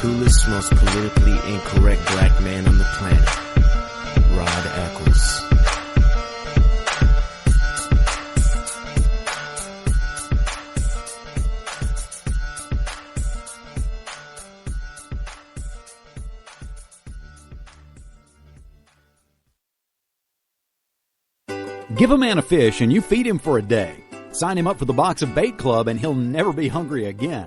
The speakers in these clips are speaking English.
coolest, most politically incorrect black man on the planet, Rod Eccles. Give a man a fish and you feed him for a day. Sign him up for the Box of Bait Club and he'll never be hungry again.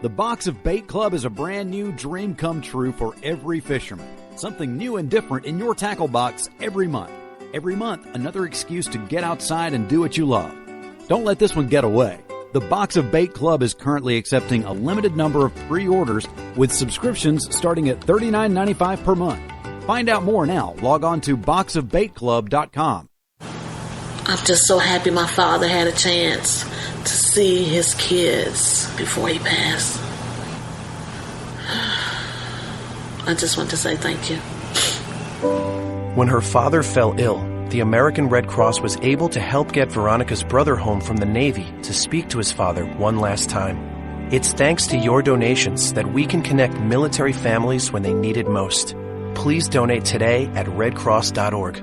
The Box of Bait Club is a brand new dream come true for every fisherman. Something new and different in your tackle box every month. Every month, another excuse to get outside and do what you love. Don't let this one get away. The Box of Bait Club is currently accepting a limited number of pre-orders with subscriptions starting at $39.95 per month. Find out more now. Log on to boxofbaitclub.com. I'm just so happy my father had a chance to see his kids before he passed. I just want to say thank you. When her father fell ill, the American Red Cross was able to help get Veronica's brother home from the Navy to speak to his father one last time. It's thanks to your donations that we can connect military families when they need it most. Please donate today at redcross.org.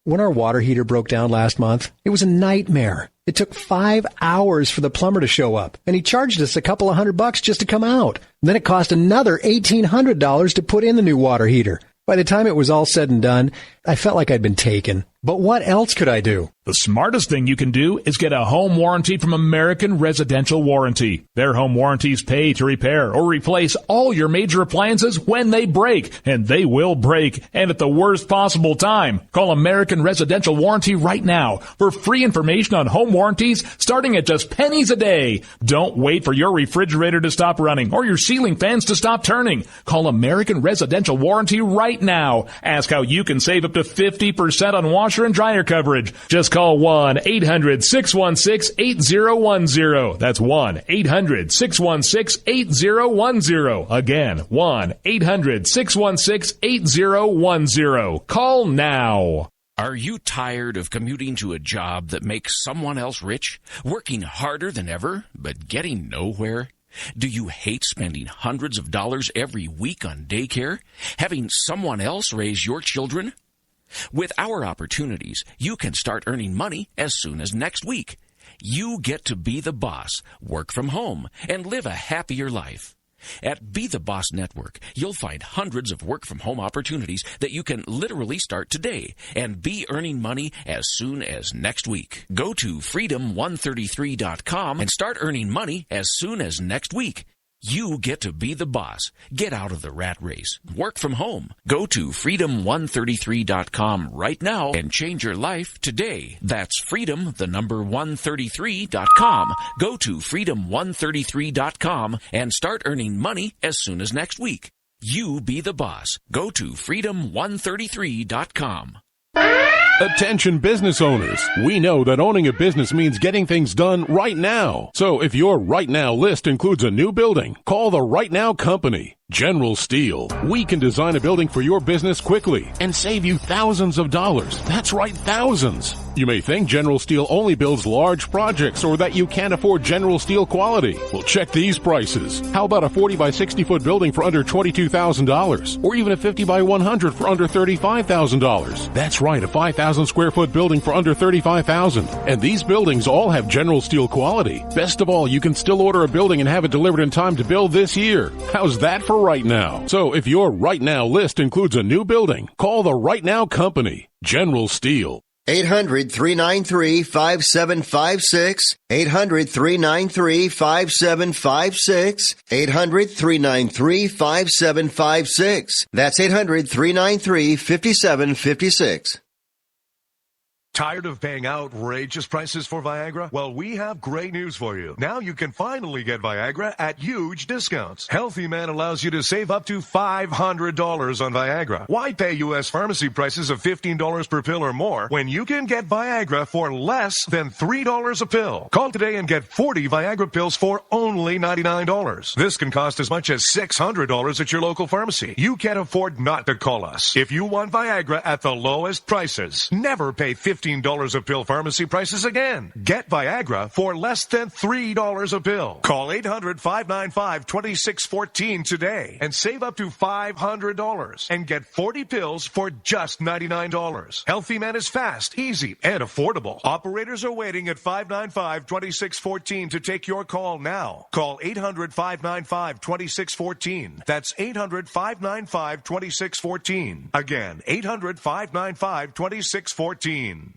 When our water heater broke down last month, it was a nightmare. It took 5 hours for the plumber to show up, and he charged us a couple of $100 just to come out. Then it cost another $1,800 to put in the new water heater. By the time it was all said and done, I felt like I'd been taken. But what else could I do? The smartest thing you can do is get a home warranty from American Residential Warranty. Their home warranties pay to repair or replace all your major appliances when they break, and they will break, and at the worst possible time. Call American Residential Warranty right now for free information on home warranties starting at just pennies a day. Don't wait for your refrigerator to stop running or your ceiling fans to stop turning. Call American Residential Warranty right now. Ask how you can save up to 50% on washer and dryer coverage. Just call 1-800-616-8010. That's 1-800-616-8010. Again, 1-800-616-8010. Call now. Are you tired of commuting to a job that makes someone else rich? Working harder than ever, but getting nowhere? Do you hate spending hundreds of dollars every week on daycare? Having someone else raise your children? With our opportunities, you can start earning money as soon as next week. You get to be the boss, work from home, and live a happier life. At Be the Boss Network, you'll find hundreds of work-from-home opportunities that you can literally start today and be earning money as soon as next week. Go to freedom133.com and start earning money as soon as next week. You get to be the boss. Get out of the rat race. Work from home. Go to freedom133.com right now and change your life today. That's freedom, the number 133.com. Go to freedom133.com and start earning money as soon as next week. You be the boss. Go to freedom133.com. Attention business owners. We know that owning a business means getting things done right now. So if your right now list includes a new building, call the Right Now Company. General Steel. We can design a building for your business quickly and save you thousands of dollars. That's right, thousands. You may think General Steel only builds large projects or that you can't afford General Steel quality. Well, check these prices. How about a 40 by 60 foot building for under $22,000? Or even a 50 by 100 for under $35,000? That's right, a 5,000 square foot building for under $35,000. And these buildings all have General Steel quality. Best of all, you can still order a building and have it delivered in time to build this year. How's that for right now? So if your right now list includes a new building, call the Right Now Company, General Steel. 800-393-5756. 800-393-5756. 800-393-5756. That's 800-393-5756. Tired of paying outrageous prices for Viagra? Well, we have great news for you. Now you can finally get Viagra at huge discounts. Healthy Man allows you to save up to $500 on Viagra. Why pay U.S. pharmacy prices of $15 per pill or more when you can get Viagra for less than $3 a pill? Call today and get 40 Viagra pills for only $99. This can cost as much as $600 at your local pharmacy. You can't afford not to call us. If you want Viagra at the lowest prices, never pay $15 $15 a pill pharmacy prices again. Get Viagra for less than $3 a pill. Call 800-595-2614 today and save up to $500 and get 40 pills for just $99. Healthy Man is fast, easy, and affordable. Operators are waiting at 595-2614 to take your call now. Call 800-595-2614. That's 800-595-2614. Again, 800-595-2614.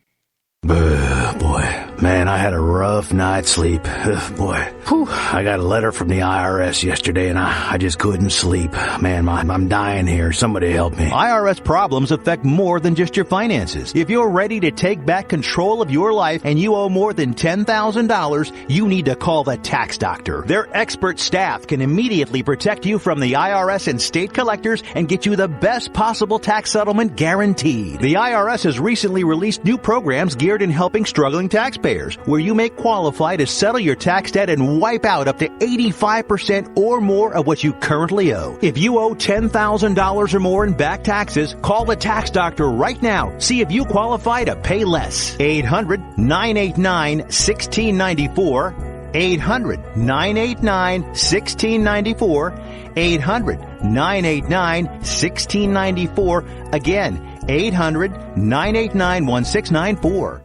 Boy, man, I had a rough night's sleep. Boy, I got a letter from the IRS yesterday and I just couldn't sleep. Man, I'm dying here. Somebody help me. IRS problems affect more than just your finances. If you're ready to take back control of your life and you owe more than $10,000, you need to call the tax doctor. Their expert staff can immediately protect you from the IRS and state collectors and get you the best possible tax settlement guaranteed. The IRS has recently released new programs geared in helping struggling taxpayers, where you may qualify to settle your tax debt and wipe out up to 85% or more of what you currently owe. If you owe $10,000 or more in back taxes, call the tax doctor right now. See if you qualify to pay less. 800-989-1694. 800-989-1694. 800-989-1694. Again, 800-989-1694.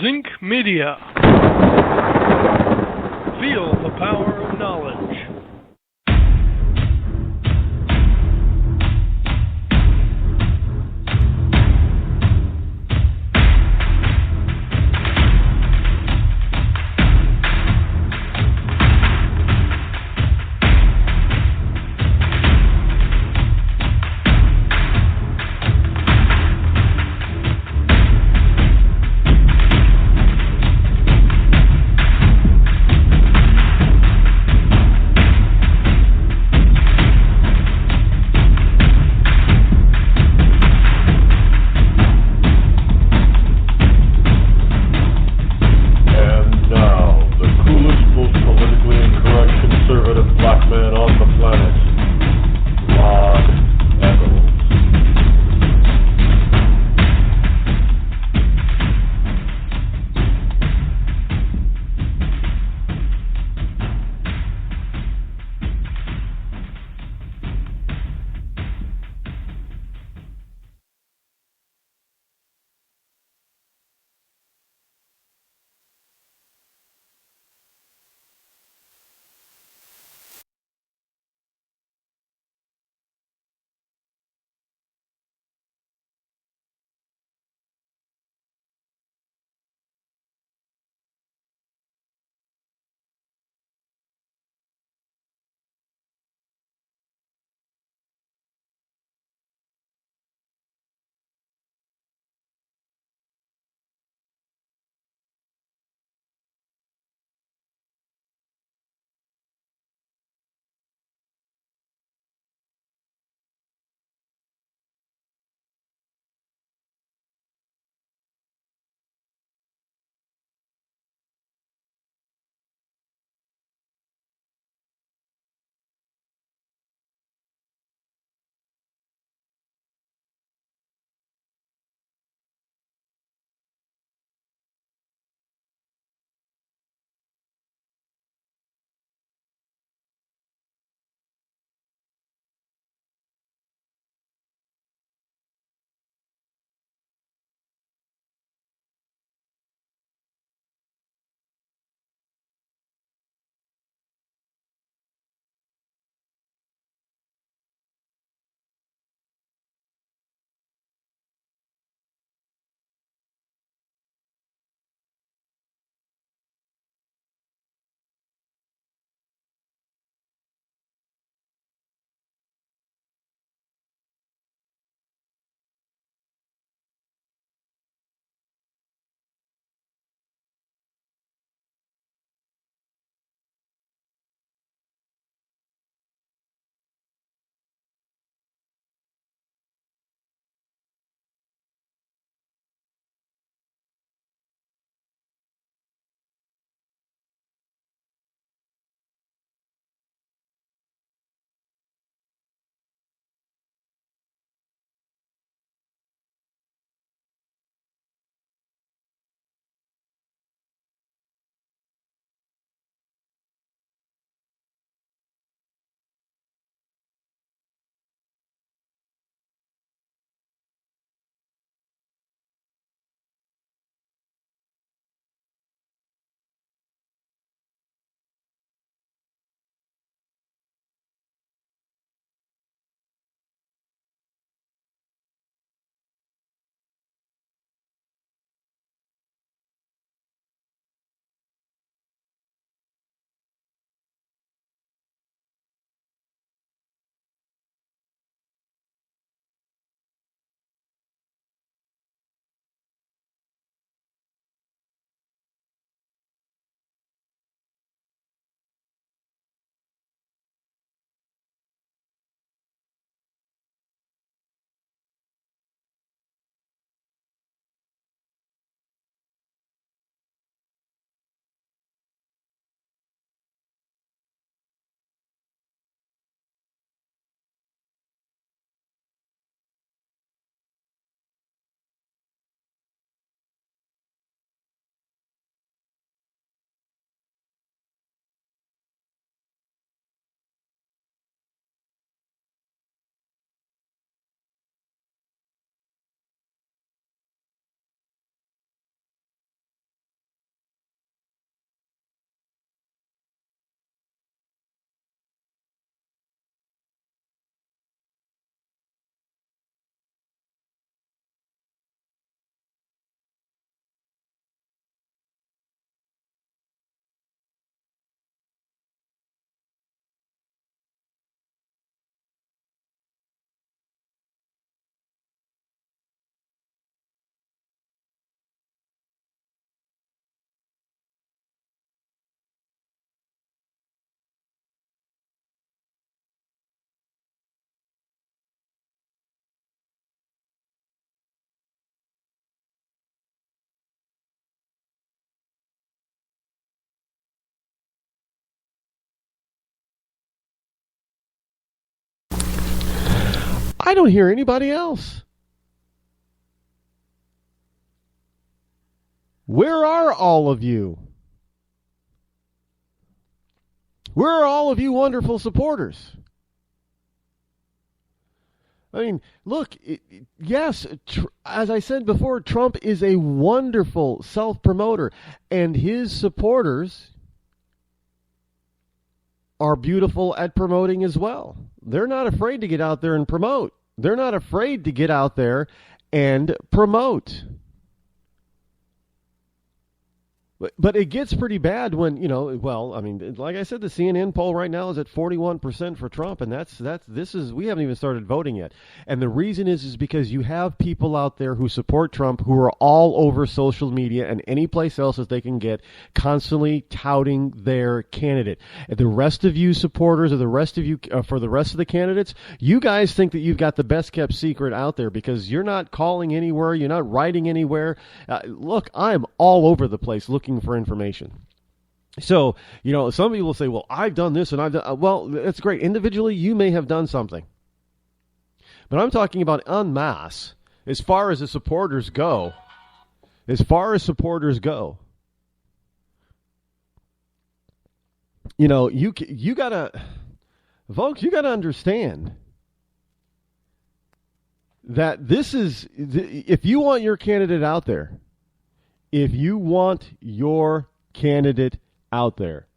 Zinc Media. Feel the power of knowledge. I don't hear anybody else. Where are all of you? Where are all of you wonderful supporters? I mean, look, yes, as I said before, Trump is a wonderful self-promoter, and his supporters are beautiful at promoting as well. They're not afraid to get out there and promote. They're not afraid to get out there and promote. But it gets pretty bad when, like I said, the CNN poll right now is at 41% for Trump, and we haven't even started voting yet. And the reason is because you have people out there who support Trump who are all over social media and any place else that they can get, constantly touting their candidate. And the rest of you supporters, or the rest of you, for the rest of the candidates, you guys think that you've got the best kept secret out there because you're not calling anywhere, you're not writing anywhere. Look, I'm all over the place looking for information. So, some people say, well, I've done this and I've done, well, that's great. Individually, you may have done something. But I'm talking about en masse, as far as the supporters go. As far as supporters go. You gotta, folks, you gotta understand that this is, if you want your candidate out there, if you want your candidate out there,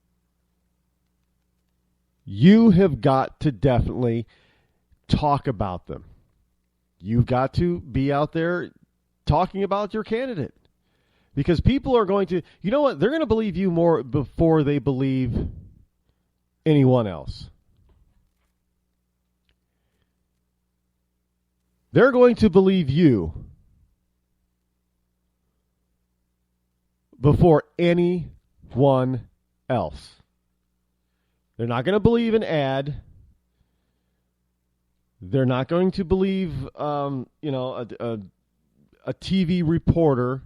you have got to definitely talk about them. You've got to be out there talking about your candidate. Because people are going to, you know what, they're going to believe you more before they believe anyone else. They're going to believe you before anyone else. They're not going to believe an ad. They're not going to believe, a TV reporter.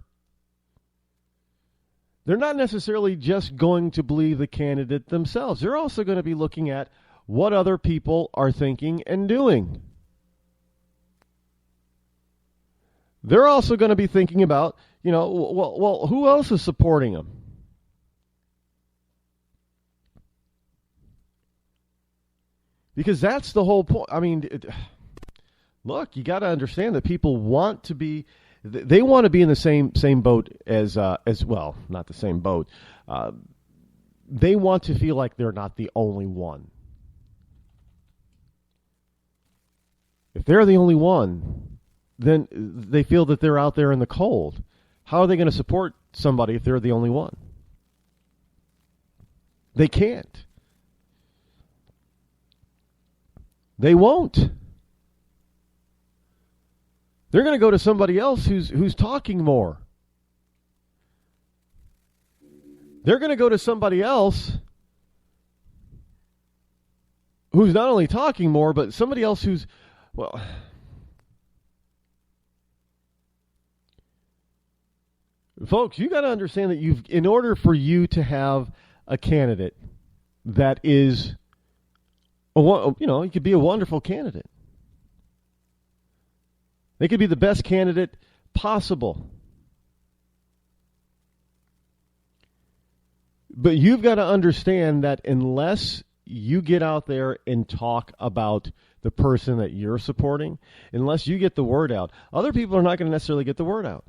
They're not necessarily just going to believe the candidate themselves. They're also going to be looking at what other people are thinking and doing. They're also going to be thinking about, well, who else is supporting them? Because that's the whole point. I mean, look, you got to understand that people want to be, they want to be in the same boat as well, not the same boat. They want to feel like they're not the only one. If they're the only one, then they feel that they're out there in the cold. How are they going to support somebody if they're the only one? They can't. They won't. They're going to go to somebody else who's talking more. They're going to go to somebody else who's not only talking more, but somebody else who's, well, folks, you got to understand that in order for you to have a candidate that is, you could be a wonderful candidate. They could be the best candidate possible. But you've got to understand that unless you get out there and talk about the person that you're supporting, unless you get the word out, other people are not going to necessarily get the word out.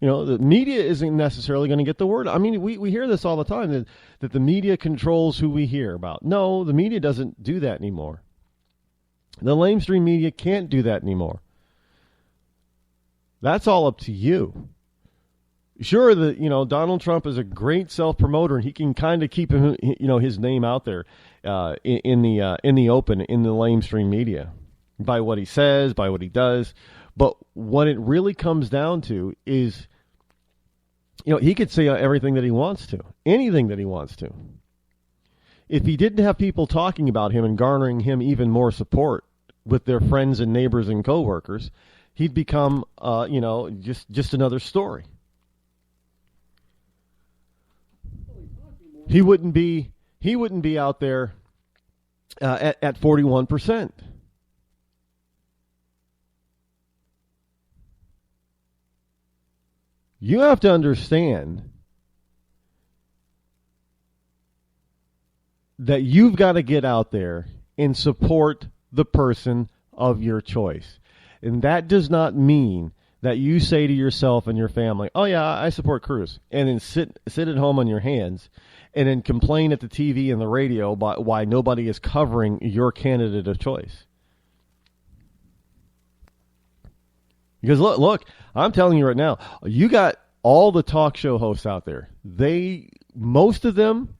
The media isn't necessarily going to get the word out. I mean, we hear this all the time, that the media controls who we hear about. No, the media doesn't do that anymore. The lamestream media can't do that anymore. That's all up to you. Sure, Donald Trump is a great self-promoter, and he can kind of keep his name out there in the open, in the lamestream media, by what he says, by what he does. But what it really comes down to is, he could say everything that he wants to, anything that he wants to. If he didn't have people talking about him and garnering him even more support with their friends and neighbors and coworkers, he'd become, just another story. He wouldn't be out there at 41%. You have to understand that you've got to get out there and support the person of your choice. And that does not mean that you say to yourself and your family, oh, yeah, I support Cruz, and then sit at home on your hands and then complain at the TV and the radio about why nobody is covering your candidate of choice. Because look, I'm telling you right now, you got all the talk show hosts out there. Most of them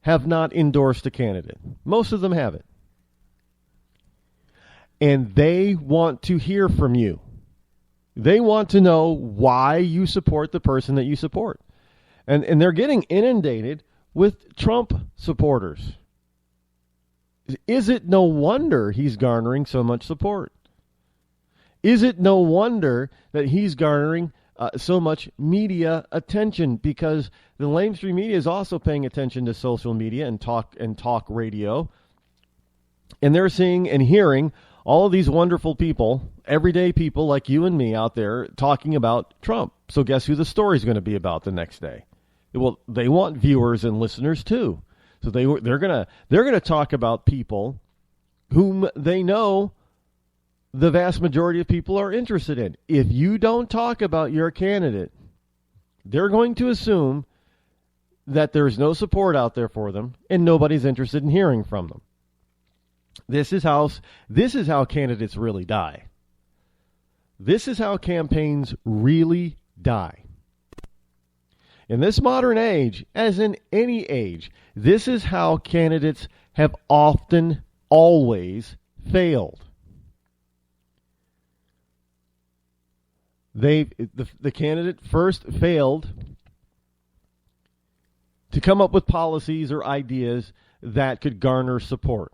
have not endorsed a candidate. Most of them haven't. And they want to hear from you. They want to know why you support the person that you support. And they're getting inundated with Trump supporters. Is it no wonder he's garnering so much support? Is it no wonder that he's garnering so much media attention? Because the mainstream media is also paying attention to social media and talk radio. And they're seeing and hearing all of these wonderful people, everyday people like you and me out there talking about Trump. So guess who the story's going to be about the next day? Well, they want viewers and listeners too. So they're gonna talk about people whom they know the vast majority of people are interested in. If you don't talk about your candidate, they're going to assume that there's no support out there for them and nobody's interested in hearing from them. This is how candidates really die. This is how campaigns really die. In this modern age, as in any age, this is how candidates have often, always failed. The candidate first failed to come up with policies or ideas that could garner support.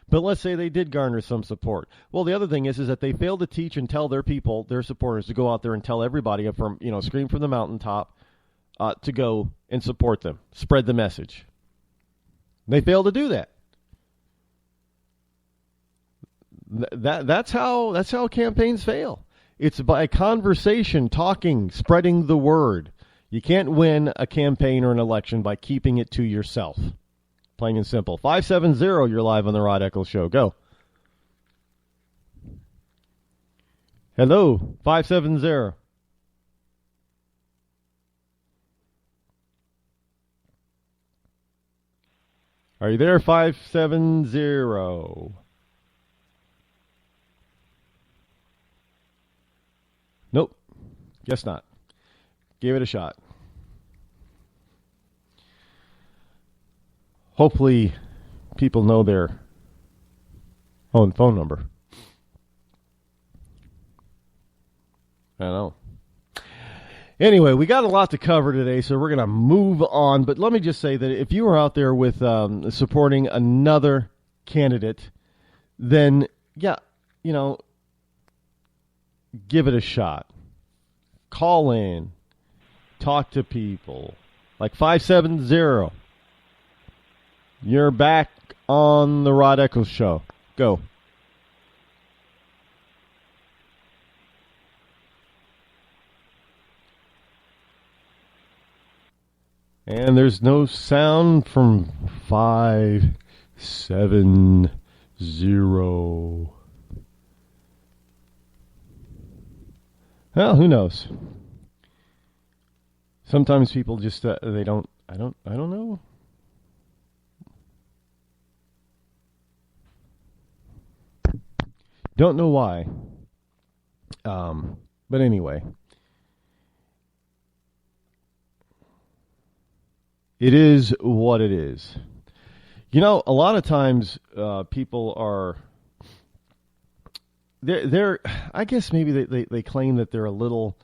But let's say they did garner some support. Well, the other thing is that they failed to teach and tell their people, their supporters, to go out there and tell everybody from, scream from the mountaintop to go and support them, spread the message. They failed to do that. That's how campaigns fail. It's by conversation, talking, spreading the word. You can't win a campaign or an election by keeping it to yourself. Plain and simple. 570, you're live on the Rod Eccles Show. Go. Hello, 570. Are you there, 570? Nope. Guess not. Gave it a shot. Hopefully, people know their own phone number. I don't know. Anyway, we got a lot to cover today, so we're going to move on. But let me just say that if you are out there with supporting another candidate, then, yeah, give it a shot. Call in. Talk to people. Like 570. You're back on the Rod Eccles Show. Go. And there's no sound from 570. Well, who knows? Sometimes people just they don't. I don't know. Don't know why. But anyway. It is what it is. A lot of times people are... They're I guess maybe they claim that they're a little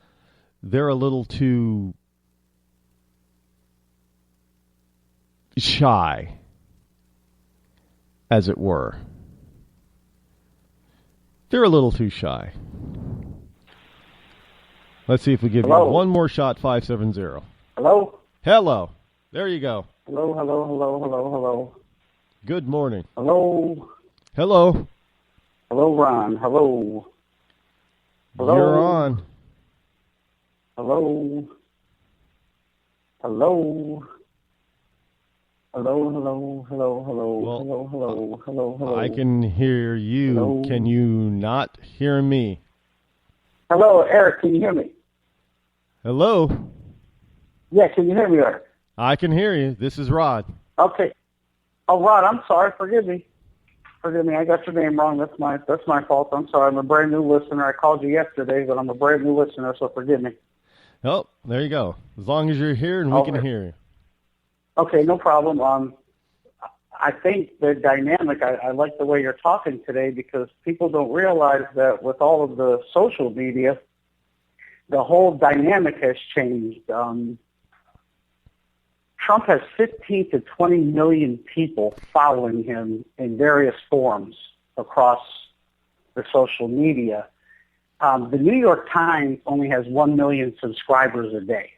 too shy, as it were. They're a little too shy. Let's see if we give you one more shot, 570. Hello? Hello. There you go. Hello, hello, hello, hello, hello. Good morning. Hello. Hello. Hello, Ron. Hello. Hello. You're on. Hello? Hello? Hello, hello, hello, hello, Well, hello, hello, hello, hello. I can hear you. Hello? Can you not hear me? Hello, Eric, can you hear me? Hello? Yeah, can you hear me, Eric? I can hear you. This is Rod. Okay. Oh, Rod, I'm sorry. Forgive me. Forgive me. I got your name wrong. That's my fault. I'm sorry. I'm a brand new listener. I called you yesterday, but I'm a brand new listener, so forgive me. Oh, there you go. As long as you're here and we can hear you. Okay, no problem. I think the dynamic, I like the way you're talking today because people don't realize that with all of the social media, the whole dynamic has changed. Trump has 15 to 20 million people following him in various forms across the social media. The New York Times only has 1 million subscribers a day.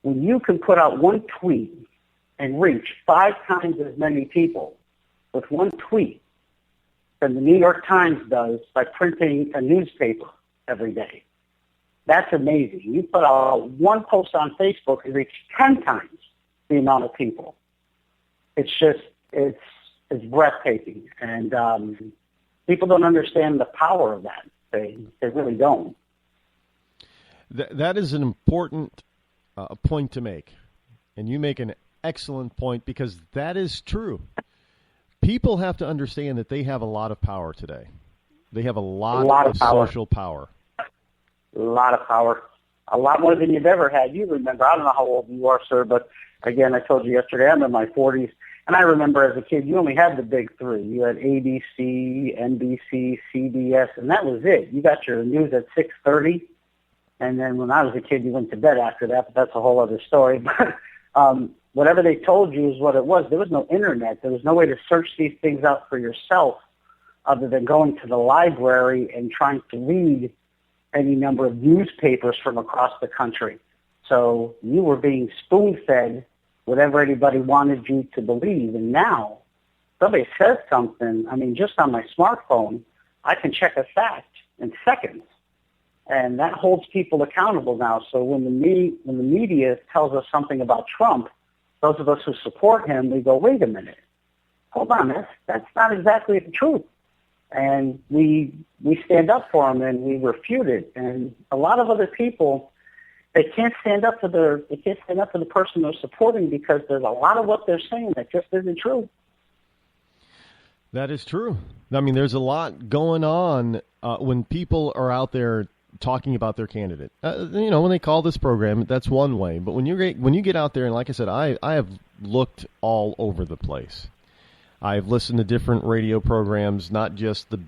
When you can put out one tweet and reach 5 times as many people with one tweet than the New York Times does by printing a newspaper every day, that's amazing. You put out one post on Facebook and reach 10 times the amount of people. It's just, it's breathtaking. And people don't understand the power of that. They really don't. That is an important point to make. And you make an excellent point because that is true. People have to understand that they have a lot of power today. They have a lot of social power. A lot of power. A lot more than you've ever had. You remember, I don't know how old you are, sir, but again, I told you yesterday, I'm in my 40s. And I remember as a kid, you only had the big three. You had ABC, NBC, CBS, and that was it. You got your news at 6:30. And then when I was a kid, you went to bed after that, but that's a whole other story. But whatever they told you is what it was. There was no internet. There was no way to search these things out for yourself other than going to the library and trying to read any number of newspapers from across the country. So you were being spoon-fed whatever anybody wanted you to believe. And now, somebody says something, I mean, just on my smartphone, I can check a fact in seconds. And that holds people accountable now. So when the media tells us something about Trump, those of us who support him, we go, wait a minute, hold on, that's not exactly the truth. And we stand up for him and we refute it. And a lot of other people, they can't stand up for the person they're supporting because there's a lot of what they're saying that just isn't true. That is true. I mean, there's a lot going on when people are out there talking about their candidate. When they call this program, that's one way. But when you get out there, and like I said, I have looked all over the place. I've listened to different radio programs, not just the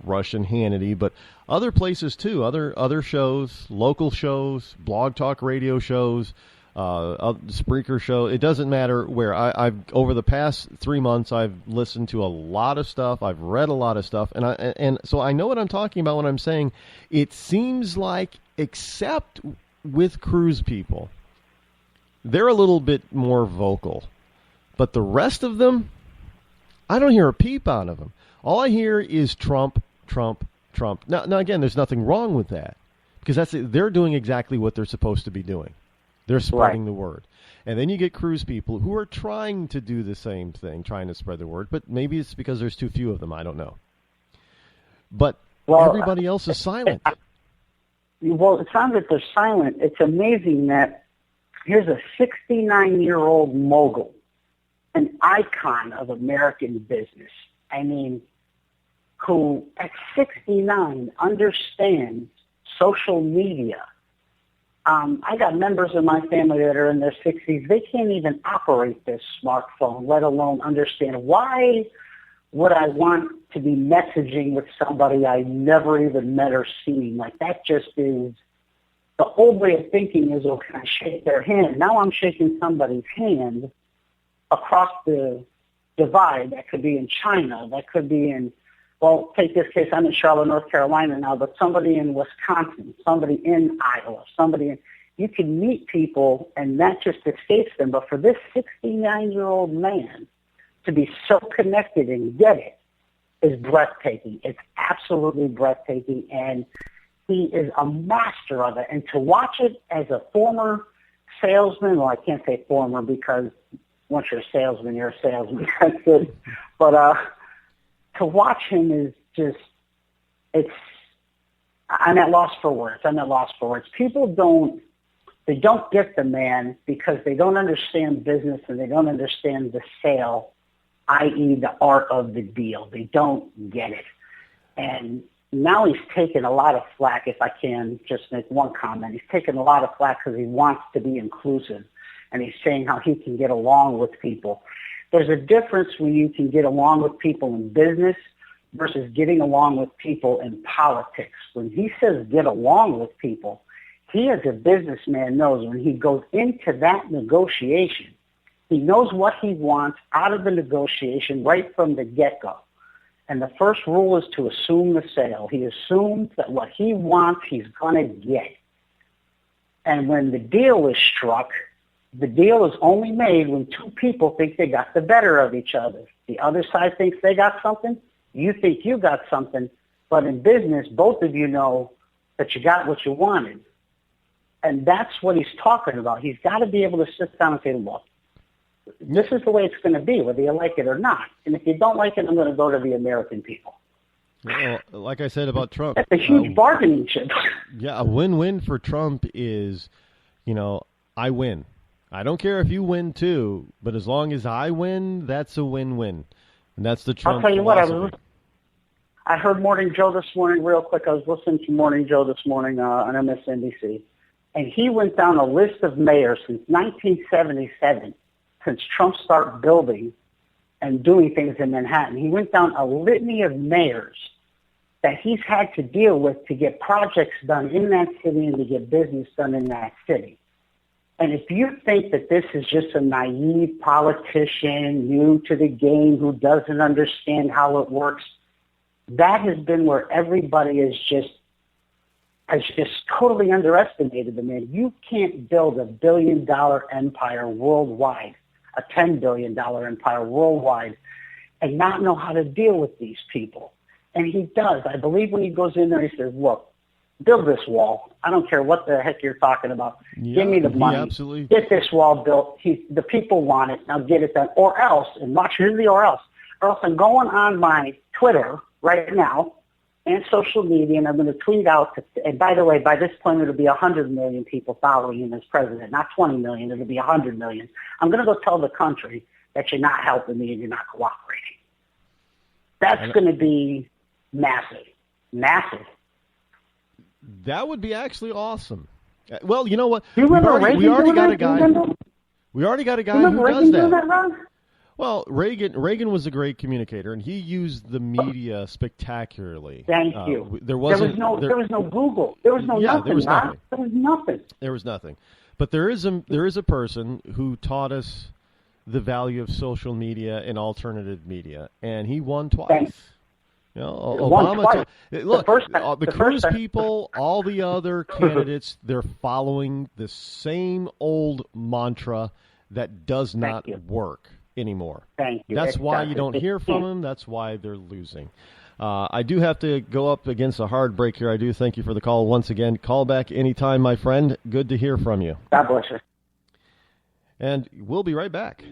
Rush and Hannity, but other places too, other shows, local shows, blog talk radio shows, Spreaker show. It doesn't matter where. I've over the past 3 months, I've listened to a lot of stuff. I've read a lot of stuff, and so I know what I'm talking about when I'm saying it seems like, except with cruise people, they're a little bit more vocal, but the rest of them, I don't hear a peep out of them. All I hear is Trump, Trump, Trump. Now again, there's nothing wrong with that because they're doing exactly what they're supposed to be doing. They're spreading the word. And then you get cruise people who are trying to do the same thing, trying to spread the word, but maybe it's because there's too few of them. I don't know. But everybody else is silent. Well, it's not that they're silent. It's amazing that here's a 69-year-old mogul, an icon of American business. I mean, who at 69 understands social media. I got members of my family that are in their 60s. They can't even operate this smartphone, let alone understand. Why would I want to be messaging with somebody I never even met or seen? Like, that just is, the old way of thinking is, oh, can I shake their hand? Now I'm shaking somebody's hand across the divide. That could be in China. That could be in, well, take this case, I'm in Charlotte, North Carolina now, but somebody in Wisconsin, somebody in Iowa, you can meet people and that just escapes them. But for this 69-year-old man to be so connected and get it is breathtaking. It's absolutely breathtaking. And He is a master of it. And to watch it as a former salesman, well, I can't say former because once you're a salesman, you're a salesman. That's it. But to watch him is just, I'm at loss for words. People don't get the man because they don't understand business and they don't understand the sale, i.e. the art of the deal. They don't get it. And now he's taken a lot of flack, if I can just make one comment. He's taken a lot of flack because he wants to be inclusive, and he's saying how he can get along with people. There's a difference when you can get along with people in business versus getting along with people in politics. When he says get along with people, he as a businessman knows when he goes into that negotiation, he knows what he wants out of the negotiation right from the get-go. And the first rule is to assume the sale. He assumes that what he wants, he's going to get. And when the deal is struck, the deal is only made when two people think they got the better of each other. The other side thinks they got something. You think you got something. But in business, both of you know that you got what you wanted. And that's what he's talking about. He's got to be able to sit down and say, look, this is the way it's going to be, whether you like it or not. And if you don't like it, I'm going to go to the American people. Well, like I said about Trump. That's a huge bargaining chip. Yeah, a win-win for Trump is, I win. I don't care if you win too, but as long as I win, that's a win-win. And that's the Trump philosophy. I'll tell you what, I heard Morning Joe this morning real quick. I was listening to Morning Joe this morning on MSNBC. And he went down a list of mayors since 1977. Since Trump started building and doing things in Manhattan, he went down a litany of mayors that he's had to deal with to get projects done in that city and to get business done in that city. And if you think that this is just a naive politician, new to the game, who doesn't understand how it works, that has been where everybody has just totally underestimated the man. You can't build $1 billion empire worldwide, a $10 billion empire worldwide, and not know how to deal with these people. And he does. I believe when he goes in there, he says, look, build this wall. I don't care what the heck you're talking about. Give me the money. Absolutely. Get this wall built. The people want it. Now get it done. Or else, and watch, here's the or else I'm going on my Twitter right now and social media, and I'm going to tweet out, and by the way, by this point, it'll be 100 million people following him as president, not 20 million. It'll be 100 million. I'm going to go tell the country that you're not helping me and you're not cooperating. That's going to be massive. Massive. That would be actually awesome. Well, you know what? We already got a guy who does that. Well, Reagan was a great communicator, and he used the media spectacularly. Thank you. There was no Google. There was no nothing. There was nothing. There was nothing. There was nothing. But there is a person who taught us the value of social media and alternative media, and he won twice. Thanks. Obama. Look, the Cruz people, all the other candidates, they're following the same old mantra that does not work anymore. Thank you. That's why you don't hear from them. That's why they're losing. I do have to go up against a hard break here. I do thank you for the call once again. Call back anytime, my friend. Good to hear from you. God bless you. And we'll be right back.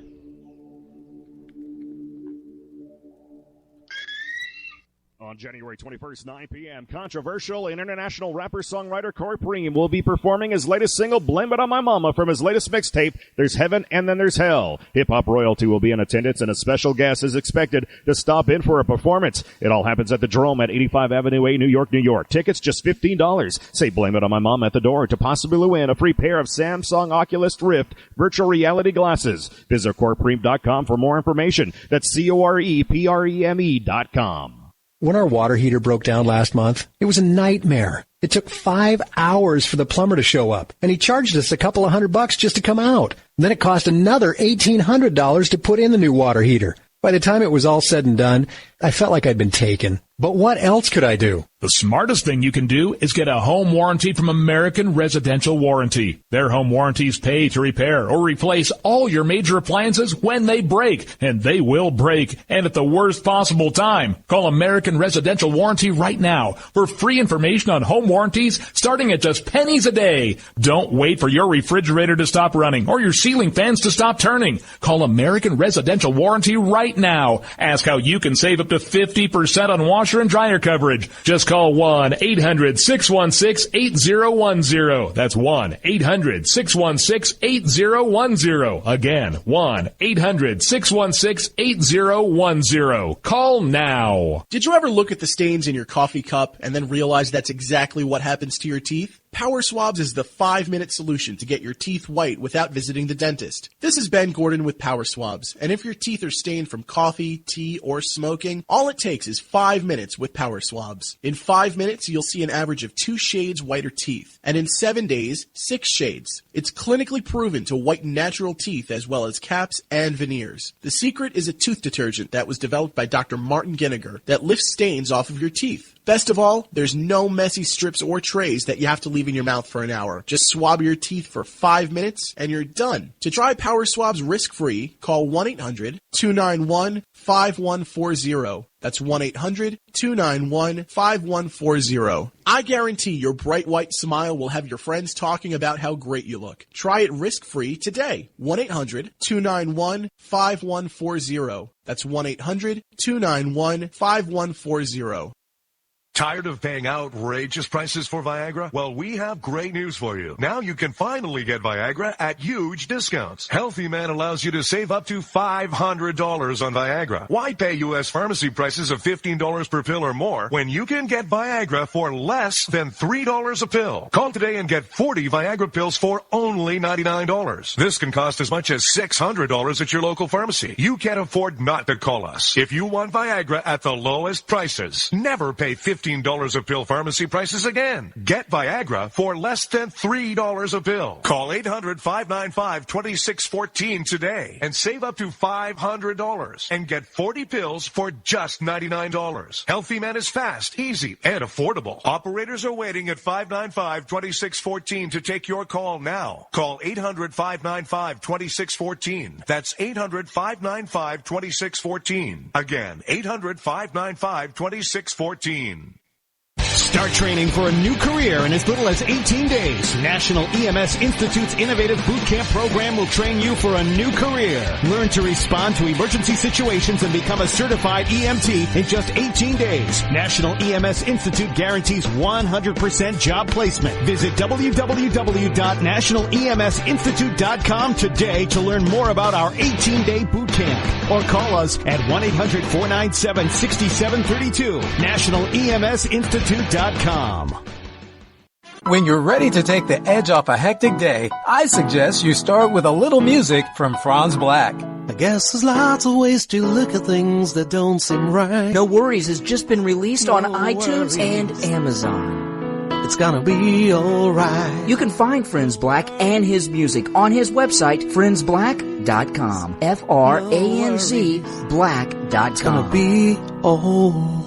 On January 21st, 9 p.m., controversial and international rapper-songwriter Corey Preem will be performing his latest single, Blame It On My Mama, from his latest mixtape, There's Heaven and Then There's Hell. Hip-hop royalty will be in attendance, and a special guest is expected to stop in for a performance. It all happens at the Drome at 85 Avenue A, New York, New York. Tickets just $15. Say Blame It On My Mom at the door to possibly win a free pair of Samsung Oculus Rift virtual reality glasses. Visit CoreyPreem.com for more information. That's CoreyPreme.com. When our water heater broke down last month, it was a nightmare. It took 5 hours for the plumber to show up, and he charged us a couple of $100 just to come out. And then it cost another $1,800 to put in the new water heater. By the time it was all said and done, I felt like I'd been taken. But what else could I do? The smartest thing you can do is get a home warranty from American Residential Warranty. Their home warranties pay to repair or replace all your major appliances when they break, and they will break, and at the worst possible time. Call American Residential Warranty right now for free information on home warranties starting at just pennies a day. Don't wait for your refrigerator to stop running or your ceiling fans to stop turning. Call American Residential Warranty right now. Ask how you can save up to 50% on washer and dryer coverage. Just call 1-800-616-8010. That's 1-800-616-8010. Again, 1-800-616-8010. Call now. Did you ever look at the stains in your coffee cup and then realize that's exactly what happens to your teeth? Power Swabs is the 5-minute solution to get your teeth white without visiting the dentist. This is Ben Gordon with Power Swabs, and if your teeth are stained from coffee, tea, or smoking, all it takes is 5 minutes with Power Swabs. In 5 minutes, you'll see an average of 2 shades whiter teeth, and in 7 days, 6 shades. It's clinically proven to whiten natural teeth as well as caps and veneers. The secret is a tooth detergent that was developed by Dr. Martin Ginniger that lifts stains off of your teeth. Best of all, there's no messy strips or trays that you have to leave in your mouth for an hour. Just swab your teeth for 5 minutes and you're done. To try Power Swabs risk-free, call 1-800-291-5140. That's 1-800-291-5140. I guarantee your bright white smile will have your friends talking about how great you look. Try it risk-free today. 1-800-291-5140. That's 1-800-291-5140. Tired of paying outrageous prices for Viagra? Well, we have great news for you. Now you can finally get Viagra at huge discounts. Healthy Man allows you to save up to $500 on Viagra. Why pay U.S. pharmacy prices of $15 per pill or more when you can get Viagra for less than $3 a pill? Call today and get 40 Viagra pills for only $99. This can cost as much as $600 at your local pharmacy. You can't afford not to call us. If you want Viagra at the lowest prices, never pay $15 a pill pharmacy prices again. Get Viagra for less than $3 a pill. Call 800-595-2614 today and save up to $500 and get 40 pills for just $99. Healthy Man is fast, easy, and affordable. Operators are waiting at 595-2614 to take your call now. Call 800-595-2614. That's 800-595-2614. Again, 800-595-2614. Start training for a new career in as little as 18 days. National EMS Institute's innovative boot camp program will train you for a new career. Learn to respond to emergency situations and become a certified EMT in just 18 days. National EMS Institute guarantees 100% job placement. Visit www.nationaleMSinstitute.com today to learn more about our 18-day boot camp. Or call us at 1-800-497-6732. NationalEMSInstitute.com. When you're ready to take the edge off a hectic day, I suggest you start with a little music from Franz Black. I guess there's lots of ways to look at things that don't seem right. No Worries has just been released on iTunes and Amazon. It's gonna be alright. You can find Franz Black and his music on his website, franzblack.com. Franz Black.com. It's gonna be alright.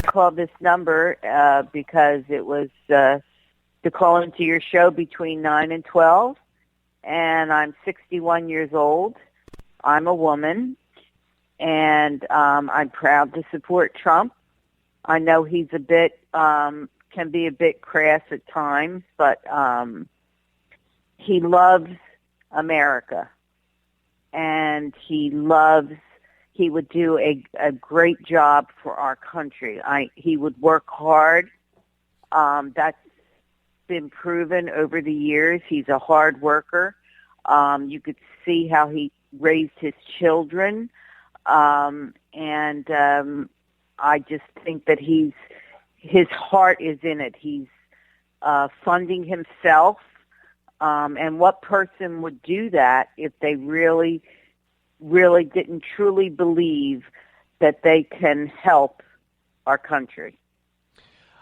called this number because it was to call into your show between 9 and 12, and I'm 61 years old. I'm a woman, and I'm proud to support Trump. I know he's a bit, can be a bit crass at times, but he loves America, and he would do a great job for our country. He would work hard. That's been proven over the years. He's a hard worker. You could see how he raised his children. And I just think that his heart is in it. He's funding himself. And what person would do that if they really didn't truly believe that they can help our country?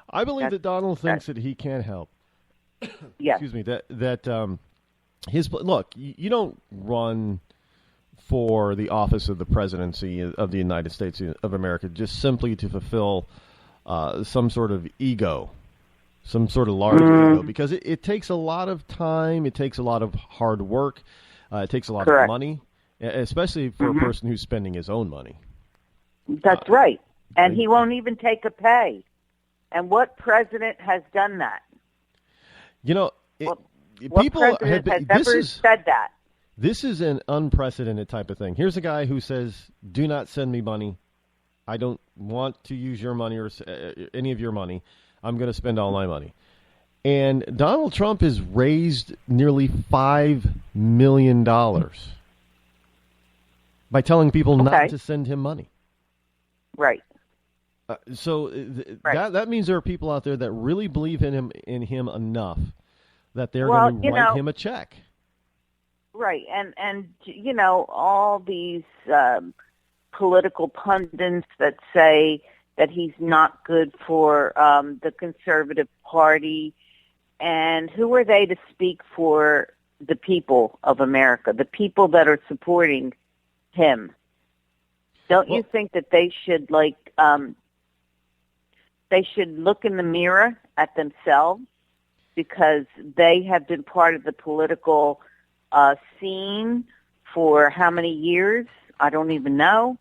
I believe that Donald thinks that he can help. Yes. Excuse me. That his look. You don't run for the office of the presidency of the United States of America just simply to fulfill some sort of ego, some sort of large ego, because it takes a lot of time. It takes a lot of hard work. It takes a lot of money, especially for a person who's spending his own money. That's right. And he won't even take a pay. And what president has done that? You know, what people president has ever said that? This is an unprecedented type of thing. Here's a guy who says, do not send me money. I don't want to use your money or any of your money. I'm going to spend all my money. And Donald Trump has raised nearly $5 million by telling people not to send him money. Right. So that means there are people out there that really believe in him enough that they're going to write him a check. Right, and you know, all these political pundits that say that he's not good for the conservative party, and who are they to speak for the people of America, the people that are supporting him? Don't you think that they should they should look in the mirror at themselves, because they have been part of the political scene for how many years? I don't even know,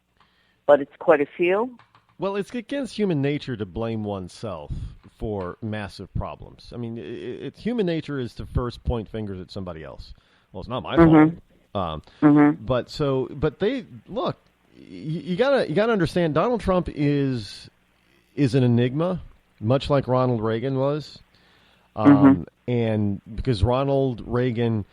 but it's quite a few. Well, it's against human nature to blame oneself for massive problems. I mean, it's human nature is to first point fingers at somebody else. Well, it's not my fault. But they look. You gotta understand. Donald Trump is an enigma, much like Ronald Reagan was, and because Ronald Reagan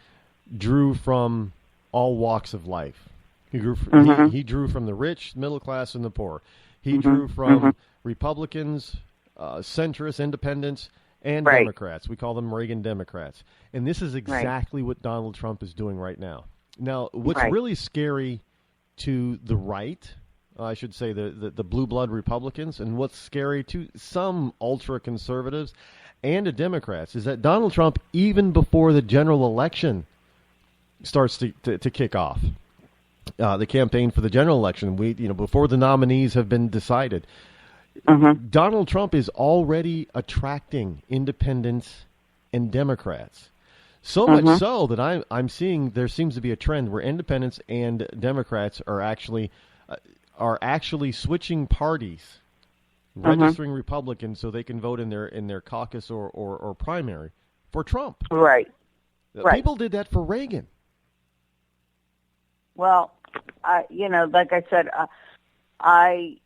drew from all walks of life. He drew from the rich, middle class, and the poor. He drew from Republicans, centrists, independents, and Democrats. We call them Reagan Democrats. And this is exactly what Donald Trump is doing right now. Now, what's really scary to the right, I should say the blue blood Republicans, and what's scary to some ultra-conservatives and the Democrats, is that Donald Trump, even before the general election starts to kick off, the campaign for the general election, before the nominees have been decided, Donald Trump is already attracting independents and Democrats. So much so that I'm seeing there seems to be a trend where independents and Democrats are actually switching parties, registering Republicans so they can vote in their caucus or primary for Trump. Right. People did that for Reagan. Well, like I said, I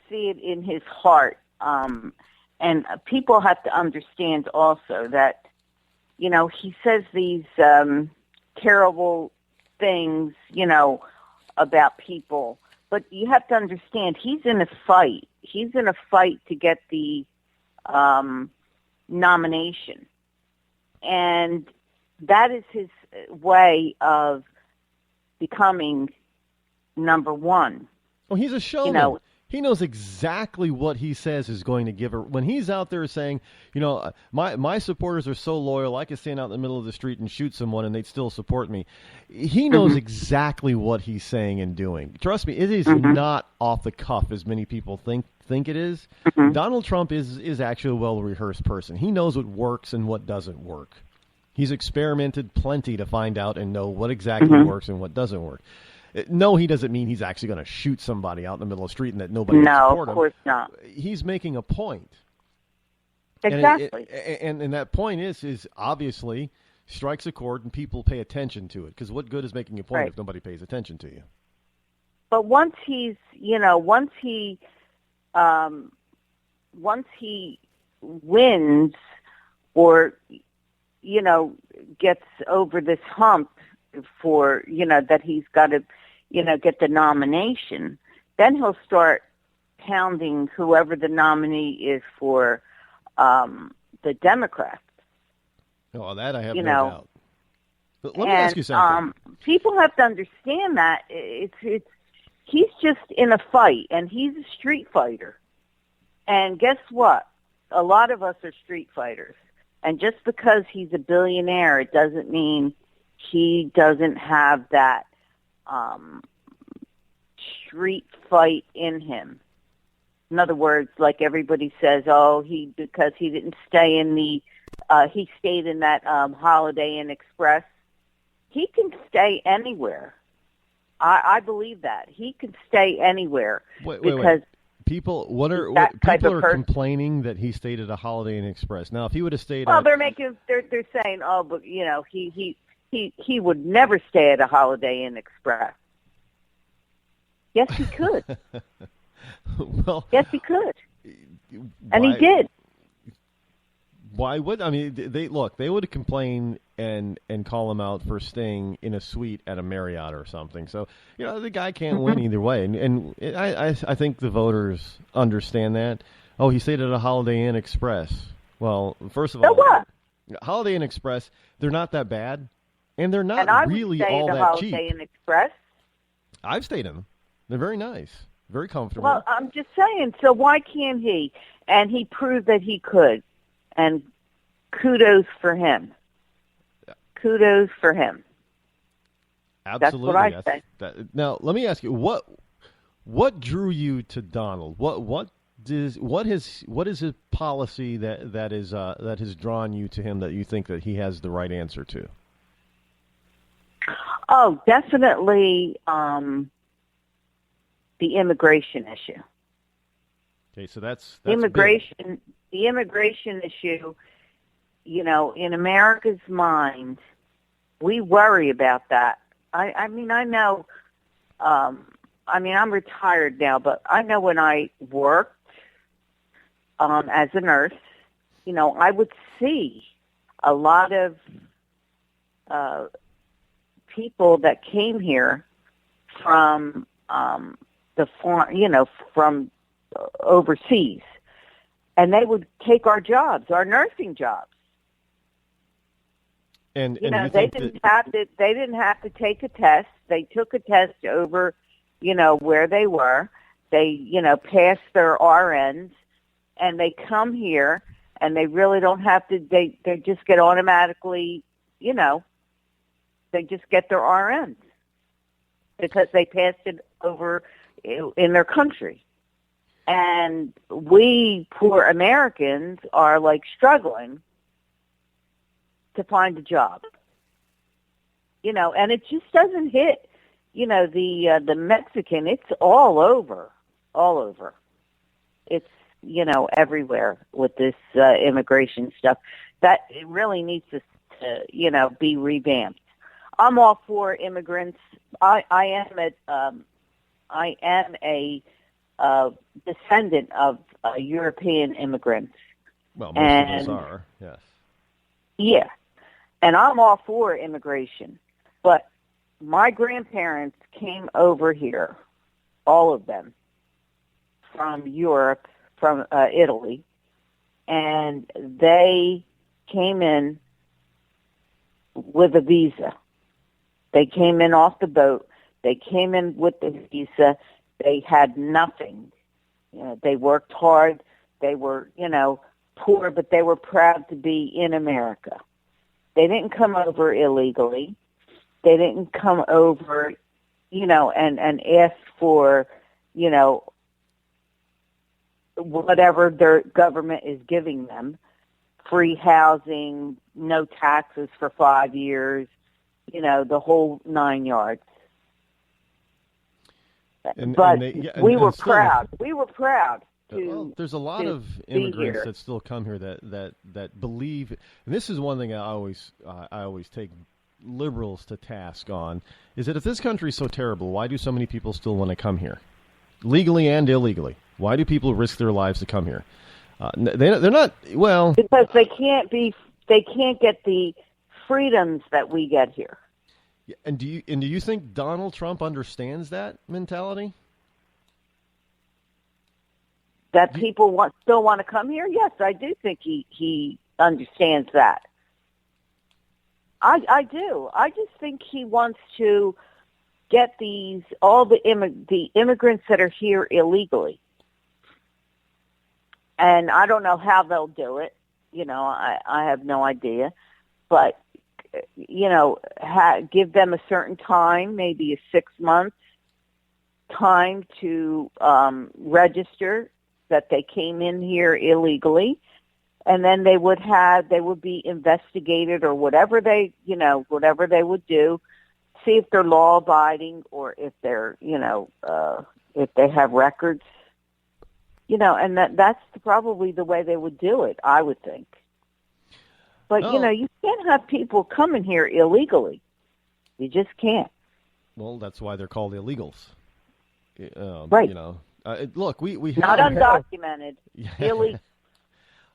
see it in his heart, and people have to understand also that, he says these terrible things, about people, but you have to understand he's in a fight. He's in a fight to get the nomination, and that is his way of becoming number one. Well, he's a showman. He knows exactly what he says is going to give her. When he's out there saying, my supporters are so loyal, I could stand out in the middle of the street and shoot someone and they'd still support me. He knows exactly what he's saying and doing. Trust me, it is not off the cuff as many people think it is. Donald Trump is actually a well-rehearsed person. He knows what works and what doesn't work. He's experimented plenty to find out and know what exactly works and what doesn't work. No, he doesn't mean he's actually going to shoot somebody out in the middle of the street and that nobody will support him. No, of course not. He's making a point. Exactly. And that point is obviously strikes a chord and people pay attention to it. Because what good is making a point if nobody pays attention to you? But once he wins or, gets over this hump for, that he's got to, get the nomination, then he'll start pounding whoever the nominee is for the Democrats. Oh, that I have no doubt. But let me ask you something. People have to understand that he's just in a fight, and he's a street fighter. And guess what? A lot of us are street fighters. And just because he's a billionaire, it doesn't mean he doesn't have that street fight in him. In other words, like everybody says, because he didn't stay in he stayed in that Holiday Inn Express. He can stay anywhere. I believe that he can stay anywhere because people are complaining that he stayed at a Holiday Inn Express. Now, if he would have stayed, they're saying, but he would never stay at a Holiday Inn Express. Yes, he could. Well, yes, he could, and he did. Why would they would complain and call him out for staying in a suite at a Marriott or something. So the guy can't win either way, and I think the voters understand that. Oh, he stayed at a Holiday Inn Express. Well, first of all, what? Holiday Inn Express, they're not that bad, and they're not and I really would stay all at that cheap. Holiday Inn Express. I've stayed in them. They're very nice, very comfortable. Well, I'm just saying. So why can't he? And he proved that he could. And kudos for him. Kudos for him. Absolutely. That's what I say. Now, let me ask you, what drew you to Donald? What is his policy that has drawn you to him that you think that he has the right answer to? Oh, definitely the immigration issue. Okay, so that's immigration. big. The immigration issue, in America's mind, we worry about that. I know, I'm retired now, but I know when I worked as a nurse, I would see a lot of people that came here from from overseas. And they would take our jobs, our nursing jobs. And they didn't have to take a test. They took a test over, where they were. They, passed their RNs, and they come here, and they really don't have to. They just get automatically, they just get their RNs because they passed it over in their country. And we poor Americans are struggling to find a job, and it just doesn't hit, the Mexican. It's all over. It's, everywhere with this immigration stuff. That it really needs to, be revamped. I'm all for immigrants. I am a descendant of European immigrants. Well, most of us are, yes. Yeah, and I'm all for immigration. But my grandparents came over here, all of them, from Europe, from Italy, and they came in with a visa. They came in off the boat. They came in with the visa. They had nothing. They worked hard. They were, poor, but they were proud to be in America. They didn't come over illegally. They didn't come over, and ask for, whatever their government is giving them. Free housing, no taxes for 5 years, the whole 9 yards. We were proud. We were proud. There's a lot of immigrants that still come here that believe, and this is one thing I always take liberals to task on, is that if this country is so terrible, why do so many people still want to come here, legally and illegally? Why do people risk their lives to come here? They're not, well, because they can't get the freedoms that we get here. And do you think Donald Trump understands that mentality? That people still want to come here? Yes, I do think he understands that. I do. I just think he wants to get all the immigrants that are here illegally. And I don't know how they'll do it. I have no idea. But, give them a certain time, maybe a 6 month time to register that they came in here illegally, and then they would be investigated or whatever they would do, see if they're law abiding or if they're, if they have records, and that's probably the way they would do it, I would think. But, you can't have people coming here illegally. You just can't. Well, that's why they're called illegals. Right. Look, we not have undocumented. Illegal.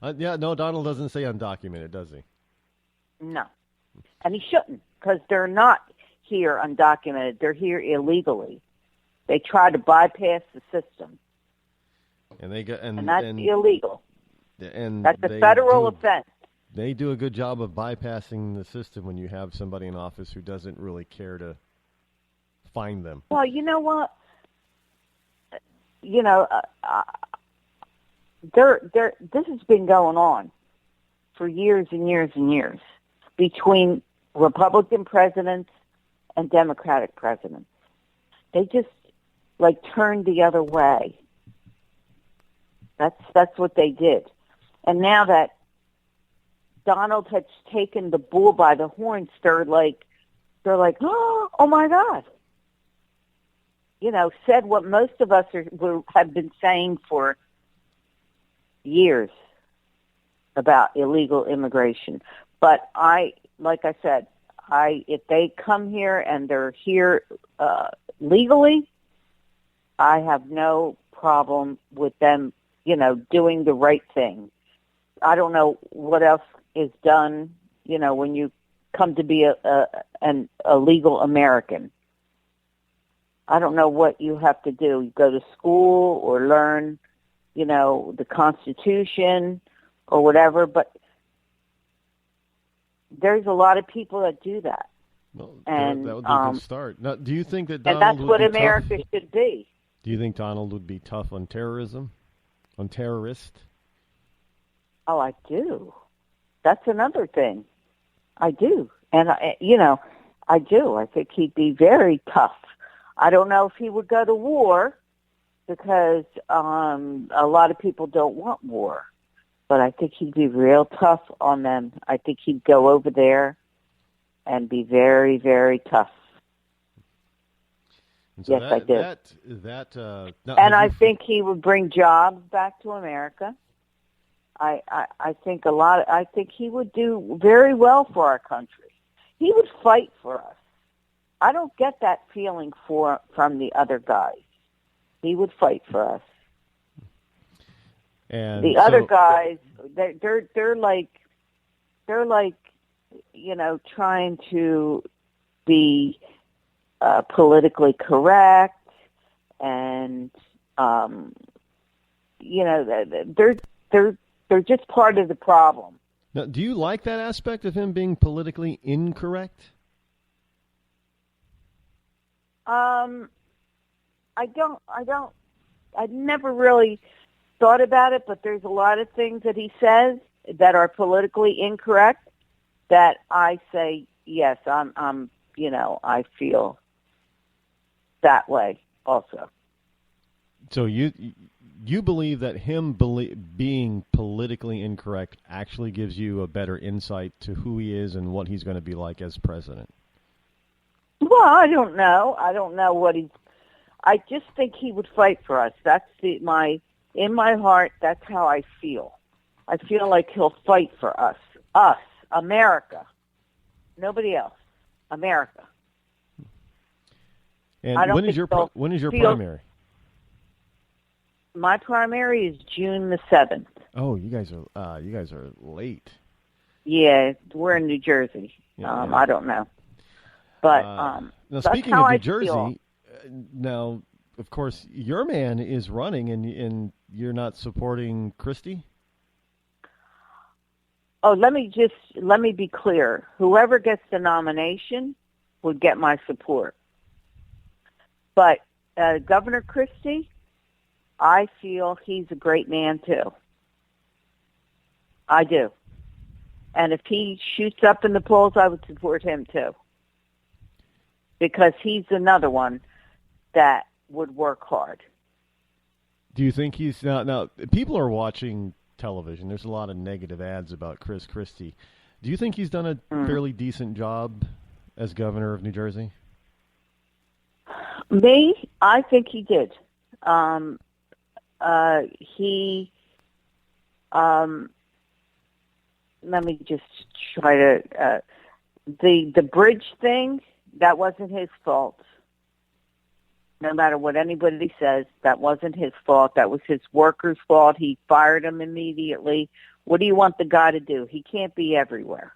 No, Donald doesn't say undocumented, does he? No. And he shouldn't, because they're not here undocumented. They're here illegally. They try to bypass the system. And that's illegal. And that's a federal offense. They do a good job of bypassing the system when you have somebody in office who doesn't really care to find them. Well, you know what? This has been going on for years and years and years between Republican presidents and Democratic presidents. They just turned the other way. That's what they did. And now that Donald has taken the bull by the horns, they're like, oh my God. Said what most of us have been saying for years about illegal immigration. But like I said, if they come here and they're here legally, I have no problem with them, doing the right thing. I don't know what else is done, when you come to be a legal American. I don't know what you have to do. You go to school or learn, the Constitution or whatever, but there's a lot of people that do that. Well, and that would be a good start. Now, do you think that Donald and that's what America should be. Do you think Donald would be tough on terrorism, on terrorists? Oh, I do. That's another thing. I do. And, I do. I think he'd be very tough. I don't know if he would go to war because a lot of people don't want war. But I think he'd be real tough on them. I think he'd go over there and be very, very tough. So yes, I do. And I think he would bring jobs back to America. I think I think he would do very well for our country. He would fight for us. I don't get that feeling from the other guys. He would fight for us. And the other guys, they're like, trying to be politically correct, and they're just part of the problem. Now, do you like that aspect of him being politically incorrect? I'd never really thought about it, but there's a lot of things that he says that are politically incorrect that I say, yes, I'm I feel that way also. So you believe that him being politically incorrect actually gives you a better insight to who he is and what he's going to be like as president? Well, I don't know. I don't know what I just think he would fight for us. That's in my heart, that's how I feel. I feel like he'll fight for us, America. Nobody else. America. And when is your primary? My primary is June the 7th. Oh, you guys are late. Yeah, we're in New Jersey. Yeah. I don't know. But now, speaking of New Jersey, now, of course, your man is running, and you're not supporting Christie? Oh, let me be clear. Whoever gets the nomination would get my support. But Governor Christie, I feel he's a great man too. I do. And if he shoots up in the polls, I would support him too. Because he's another one that would work hard. Do you think he's now people are watching television. There's a lot of negative ads about Chris Christie. Do you think he's done a fairly decent job as governor of New Jersey? Me, I think he did. Let me just try to, the bridge thing, that wasn't his fault. No matter what anybody says, that wasn't his fault. That was his workers' fault. He fired him immediately. What do you want the guy to do? He can't be everywhere.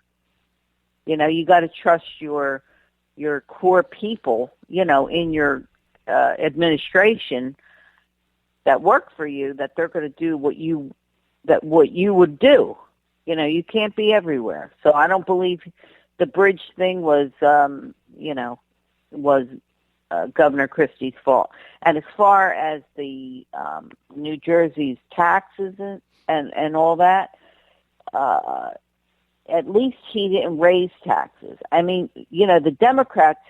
You got to trust your core people, in your administration that work for you, that they're going to do what you would do. You can't be everywhere. So I don't believe the bridge thing was Governor Christie's fault. And as far as the New Jersey's taxes and all that, at least he didn't raise taxes. I mean, the Democrats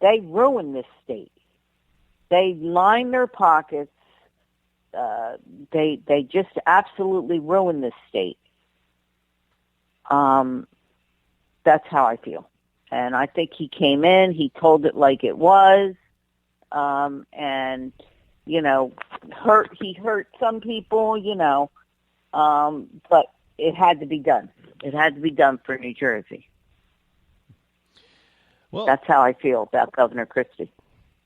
they ruined this state. They lined their pockets. They just absolutely ruined this state. That's how I feel. And I think he came in, he told it like it was, and, he hurt some people, but it had to be done. It had to be done for New Jersey. Well, that's how I feel about Governor Christie.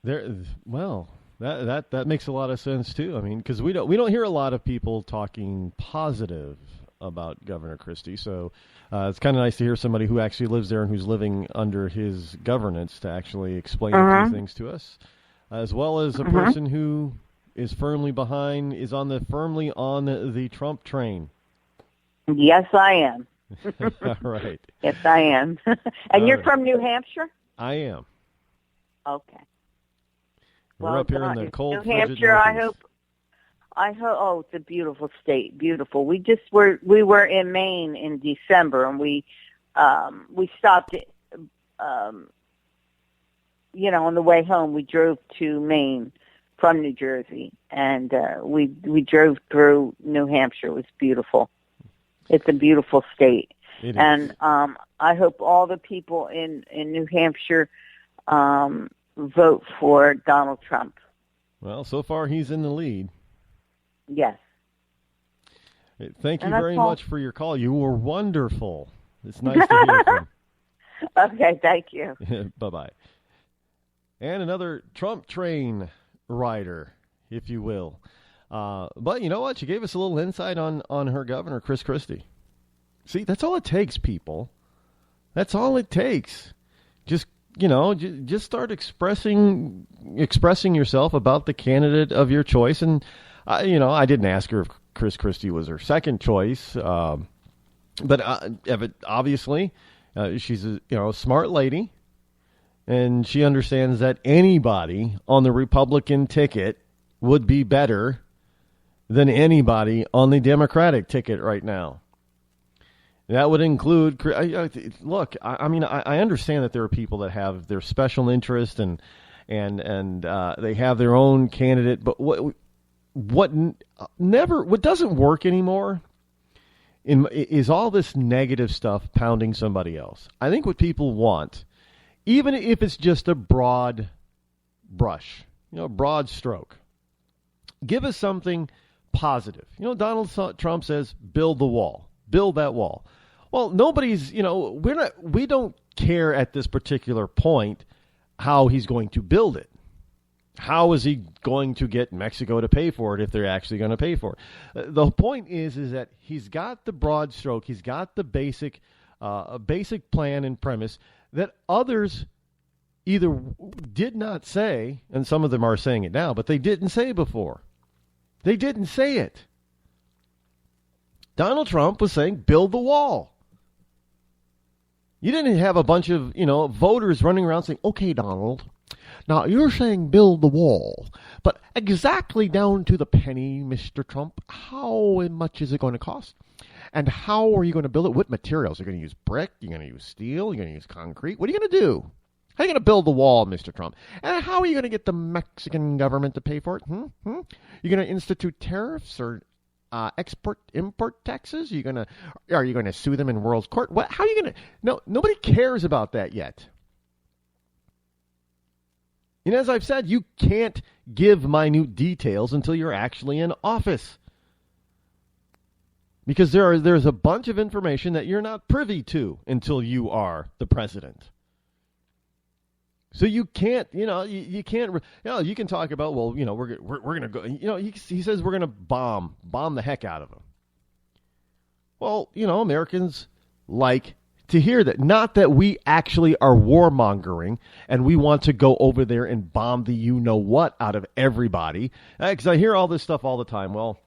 That makes a lot of sense too. I mean, because we don't hear a lot of people talking positive about Governor Christie, so it's kind of nice to hear somebody who actually lives there and who's living under his governance to actually explain a few things to us, as well as a person who is firmly on the Trump train. Yes, I am. All right. Yes, I am. And you're from New Hampshire? I am. Okay. We're up here in the cold, New Hampshire. I hope. Oh, it's a beautiful state. Beautiful. We were in Maine in December, and we stopped. On the way home, we drove to Maine from New Jersey, and we drove through New Hampshire. It was beautiful. It's a beautiful state, and I hope all the people in New Hampshire vote for Donald Trump. Well, so far he's in the lead. Yes. Thank you very much for your call. You were wonderful. It's nice to hear from. Okay, thank you. Bye-bye. And another Trump train rider, if you will. But you know what? She gave us a little insight on her governor, Chris Christie. See, that's all it takes, people. That's all it takes. Just start expressing yourself about the candidate of your choice. And I didn't ask her if Chris Christie was her second choice, but obviously she's a smart lady, and she understands that anybody on the Republican ticket would be better than anybody on the Democratic ticket right now. That would include, look, I mean, I understand that there are people that have their special interest and they have their own candidate, but what doesn't work anymore is all this negative stuff pounding somebody else. I think what people want, even if it's just a broad brush, broad stroke, give us something positive. Donald Trump says, build the wall, build that wall. Well, nobody's, we don't care at this particular point how he's going to build it. How is he going to get Mexico to pay for it if they're actually going to pay for it? The point is that he's got the broad stroke. He's got the basic plan and premise that others either did not say, and some of them are saying it now, but they didn't say before. They didn't say it. Donald Trump was saying, build the wall. You didn't have a bunch of, voters running around saying, okay, Donald, now you're saying build the wall, but exactly down to the penny, Mr. Trump, how much is it going to cost? And how are you going to build it? What materials? You're going to use brick? You're going to use steel? You're going to use concrete? What are you going to do? How are you going to build the wall, Mr. Trump? And how are you going to get the Mexican government to pay for it? You're going to institute tariffs or export-import taxes? Are you going to sue them in World Court? How are you going to? No, nobody cares about that yet. And as I've said, you can't give minute details until you're actually in office. Because there's a bunch of information that you're not privy to until you are the president. So you can't, you can't, you can talk about, well, we're going to go, he says we're going to bomb the heck out of them. Well, Americans like to hear that. Not that we actually are warmongering and we want to go over there and bomb the you-know-what out of everybody. Because I hear all this stuff all the time. Well,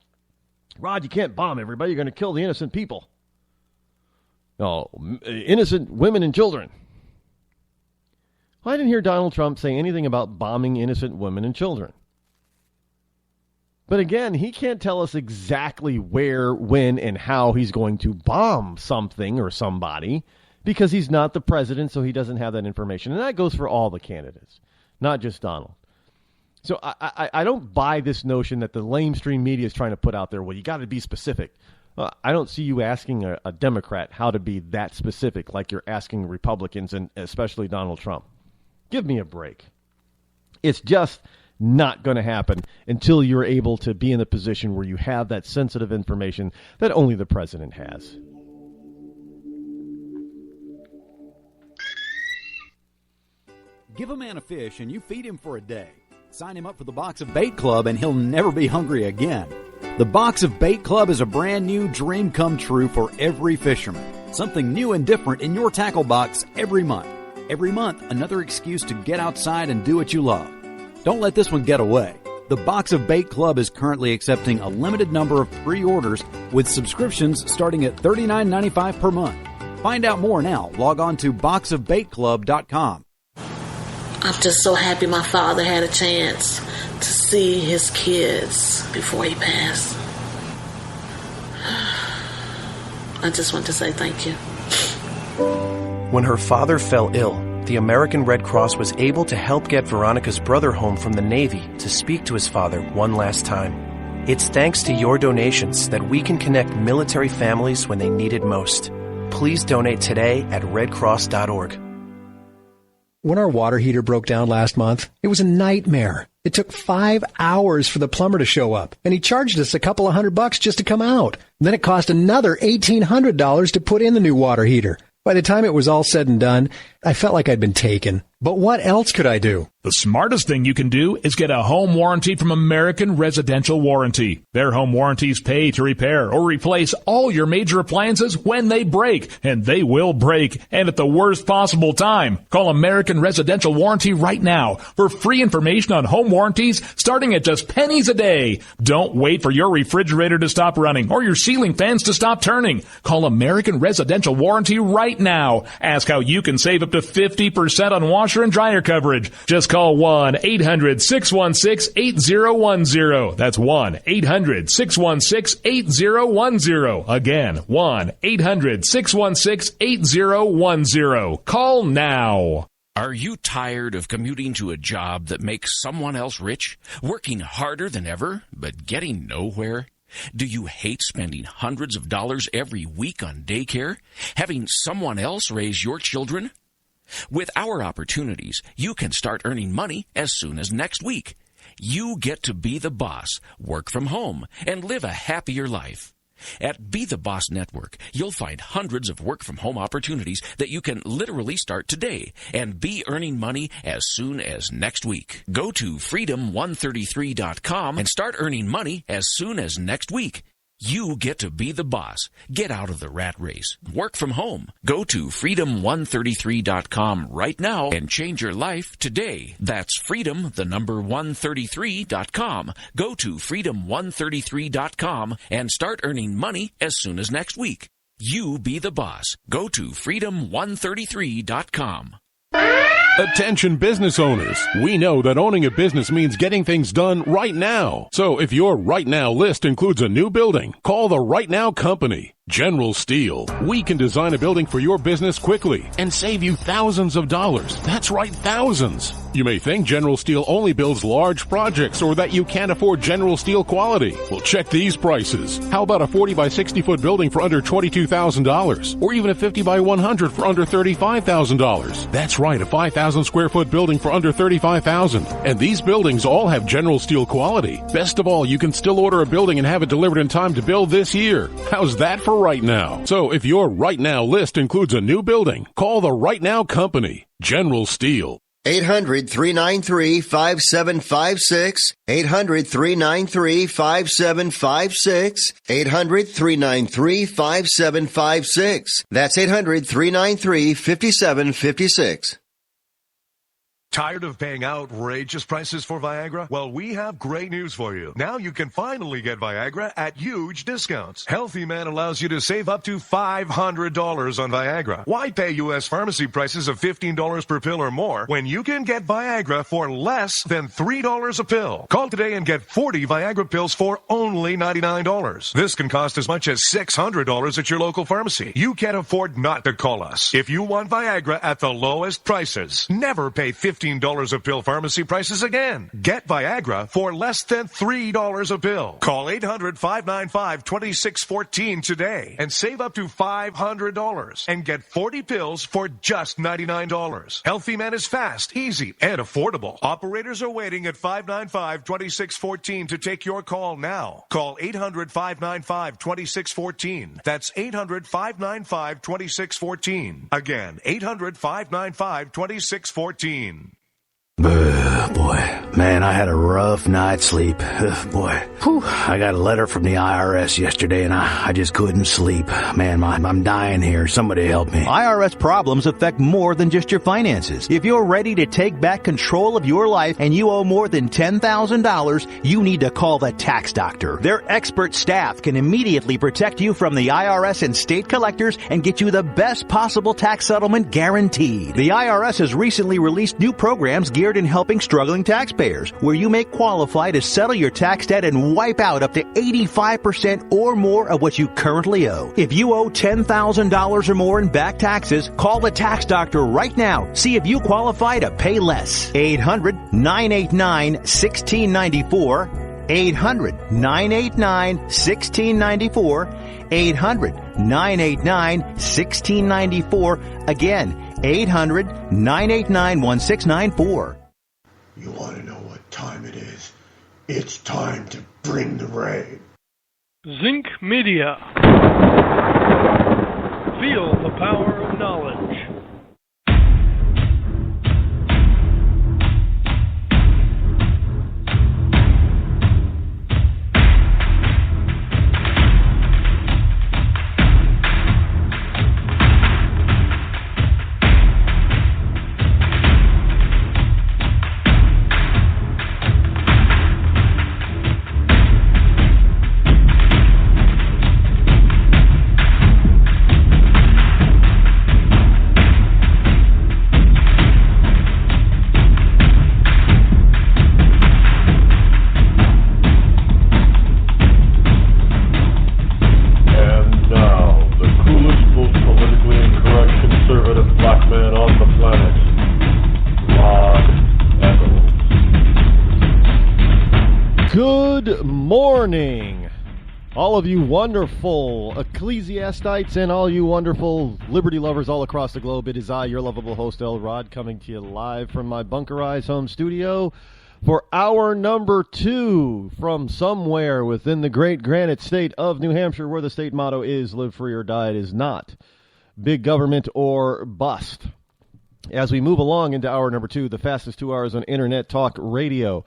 Rod, you can't bomb everybody. You're going to kill the innocent people. No, innocent women and children. Well, I didn't hear Donald Trump say anything about bombing innocent women and children. But again, he can't tell us exactly where, when, and how he's going to bomb something or somebody because he's not the president, so he doesn't have that information. And that goes for all the candidates, not just Donald. So I don't buy this notion that the lamestream media is trying to put out there, well, you got to be specific. I don't see you asking a Democrat how to be that specific like you're asking Republicans and especially Donald Trump. Give me a break. It's just not going to happen until you're able to be in the position where you have that sensitive information that only the president has. Give a man a fish and you feed him for a day. Sign him up for the Box of Bait Club and he'll never be hungry again. The Box of Bait Club is a brand new dream come true for every fisherman. Something new and different in your tackle box every month. Every month, another excuse to get outside and do what you love. Don't let this one get away. The Box of Bait Club is currently accepting a limited number of pre-orders with subscriptions starting at $39.95 per month. Find out more now. Log on to boxofbaitclub.com. I'm just so happy my father had a chance to see his kids before he passed. I just want to say thank you. When her father fell ill, the American Red Cross was able to help get Veronica's brother home from the Navy to speak to his father one last time. It's thanks to your donations that we can connect military families when they need it most. Please donate today at redcross.org. When our water heater broke down last month, it was a nightmare. It took 5 hours for the plumber to show up, and he charged us a couple of $100 just to come out. Then it cost another $1,800 to put in the new water heater. By the time it was all said and done, I felt like I'd been taken. But what else could I do? The smartest thing you can do is get a home warranty from American Residential Warranty. Their home warranties pay to repair or replace all your major appliances when they break, and they will break, and at the worst possible time. Call American Residential Warranty right now for free information on home warranties starting at just pennies a day. Don't wait for your refrigerator to stop running or your ceiling fans to stop turning. Call American Residential Warranty right now. Ask how you can save up to to 50% on washer and dryer coverage. Just call 1-800-616-8010. That's 1-800-616-8010. Again, 1-800-616-8010. Call now. Are you tired of commuting to a job that makes someone else rich? Working harder than ever, but getting nowhere? Do you hate spending hundreds of dollars every week on daycare? Having someone else raise your children? With our opportunities, you can start earning money as soon as next week. You get to be the boss, work from home, and live a happier life. At Be the Boss Network, you'll find hundreds of work-from-home opportunities that you can literally start today and be earning money as soon as next week. Go to freedom133.com and start earning money as soon as next week. You get to be the boss. Get out of the rat race. Work from home. Go to freedom133.com right now and change your life today. That's freedom133.com. Go to freedom133.com and start earning money as soon as next week. You be the boss. Go to freedom133.com. Attention business owners. We know that owning a business means getting things done right now. So if your right now list includes a new building, call the Right Now Company. General Steel. We can design a building for your business quickly and save you thousands of dollars. That's right, thousands. You may think General Steel only builds large projects or that you can't afford General Steel quality. Well, check these prices. How about a 40 by 60 foot building for under $22,000? Or even a 50 by 100 for under $35,000? That's right, a 5,000 square foot building for under $35,000. And these buildings all have General Steel quality. Best of all, you can still order a building and have it delivered in time to build this year. How's that for right now? So if your right now list includes a new building, call the Right Now Company. General Steel. 800-393-5756. 800-393-5756. 800-393-5756. That's 800-393-5756. Tired of paying outrageous prices for Viagra? Well, we have great news for you. Now you can finally get Viagra at huge discounts. Healthy Man allows you to save up to $500 on Viagra. Why pay U.S. pharmacy prices of $15 per pill or more when you can get Viagra for less than $3 a pill? Call today and get 40 Viagra pills for only $99. This can cost as much as $600 at your local pharmacy. You can't afford not to call us. If you want Viagra at the lowest prices, never pay $15 a pill pharmacy prices again. Get Viagra for less than $3 a pill. Call 800-595-2614 today and save up to $500 and get 40 pills for just $99. Healthy Man is fast, easy, and affordable. Operators are waiting at 595-2614 to take your call now. Call 800-595-2614. That's 800-595-2614. Again, 800-595-2614. Boy, man, I had a rough night's sleep. Boy, I got a letter from the IRS yesterday and I just couldn't sleep. Man, I'm dying here. Somebody help me. IRS problems affect more than just your finances. If you're ready to take back control of your life and you owe more than $10,000, you need to call the tax doctor. Their expert staff can immediately protect you from the IRS and state collectors and get you the best possible tax settlement guaranteed. The IRS has recently released new programs geared in helping struggling taxpayers, where you may qualify to settle your tax debt and wipe out up to 85% or more of what you currently owe. If you owe $10,000 or more in back taxes, call the tax doctor right now. See if you qualify to pay less. 800-989-1694. 800-989-1694. 800-989-1694. Again, 800-989-1694. You want to know what time it is? It's time to bring the rain. Zinc Media. Feel the power of knowledge. Good morning, all of you wonderful ecclesiastites and all you wonderful liberty lovers all across the globe. It is I, your lovable host, El Rod, coming to you live from my bunkerized home studio for hour number 2 from somewhere within the great granite state of New Hampshire, where the state motto is live free or die. It is not big government or bust. As we move along into hour number 2, the fastest 2 hours on internet talk radio.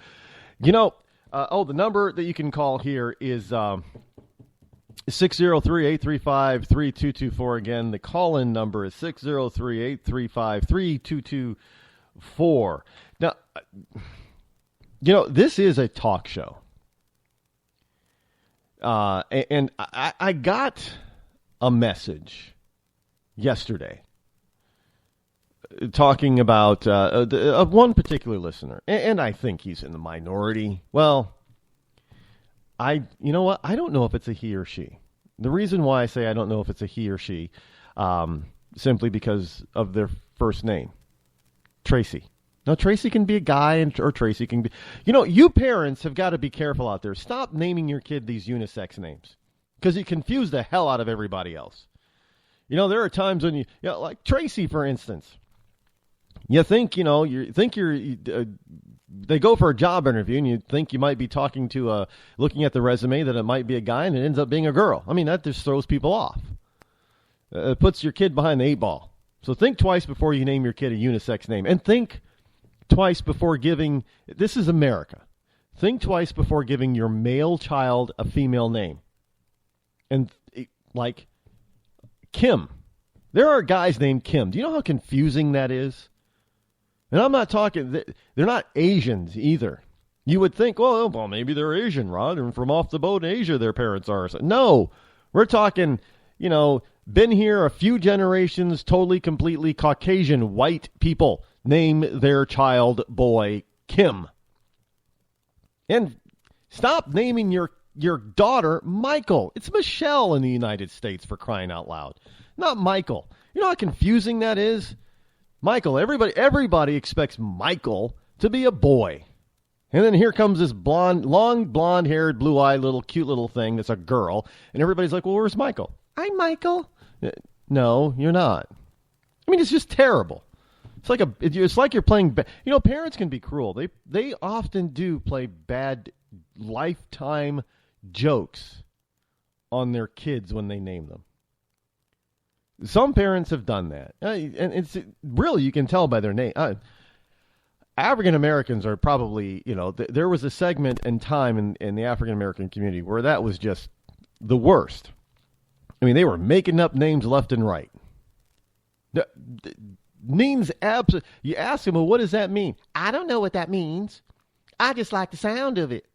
You know, the number that you can call here is 603-835-3224. Again, the call-in number is 603-835-3224. Now, you know, this is a talk show. And I got a message yesterday talking about one particular listener, and I think he's in the minority. Well, you know what? I don't know if it's a he or she. The reason why I say I don't know if it's a he or she, simply because of their first name, Tracy. Now, Tracy can be a guy, or Tracy can be... You know, you parents have got to be careful out there. Stop naming your kid these unisex names, because you confuse the hell out of everybody else. You know, there are times when like Tracy, for instance. You think, they go for a job interview, and you think you might be talking to, looking at the resume, that it might be a guy, and it ends up being a girl. I mean, that just throws people off. It puts your kid behind the 8 ball. So think twice before you name your kid a unisex name. And think twice before giving, this is America, think twice before giving your male child a female name. And, like, Kim. There are guys named Kim. Do you know how confusing that is? And I'm not talking, they're not Asians either. You would think, well, maybe they're Asian, Rod, and from off the boat in Asia their parents are. No, we're talking, been here a few generations, totally, completely Caucasian white people name their child boy Kim. And stop naming your daughter Michael. It's Michelle in the United States, for crying out loud. Not Michael. You know how confusing that is? Michael, everybody expects Michael to be a boy. And then here comes this long blonde-haired, blue-eyed, cute little thing that's a girl. And everybody's like, well, where's Michael? I'm Michael. No, you're not. I mean, it's just terrible. It's like you're playing... parents can be cruel. They often do play bad lifetime jokes on their kids when they name them. Some parents have done that. And it's really, you can tell by their name. African Americans are probably, there was a segment in time in the African American community where that was just the worst. I mean, they were making up names left and right. Means absolutely. You ask them, well, what does that mean? I don't know what that means. I just like the sound of it.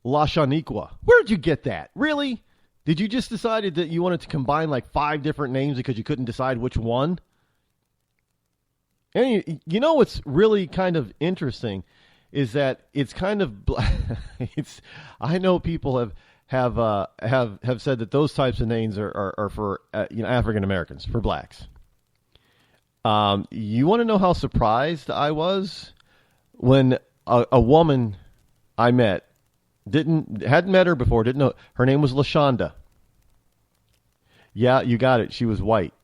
La Shaniqua. Where'd you get that? Really? Did you just decided that you wanted to combine like 5 different names because you couldn't decide which one? And you know what's really kind of interesting is that it's kind of I know people have said that those types of names are for African Americans, for blacks. You want to know how surprised I was when a woman I met hadn't met her before, didn't know her name was LaShonda. Yeah, you got it. She was white.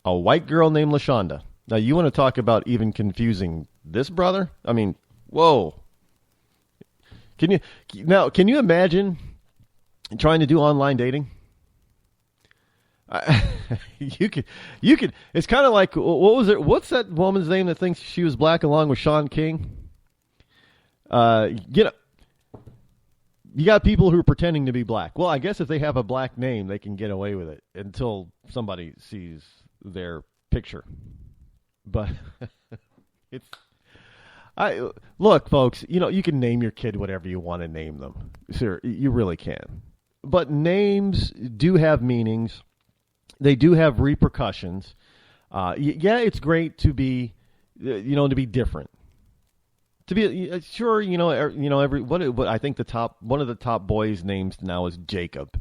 A white girl named LaShonda. Now, you want to talk about even confusing this brother? I mean, whoa. Can you imagine trying to do online dating? You could. It's kind of like, what was it? What's that woman's name that thinks she was black along with Sean King? You got people who are pretending to be black. Well, I guess if they have a black name, they can get away with it until somebody sees their picture. But look, folks, you can name your kid whatever you want to name them. Sure, you really can. But names do have meanings. They do have repercussions. Yeah, it's great to be, to be different. To be sure, what I think one of the top boys' names now is Jacob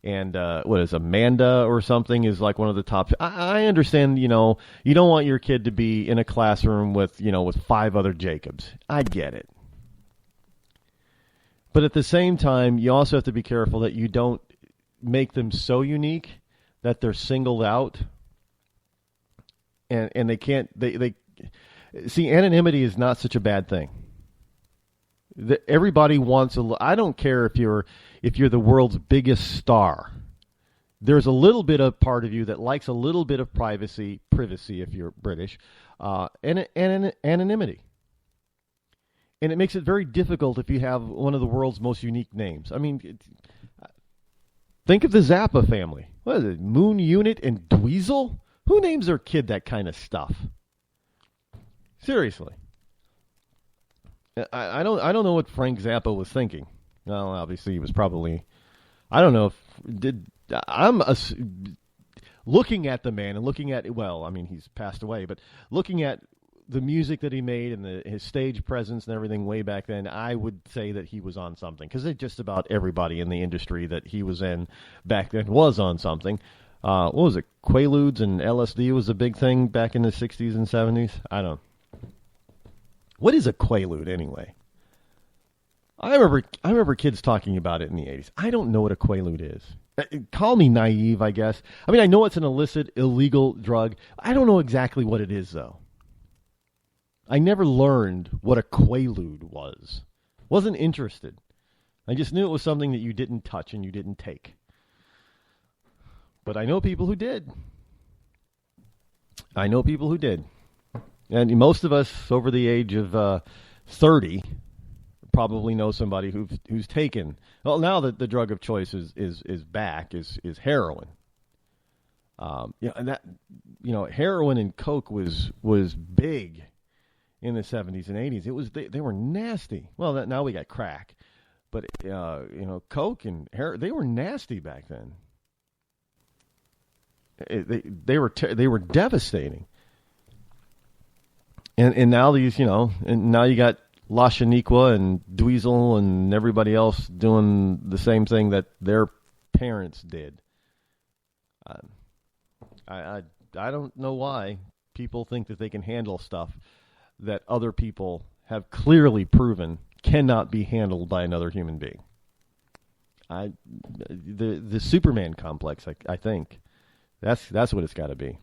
And what is Amanda or something is like one of the top. I understand, you don't want your kid to be in a classroom with 5 other Jacobs. I get it. But at the same time, you also have to be careful that you don't make them so unique that they're singled out. And they can't, they see, anonymity is not such a bad thing. Everybody wants I don't care if you're the world's biggest star. There's a little bit of part of you that likes a little bit of privacy if you're British, and anonymity. And it makes it very difficult if you have one of the world's most unique names. I mean, think of the Zappa family. What is it, Moon Unit and Dweezil? Who names their kid that kind of stuff? Seriously. I don't know what Frank Zappa was thinking. Well, obviously he was probably, I don't know looking at the man and looking at, well, I mean, he's passed away, but looking at the music that he made and his stage presence and everything way back then, I would say that he was on something, because just about everybody in the industry that he was in back then was on something. What was it? Quaaludes and LSD was a big thing back in the 60s and 70s? I don't know. What is a Quaalude anyway? I remember kids talking about it in the 80s. I don't know what a Quaalude is. Call me naive, I guess. I mean, I know it's an illicit, illegal drug. I don't know exactly what it is, though. I never learned what a Quaalude was. Wasn't interested. I just knew it was something that you didn't touch and you didn't take. But I know people who did. And most of us over the age of 30 probably know somebody who's taken. Well, now that the drug of choice is back is heroin. Heroin and coke was big in the 70s and 80s. They were nasty. Well, now we got crack, but coke and heroin, they were nasty back then. They were devastating. And now these, and now you got La Shaniqua and Dweezil and everybody else doing the same thing that their parents did. I don't know why people think that they can handle stuff that other people have clearly proven cannot be handled by another human being. The Superman complex, I think. That's what it's got to be.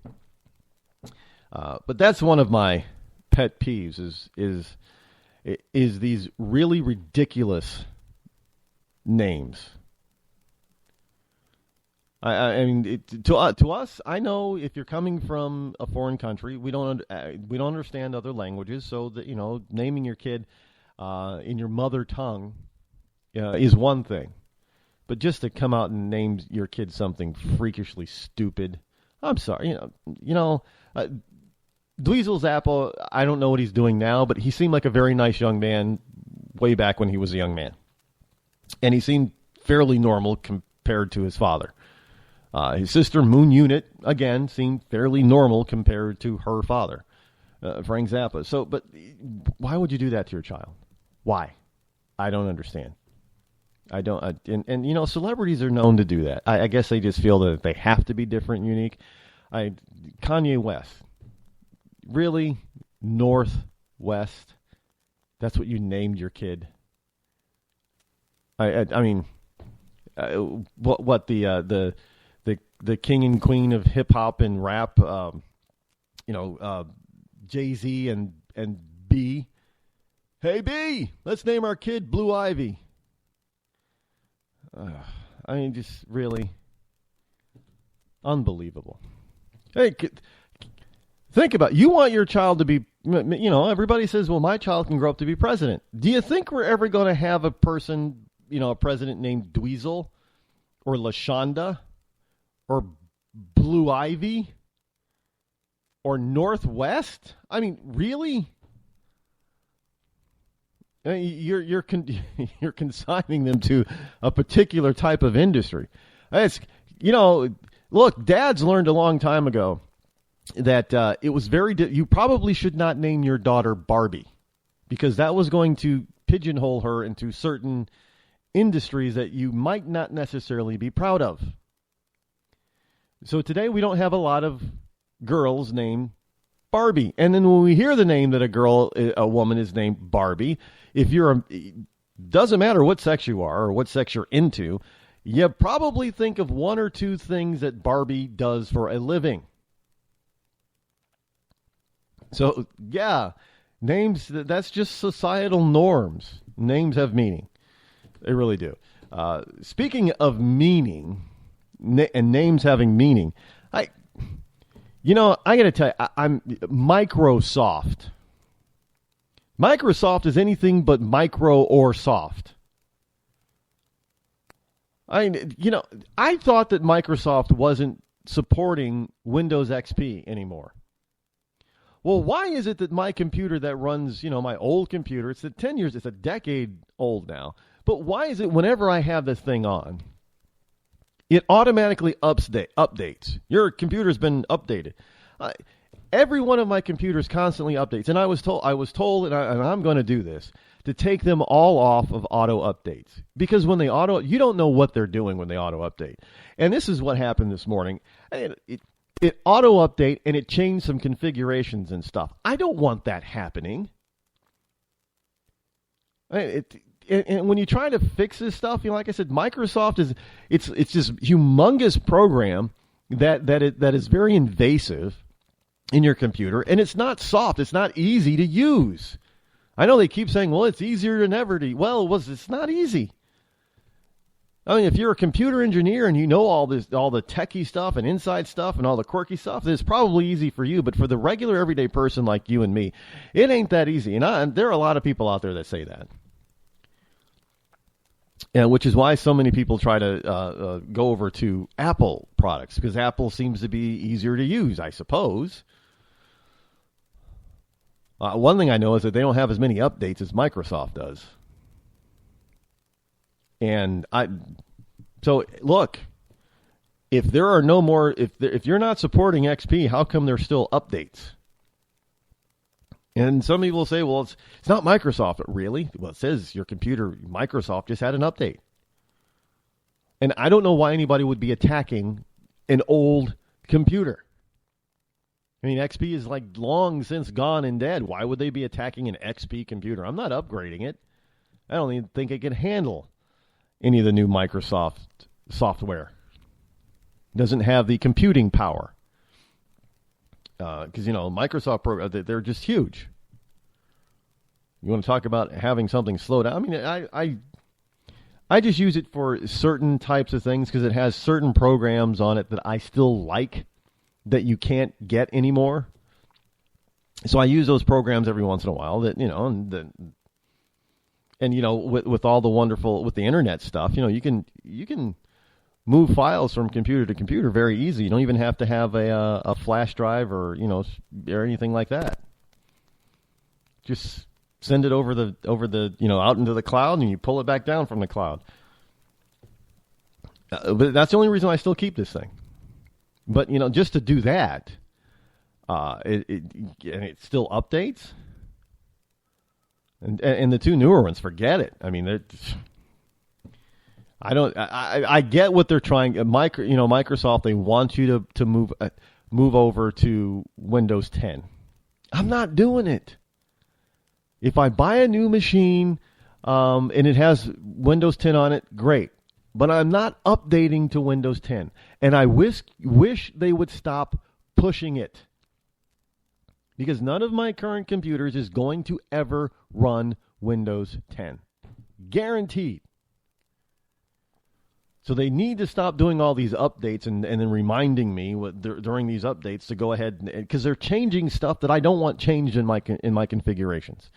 But that's one of my pet peeves is these really ridiculous names. I mean, to us, I know if you're coming from a foreign country, we don't understand other languages, so that naming your kid in your mother tongue is one thing. But just to come out and name your kid something freakishly stupid, I'm sorry. Dweezil's Apple, I don't know what he's doing now, but he seemed like a very nice young man way back when he was a young man. And he seemed fairly normal compared to his father. His sister, Moon Unit, again, seemed fairly normal compared to her father, Frank Zappa. So, but why would you do that to your child? Why? I don't understand. And celebrities are known to do that. I guess they just feel that they have to be different and unique. Kanye West. Really? Northwest? That's what you named your kid? I mean, what the king and queen of hip hop and rap, Jay-Z and B. Hey B, let's name our kid Blue Ivy. I mean, just really unbelievable. Hey, think about it. You want your child to be, everybody says, well, my child can grow up to be president. Do you think we're ever going to have a person, a president named Dweezil or LaShonda or Blue Ivy or Northwest? I mean, really? You're consigning them to a particular type of industry. It's, look, dads learned a long time ago that it was you probably should not name your daughter Barbie, because that was going to pigeonhole her into certain industries that you might not necessarily be proud of. So today we don't have a lot of girls named Barbie. And then when we hear the name that a woman is named Barbie, doesn't matter what sex you are or what sex you're into, you probably think of one or two things that Barbie does for a living. So, yeah, names, that's just societal norms. Names have meaning. They really do. Speaking of meaning and names having meaning, I got to tell you, I'm Microsoft. Microsoft is anything but micro or soft. I thought that Microsoft wasn't supporting Windows XP anymore. Well, why is it that my computer that runs, my old computer, it's 10 years, it's a decade old now, but why is it whenever I have this thing on, it automatically updates? Your computer's been updated. Every one of my computers constantly updates, and I was told, and I'm going to do this, to take them all off of auto updates, because when you don't know what they're doing when they auto update. And this is what happened this morning. It auto update and it changed some configurations and stuff. I don't want that happening. And when you try to fix this stuff, like I said, Microsoft it's this humongous program that is very invasive in your computer, and it's not soft. It's not easy to use. I know they keep saying, well, it's easier than ever to. Well, it's not easy. I mean, if you're a computer engineer and you know all the techie stuff and inside stuff and all the quirky stuff, it's probably easy for you. But for the regular everyday person like you and me, it ain't that easy. And there are a lot of people out there that say that. Yeah, which is why so many people try to go over to Apple products, because Apple seems to be easier to use, I suppose. One thing I know is that they don't have as many updates as Microsoft does. And so look, if there are no more, if you're not supporting XP, how come there's still updates? And some people say, well, it's not Microsoft. Really? Well, it says your computer, Microsoft just had an update. And I don't know why anybody would be attacking an old computer. I mean, XP is like long since gone and dead. Why would they be attacking an XP computer? I'm not upgrading it. I don't even think it can handle any of the new Microsoft software. It doesn't have the computing power. Because, Microsoft programs, they're just huge. You want to talk about having something slow down? I mean, I just use it for certain types of things because it has certain programs on it that I still like that you can't get anymore. So I use those programs every once in a while that, with all the wonderful, with the internet stuff, you can move files from computer to computer very easy. You don't even have to have a flash drive or anything like that. Just send it over the out into the cloud, and you pull it back down from the cloud. But that's the only reason I still keep this thing. But just to do that, it still updates. And the two newer ones, forget it. I mean, I get what they're trying. Microsoft, they want you to move over to Windows 10. I'm not doing it. If I buy a new machine and it has Windows 10 on it, great. But I'm not updating to Windows 10. And I wish they would stop pushing it. Because none of my current computers is going to ever run Windows 10. Guaranteed. So they need to stop doing all these updates and then reminding me during these updates to go ahead, because they're changing stuff that I don't want changed in my configurations.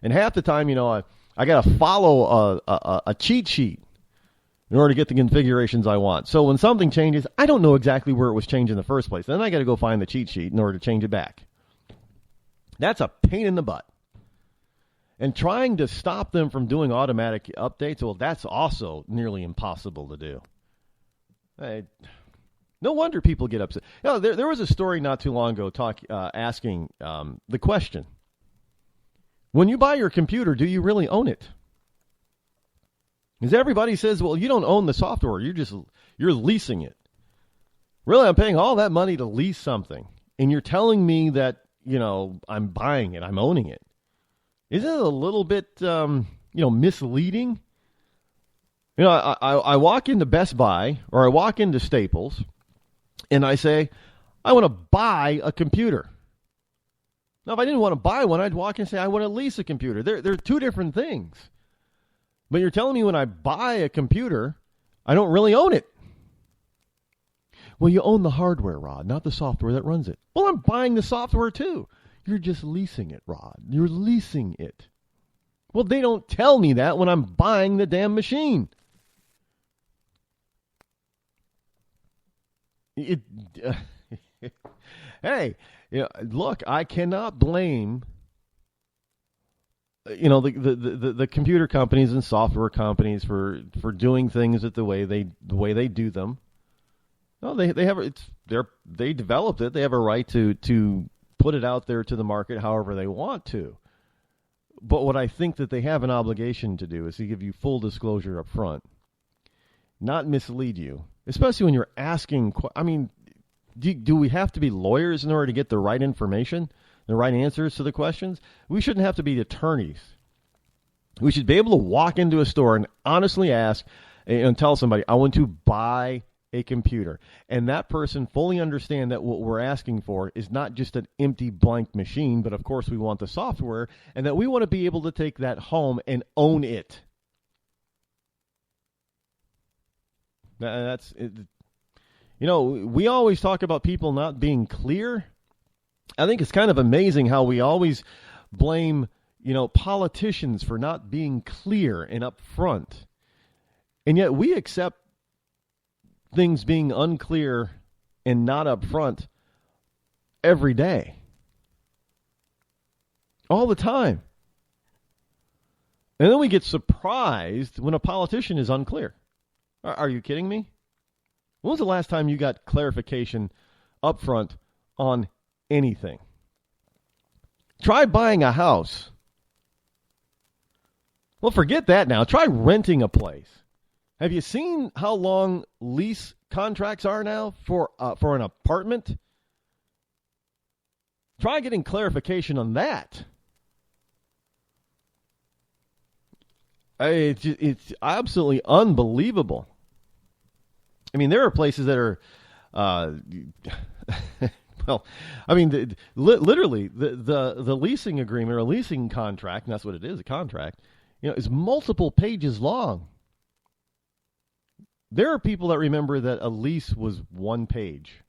And half the time, I got to follow a cheat sheet in order to get the configurations I want. So when something changes, I don't know exactly where it was changed in the first place. Then I got to go find the cheat sheet in order to change it back. That's a pain in the butt. And trying to stop them from doing automatic updates, well, that's also nearly impossible to do. No wonder people get upset. There was a story not too long ago asking the question, when you buy your computer, do you really own it? Because everybody says, well, you don't own the software. You're leasing it. Really, I'm paying all that money to lease something. And you're telling me that, I'm buying it. I'm owning it. Isn't it a little bit, misleading? I walk into Best Buy or I walk into Staples and I say, I want to buy a computer. Now, if I didn't want to buy one, I'd walk in and say, I want to lease a computer. They're two different things. But you're telling me when I buy a computer, I don't really own it. Well, you own the hardware, Rod, not the software that runs it. Well, I'm buying the software too. You're just leasing it, Rod. You're leasing it. Well, they don't tell me that when I'm buying the damn machine. Hey, look, I cannot blame the computer companies and software companies for doing things the way they do them. No, they developed it. They have a right to put it out there to the market however they want to. But what I think that they have an obligation to do is to give you full disclosure up front, not mislead you, especially when you're asking. I mean, do we have to be lawyers in order to get the right information, the right answers to the questions? We shouldn't have to be attorneys. We should be able to walk into a store and honestly ask and tell somebody, I want to buy a computer. And that person fully understand that what we're asking for is not just an empty blank machine, but of course we want the software, and that we want to be able to take that home and own it. That's it. We always talk about people not being clear. I think it's kind of amazing how we always blame, politicians for not being clear and upfront. And yet we accept things being unclear and not upfront every day. All the time. And then we get surprised when a politician is unclear. Are you kidding me? When was the last time you got clarification upfront on anything? Try buying a house. Well, forget that now. Try renting a place. Have you seen how long lease contracts are now for an apartment? Try getting clarification on that. It's absolutely unbelievable. I mean, there are places that are, well, I mean, literally the leasing agreement or a leasing contract, and that's what it is, a contract, is multiple pages long. There are people that remember that a lease was one page.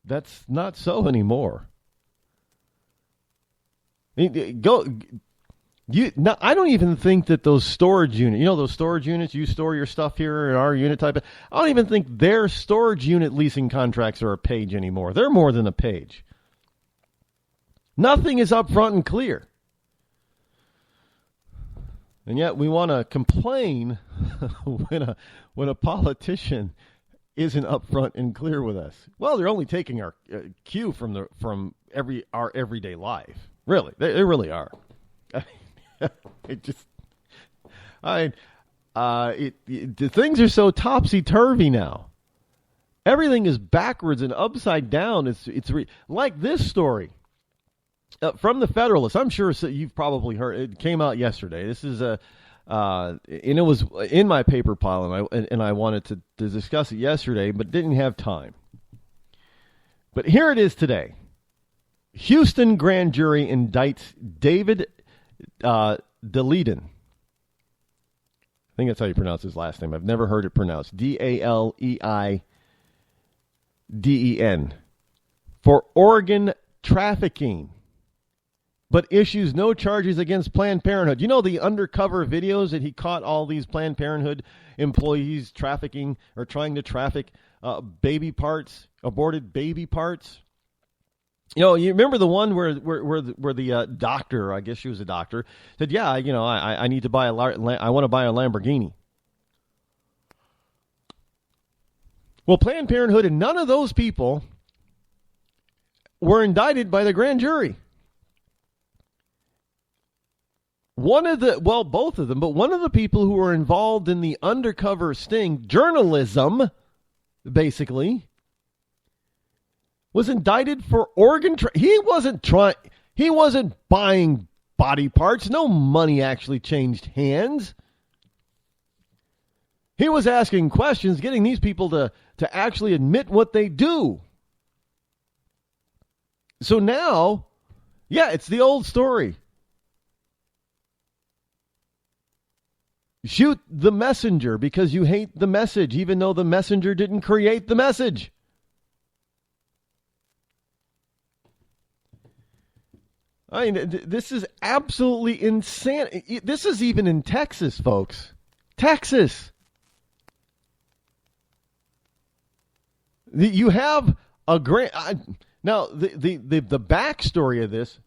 That's not so anymore. I don't even think that those storage units, those storage units, you store your stuff here in our unit type, I don't even think their storage unit leasing contracts are a page anymore. They're more than a page. Nothing is upfront and clear. And yet we want to complain when a politician isn't upfront and clear with us. Well, they're only taking our cue from our everyday life. Really, they really are. The things are so topsy-turvy now. Everything is backwards and upside down. It's like this story. From the Federalist, I'm sure you've probably heard. It came out yesterday. This is and it was in my paper pile, and I wanted to discuss it yesterday, but didn't have time. But here it is today. Houston grand jury indicts David Daleiden. I think that's how you pronounce his last name. I've never heard it pronounced. Daleiden. For Oregon trafficking, but issues no charges against Planned Parenthood. You know the undercover videos that he caught all these Planned Parenthood employees trafficking or trying to traffic baby parts, aborted baby parts? You remember the one where the doctor, I guess she was a doctor, said, "Yeah, I need to buy I want to buy a Lamborghini." Well, Planned Parenthood and none of those people were indicted by the grand jury. both of them, but one of the people who were involved in the undercover sting journalism, basically, was indicted for organ he wasn't buying body parts. No money actually changed hands. He was asking questions, getting these people to actually admit what they do. So now, yeah, it's the old story. Shoot the messenger because you hate the message, even though the messenger didn't create the message. I mean, this is absolutely insane. This is even in Texas, folks. Texas. You have a great... Now, the backstory of this,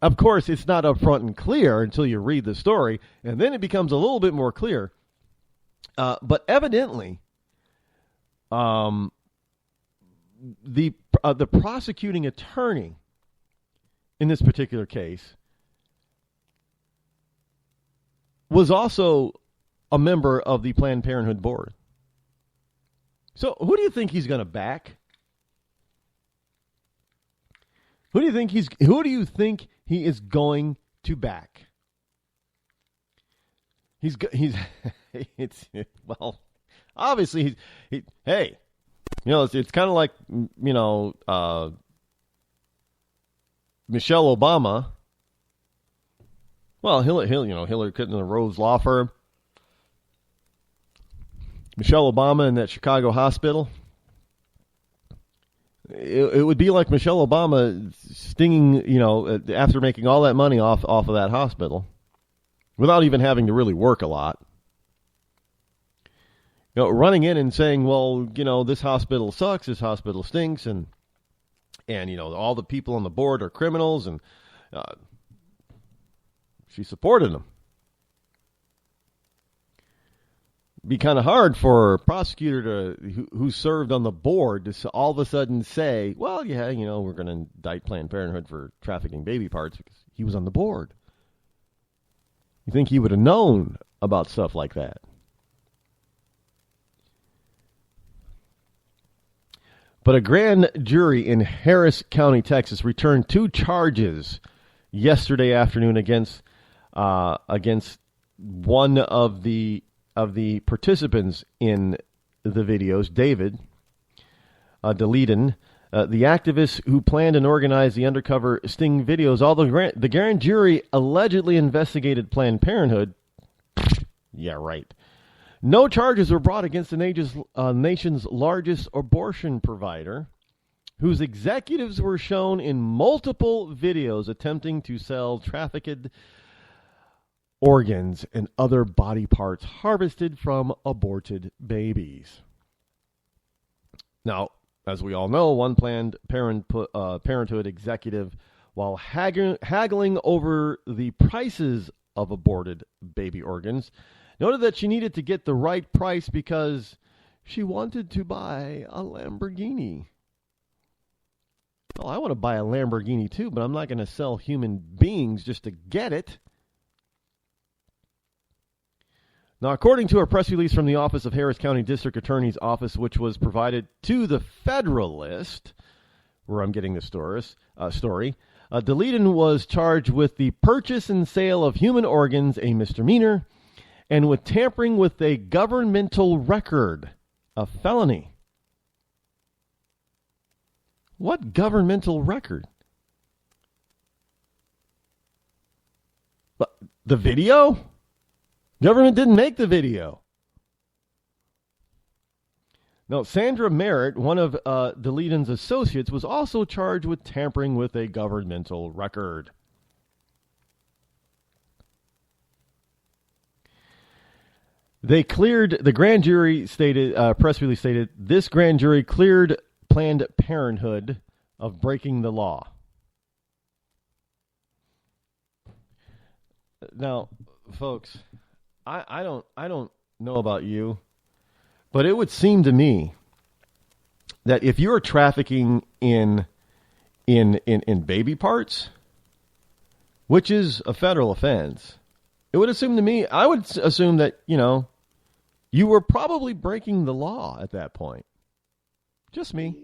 of course, it's not upfront and clear until you read the story, and then it becomes a little bit more clear. But evidently, the prosecuting attorney in this particular case was also a member of the Planned Parenthood board. So who do you think he's going to back? Who do you think he is going to back? Well, obviously hey, it's kind of like, Michelle Obama. Well, Hillary Clinton, the Rose Law Firm. Michelle Obama in that Chicago hospital. It would be like Michelle Obama stinging, after making all that money off of that hospital without even having to really work a lot. Running in and saying, well, this hospital sucks, this hospital stinks, and all the people on the board are criminals, and she supported them. Be kind of hard for a prosecutor who served on the board to all of a sudden say, well, yeah, we're going to indict Planned Parenthood for trafficking baby parts because he was on the board. You think he would have known about stuff like that? But a grand jury in Harris County, Texas, returned 2 charges yesterday afternoon against one of the participants in the videos, David Deleden, the activist who planned and organized the undercover sting videos. Although the grand jury allegedly investigated Planned Parenthood, yeah, right. No charges were brought against the nation's largest abortion provider, whose executives were shown in multiple videos attempting to sell trafficked organs and other body parts harvested from aborted babies. Now, as we all know, one Planned Parenthood executive, while haggling over the prices of aborted baby organs, noted that she needed to get the right price because she wanted to buy a Lamborghini. Well, I want to buy a Lamborghini too, but I'm not going to sell human beings just to get it. Now, according to a press release from the Office of Harris County District Attorney's Office, which was provided to the Federalist, where I'm getting the story, Deleden was charged with the purchase and sale of human organs, a misdemeanor, and with tampering with a governmental record, a felony. What governmental record? The video? Government didn't make the video. No, Sandra Merritt, one of Deleden's associates, was also charged with tampering with a governmental record. The grand jury stated, press release stated, this grand jury cleared Planned Parenthood of breaking the law. Now, folks, I don't know about you, but it would seem to me that if you're trafficking in baby parts, which is a federal offense, It would assume to me, I would assume that, you were probably breaking the law at that point. Just me.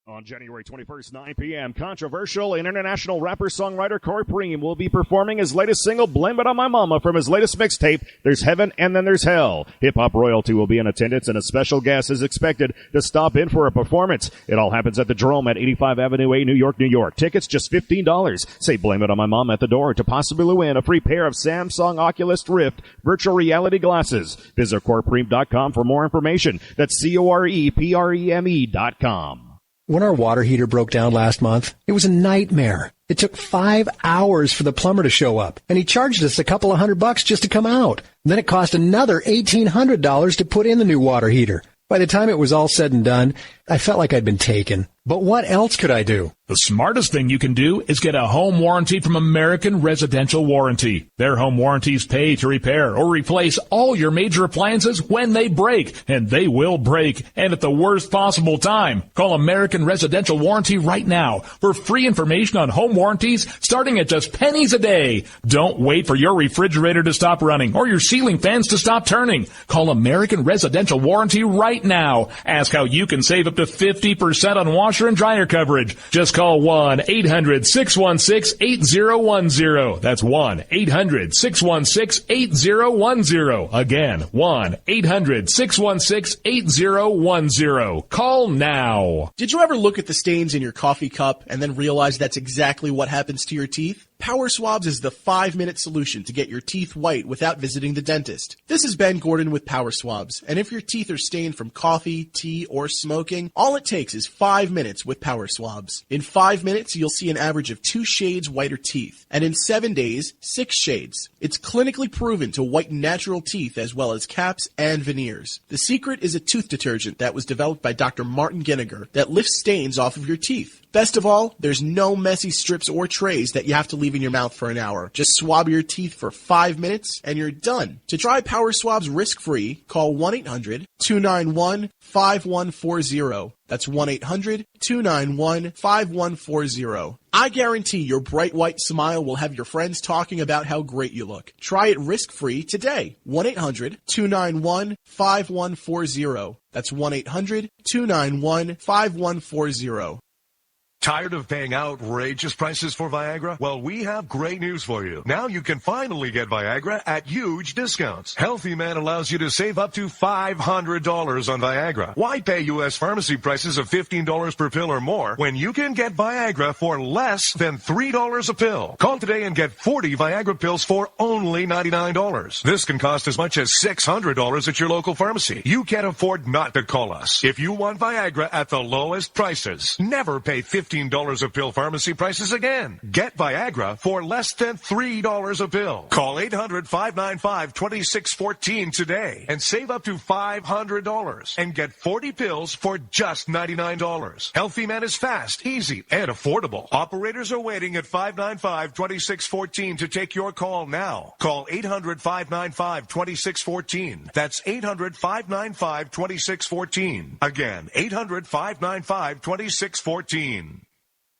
On January 21st, 9 p.m., controversial and international rapper-songwriter Corey Preem will be performing his latest single, Blame It On My Mama, from his latest mixtape, There's Heaven and Then There's Hell. Hip-hop royalty will be in attendance, and a special guest is expected to stop in for a performance. It all happens at the Jerome at 85 Avenue A, New York, New York. Tickets just $15. Say Blame It On My Mama at the door to possibly win a free pair of Samsung Oculus Rift virtual reality glasses. Visit CoreyPreem.com for more information. That's CoreyPreme.com. When our water heater broke down last month, it was a nightmare. It took 5 hours for the plumber to show up, and he charged us a couple of $100 just to come out. Then it cost another $1,800 to put in the new water heater. By the time it was all said and done, I felt like I'd been taken. But what else could I do? The smartest thing you can do is get a home warranty from American Residential Warranty. Their home warranties pay to repair or replace all your major appliances when they break, and they will break, and at the worst possible time. Call American Residential Warranty right now for free information on home warranties starting at just pennies a day. Don't wait for your refrigerator to stop running or your ceiling fans to stop turning. Call American Residential Warranty right now. Ask how you can save up to 50% on washer and dryer coverage. Just call 1-800-616-8010. That's 1-800-616-8010. Again, 1-800-616-8010. Call now. Did you ever look at the stains in your coffee cup and then realize that's exactly what happens to your teeth? Power Swabs is the 5-minute solution to get your teeth white without visiting the dentist. This is Ben Gordon with Power Swabs, and if your teeth are stained from coffee, tea, or smoking, all it takes is 5 minutes with Power Swabs. In 5 minutes, you'll see an average of 2 shades whiter teeth, and in 7 days, 6 shades. It's clinically proven to whiten natural teeth as well as caps and veneers. The secret is a tooth detergent that was developed by Dr. Martin Ginniger that lifts stains off of your teeth. Best of all, there's no messy strips or trays that you have to leave in your mouth for an hour. Just swab your teeth for 5 minutes and you're done. To try Power Swabs risk-free, call 1-800-291-5140. That's 1-800-291-5140. I guarantee your bright white smile will have your friends talking about how great you look. Try it risk-free today. 1-800-291-5140. That's 1-800-291-5140. Tired of paying outrageous prices for Viagra? Well, we have great news for you. Now you can finally get Viagra at huge discounts. Healthy Man allows you to save up to $500 on Viagra. Why pay U.S. pharmacy prices of $15 per pill or more when you can get Viagra for less than $3 a pill? Call today and get 40 Viagra pills for only $99. This can cost as much as $600 at your local pharmacy. You can't afford not to call us. If you want Viagra at the lowest prices, never pay $15 a pill pharmacy prices again. Get Viagra for less than $3 a pill. Call 800-595-2614 today and save up to $500 and get 40 pills for just $99. Healthy Man is fast, easy, and affordable. Operators are waiting at 595-2614 to take your call now. Call 800-595-2614. That's 800-595-2614. Again, 800-595-2614.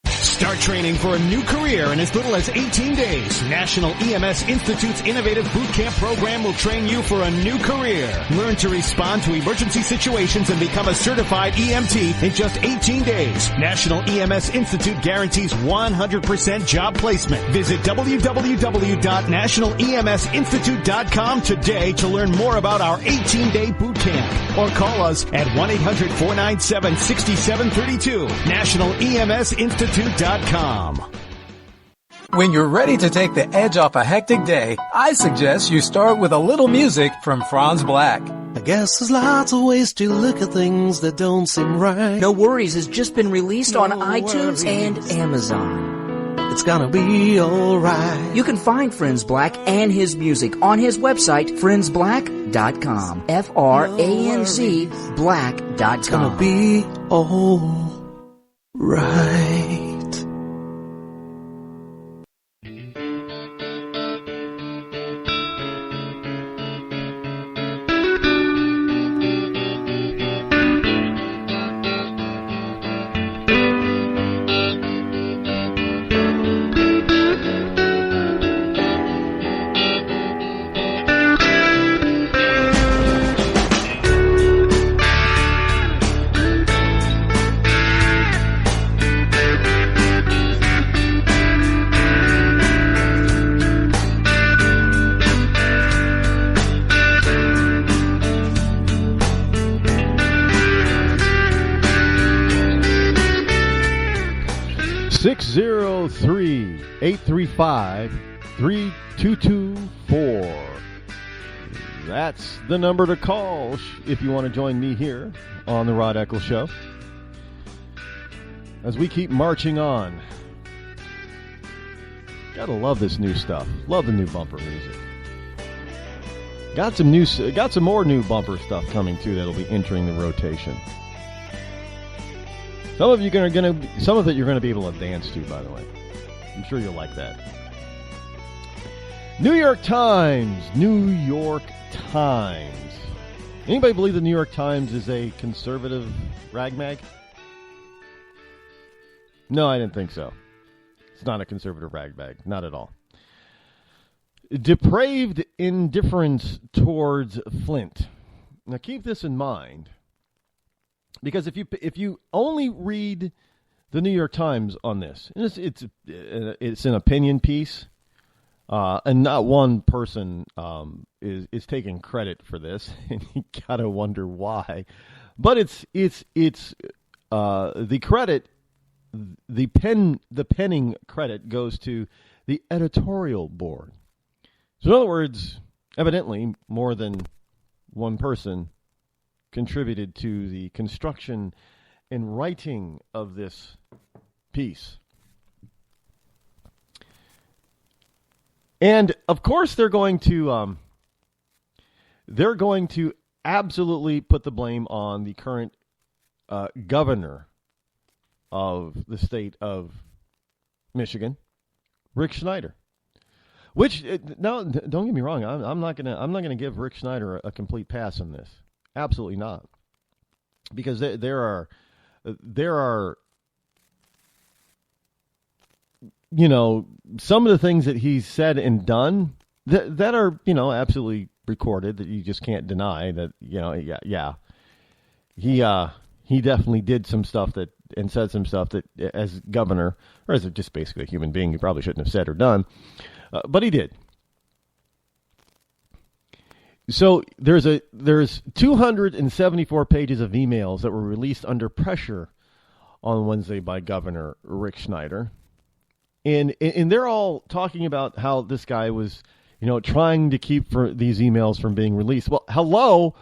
Start training for a new career in as little as 18 days. National EMS Institute's innovative boot camp program will train you for a new career. Learn to respond to emergency situations and become a certified EMT in just 18 days. National EMS Institute guarantees 100% job placement. Visit www.nationaleMSinstitute.com today to learn more about our 18-day boot camp. Or call us at 1-800-497-6732. NationalEMSinstitute.com. When you're ready to take the edge off a hectic day, I suggest you start with a little music from Franz Black. I guess there's lots of ways to look at things that don't seem right. No Worries has just been released on iTunes and Amazon. It's gonna be alright. You can find Friends Black and his music on his website, friendsblack.com. F-R-A-N-Z black.com. It's gonna be alright. 603-835-3224. That's the number to call if you want to join me here on the Rod Eccles Show. As we keep marching on. Gotta love this new stuff. Love the new bumper music. Got some more new bumper stuff coming too that'll be entering the rotation. Some of it you're gonna be able to dance to, by the way. I'm sure you'll like that. New York Times. Anybody believe the New York Times is a conservative rag mag? No, I didn't think so. It's not a conservative rag bag. Not at all. Depraved indifference towards Flint. Now keep this in mind, because if you only read the New York Times on this, and it's an opinion piece, and not one person is taking credit for this, and you gotta wonder why. But it's the credit. The penning credit goes to the editorial board. So in other words, evidently more than one person contributed to the construction and writing of this piece. And of course they're going to absolutely put the blame on the current governor of the state of Michigan, Rick Schneider. Which now, don't get me wrong, I'm not gonna give Rick Schneider a complete pass on this. Absolutely not, because there are some of the things that he's said and done that are absolutely recorded, that you just can't deny that he definitely did some stuff and said some stuff that, as governor, or as just basically a human being, he probably shouldn't have said or done, but he did. So there's 274 pages of emails that were released under pressure on Wednesday by Governor Rick Schneider, and they're all talking about how this guy was, trying to keep these emails from being released. Well, hello,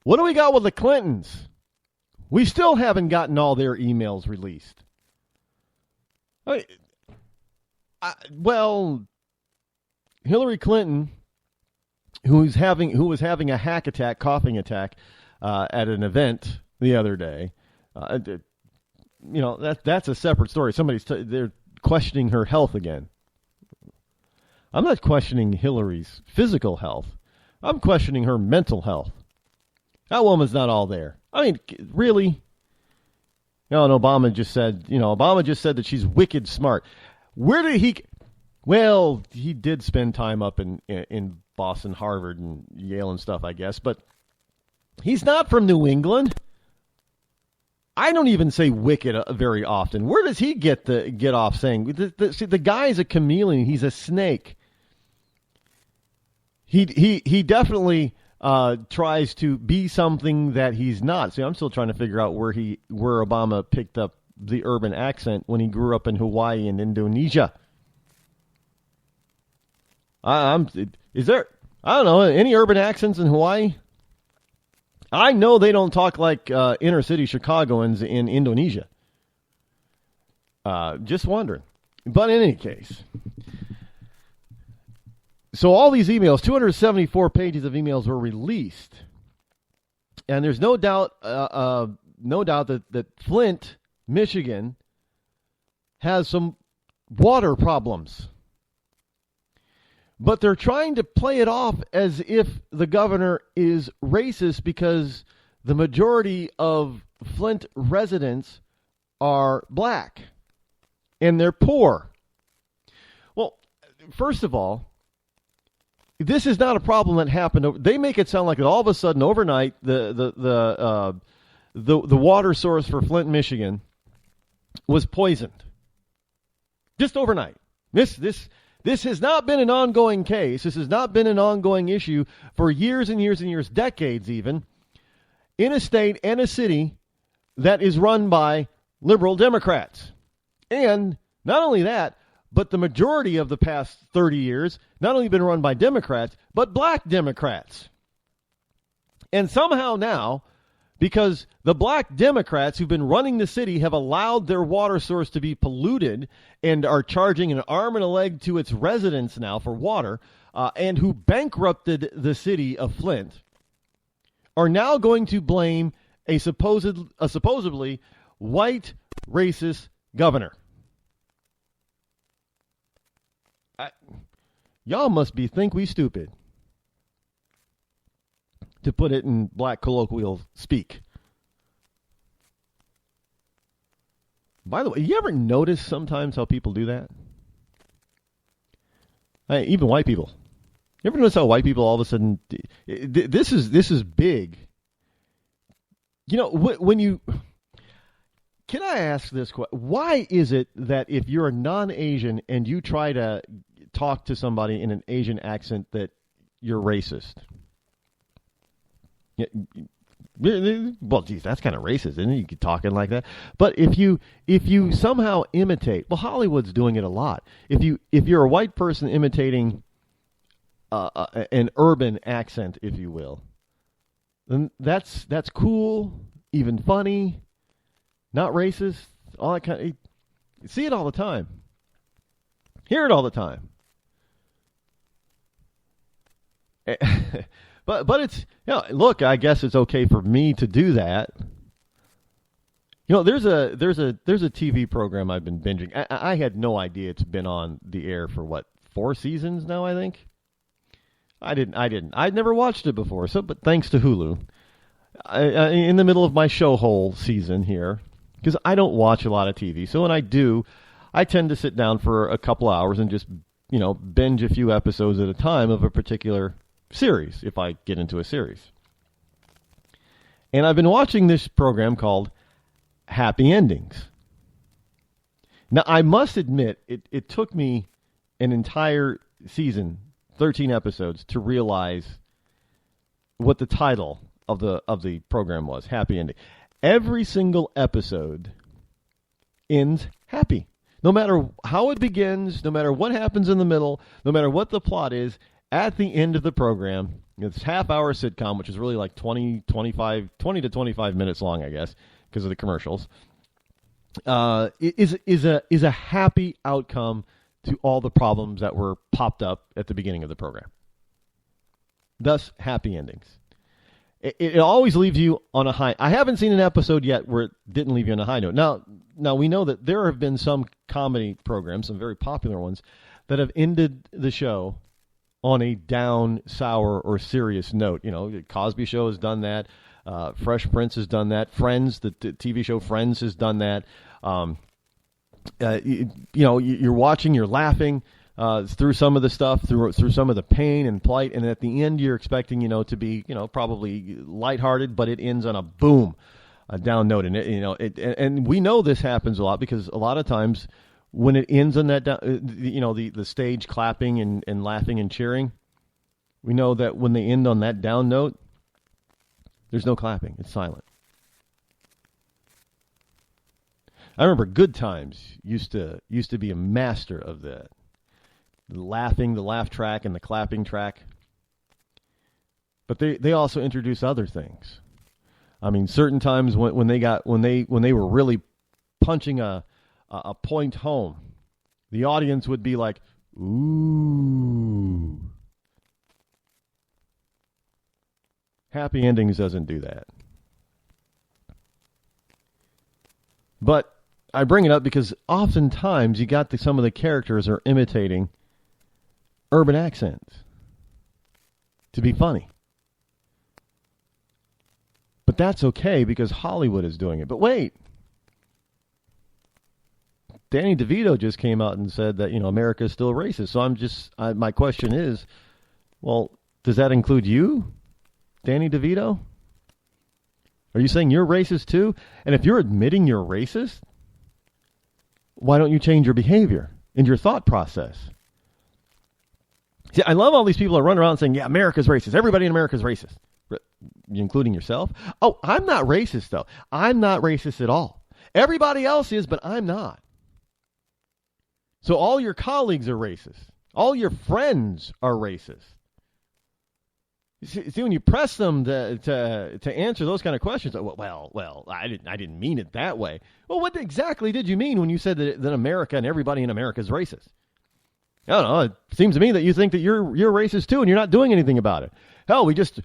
what do we got with the Clintons? We still haven't gotten all their emails released. Hillary Clinton, who was having a coughing attack at an event the other day, that's a separate story. They're questioning her health again. I'm not questioning Hillary's physical health. I'm questioning her mental health. That woman's not all there. I mean, really? And Obama just said that she's wicked smart. Where did he? Well, he did spend time up in Boston, Harvard, and Yale and stuff, I guess. But he's not from New England. I don't even say wicked very often. Where does he get off saying? The guy's a chameleon. He's a snake. He definitely tries to be something that he's not. See, I'm still trying to figure out where Obama picked up the urban accent when he grew up in Hawaii and Indonesia. Is there, I don't know, any urban accents in Hawaii? I know they don't talk like inner city Chicagoans in Indonesia. Just wondering. But in any case, so all these emails, 274 pages of emails were released, and there's no doubt that Flint, Michigan, has some water problems. But they're trying to play it off as if the governor is racist because the majority of Flint residents are black and they're poor. Well, first of all, this is not a problem that happened. They make it sound like all of a sudden overnight the water source for Flint, Michigan, was poisoned. Just overnight. This has not been an ongoing case. This has not been an ongoing issue for years and years and years, decades even, in a state and a city that is run by liberal Democrats. And Not only that, but the majority of the past 30 years not only been run by Democrats, but black Democrats. And somehow now, because the black Democrats who've been running the city have allowed their water source to be polluted and are charging an arm and a leg to its residents now for water, and who bankrupted the city of Flint, are now going to blame a supposedly white racist governor. Y'all must think we stupid, to put it in black colloquial speak. By the way, you ever notice sometimes how people do that? Even white people. You ever notice how white people all of a sudden, this is big. You know, when you, can I ask this question? Why is it that if you're a non-Asian and you try to talk to somebody in an Asian accent that you're racist? Well, geez, that's kind of racist, isn't it? You keep talking like that. But if you somehow imitate, well, Hollywood's doing it a lot. If you're a white person imitating an urban accent, if you will, then that's cool, even funny, not racist. All that kind of, you see it all the time, hear it all the time. But it's, you know, look, I guess it's okay for me to do that. You know, there's a TV program I've been binging. I had no idea it's been on the air for 4 seasons now, I think. I'd never watched it before. But thanks to Hulu, in the middle of my show hole season here, because I don't watch a lot of TV. So when I do, I tend to sit down for a couple hours and just, you know, binge a few episodes at a time of a particular series, if I get into a series. And I've been watching this program called Happy Endings. Now, I must admit, it took me an entire season, 13 episodes, to realize what the title of the program was, Happy Ending. Every single episode ends happy. No matter how it begins, no matter what happens in the middle, no matter what the plot is, at the end of the program, it's half-hour sitcom, which is really like 20 to 25 minutes long, I guess, because of the commercials, is a happy outcome to all the problems that were popped up at the beginning of the program. Thus, happy endings. It always leaves you on a high. I haven't seen an episode yet where it didn't leave you on a high note. Now we know that there have been some comedy programs, some very popular ones, that have ended the show on a down, sour, or serious note. You know, Cosby Show has done that. Fresh Prince has done that. Friends, the TV show Friends, has done that. You know, you're watching, you're laughing through some of the stuff, through some of the pain and plight, and at the end you're expecting, you know, to be, you know, probably lighthearted, but it ends on a boom, a down note, and and we know this happens a lot because a lot of times when it ends on that, you know, the stage clapping and laughing and cheering, we know that when they end on that down note, there's no clapping. It's silent. I remember Good Times used to be a master of that. The laughing, the laugh track, and the clapping track. But they also introduced other things. I mean, certain times when they were really punching a point home, the audience would be like, ooh. Happy Endings doesn't do that. But I bring it up because oftentimes you got some of the characters are imitating urban accents to be funny. But that's okay because Hollywood is doing it. But wait. Danny DeVito just came out and said that, you know, America is still racist. So my question is, well, does that include you, Danny DeVito? Are you saying you're racist too? And if you're admitting you're racist, why don't you change your behavior and your thought process? See, I love all these people that run around saying, yeah, America's racist. Everybody in America is racist, including yourself. Oh, I'm not racist, though. I'm not racist at all. Everybody else is, but I'm not. So all your colleagues are racist. All your friends are racist. See, when you press them to answer those kind of questions, well, I didn't mean it that way. Well, what exactly did you mean when you said that America and everybody in America is racist? I don't know. It seems to me that you think that you're racist too, and you're not doing anything about it. Hell, we just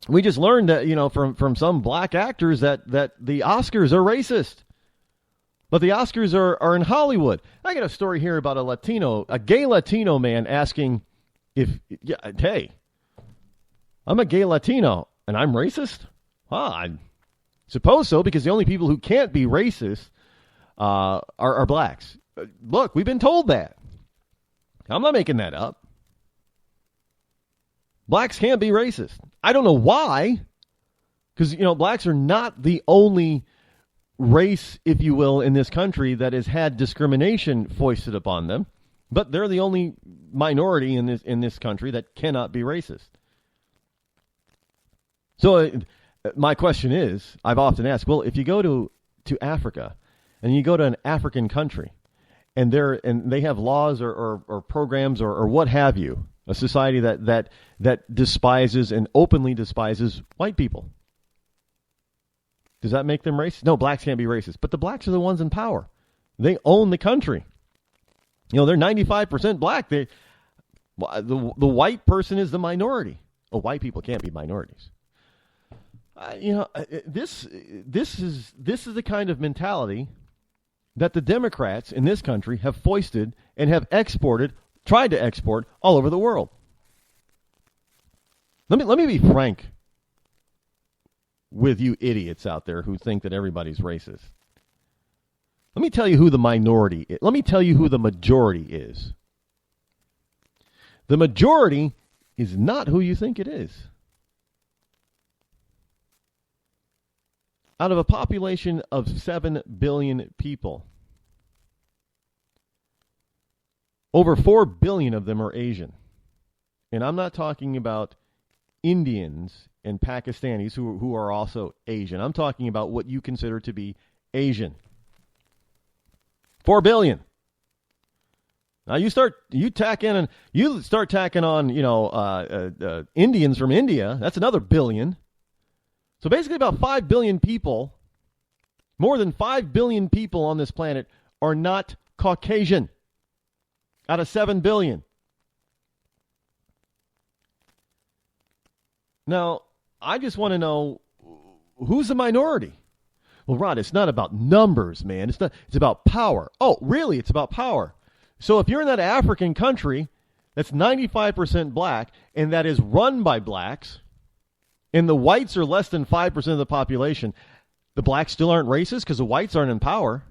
learned that from some black actors that the Oscars are racist. But the Oscars are in Hollywood. I got a story here about a gay Latino man asking hey, I'm a gay Latino and I'm racist? I suppose so, because the only people who can't be racist are blacks. Look, we've been told that. I'm not making that up. Blacks can't be racist. I don't know why, because, blacks are not the only race, if you will, in this country that has had discrimination foisted upon them, but they're the only minority in this country that cannot be racist. So my question is, I've often asked, well, if you go to Africa and you go to an African country and they have laws or programs or what have you, a society that despises and openly despises white people, does that make them racist? No, blacks can't be racist. But the blacks are the ones in power. They own the country. They're 95% black. The white person is the minority. Oh, white people can't be minorities. This is the kind of mentality that the Democrats in this country have foisted and have tried to export all over the world. Let me be frank with you idiots out there who think that everybody's racist. Let me tell you who the minority is. Let me tell you who the majority is. The majority is not who you think it is. Out of a population of 7 billion people, over 4 billion of them are Asian. And I'm not talking about Indians and Pakistanis who are also Asian. I'm talking about what you consider to be Asian. 4 billion. Now you start tacking on Indians from India. That's another billion. So basically about 5 billion people, more than 5 billion people on this planet are not Caucasian out of 7 billion. Now, I just want to know, who's the minority? Well, Rod, it's not about numbers, man. It's about power. Oh, really? It's about power. So if you're in that African country that's 95% black and that is run by blacks, and the whites are less than 5% of the population, the blacks still aren't racist because the whites aren't in power.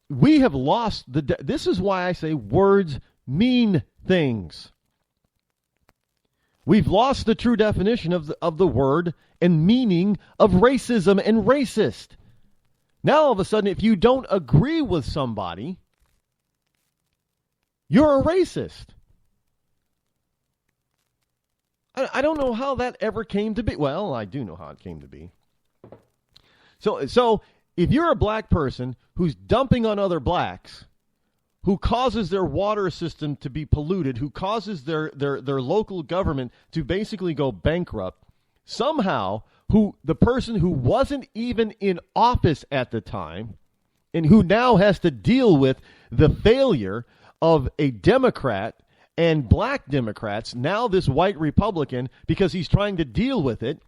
We have lost this is why I say words mean things. We've lost the true definition of the word and meaning of racism and racist. Now all of a sudden, if you don't agree with somebody, you're a racist. I don't know how that ever came to be. Well, I do know how it came to be. So if you're a black person who's dumping on other blacks, who causes their water system to be polluted, who causes their local government to basically go bankrupt, somehow the person who wasn't even in office at the time and who now has to deal with the failure of a Democrat and black Democrats, now this white Republican, because he's trying to deal with it,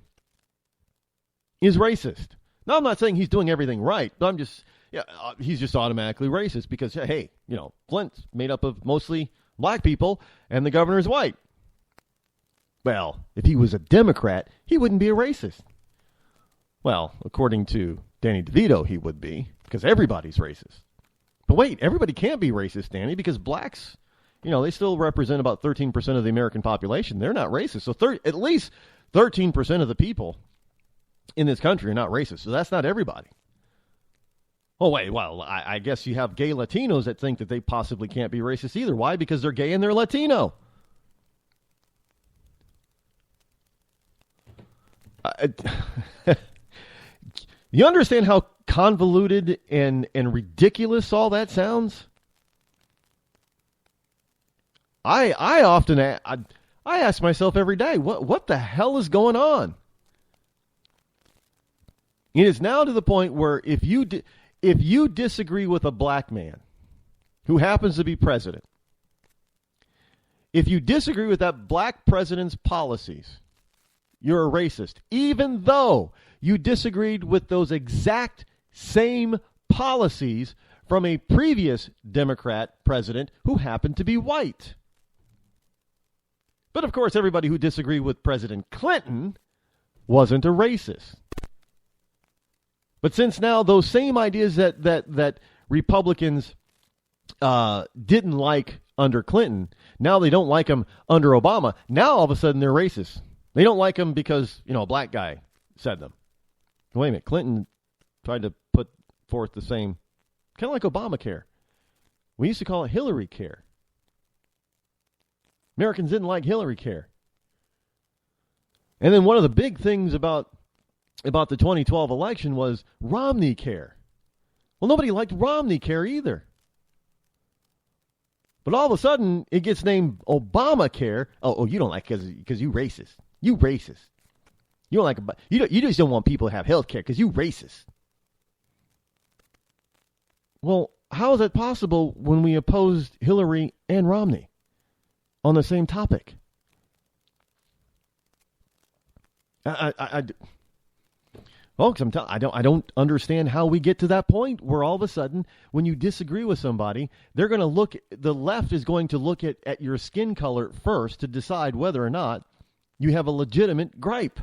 is racist. Now, I'm not saying he's doing everything right, but he's just automatically racist because, hey, Flint's made up of mostly black people and the governor is white. Well, if he was a Democrat, he wouldn't be a racist. Well, according to Danny DeVito, he would be, because everybody's racist. But wait, everybody can't be racist, Danny, because blacks, they still represent about 13% of the American population. They're not racist. So at least 13% of the people in this country are not racist. So that's not everybody. Oh, wait, well, I guess you have gay Latinos that think that they possibly can't be racist either. Why? Because they're gay and they're Latino. You understand how convoluted and ridiculous all that sounds, I often I ask myself every day, what the hell is going on? It is now to the point where if you disagree with a black man who happens to be president, if you disagree with that black president's policies, you're a racist, even though you disagreed with those exact same policies from a previous Democrat president who happened to be white. But of course, everybody who disagreed with President Clinton wasn't a racist. But since now those same ideas that Republicans didn't like under Clinton, now they don't like them under Obama. Now all of a sudden they're racist. They don't like them because, a black guy said them. Wait a minute, Clinton tried to put forth the same, kind of like Obamacare. We used to call it Hillary Care. Americans didn't like Hillary Care. And then one of the big things about the 2012 election was Romney Care. Well, nobody liked Romney Care either. But all of a sudden, it gets named Obamacare. Oh, you don't like because you racist. You racist. You don't like you just don't want people to have health care because you racist. Well, how is that possible when we opposed Hillary and Romney on the same topic? Folks, I don't understand how we get to that point where all of a sudden, when you disagree with somebody, they're going to the left is going to look at your skin color first to decide whether or not you have a legitimate gripe.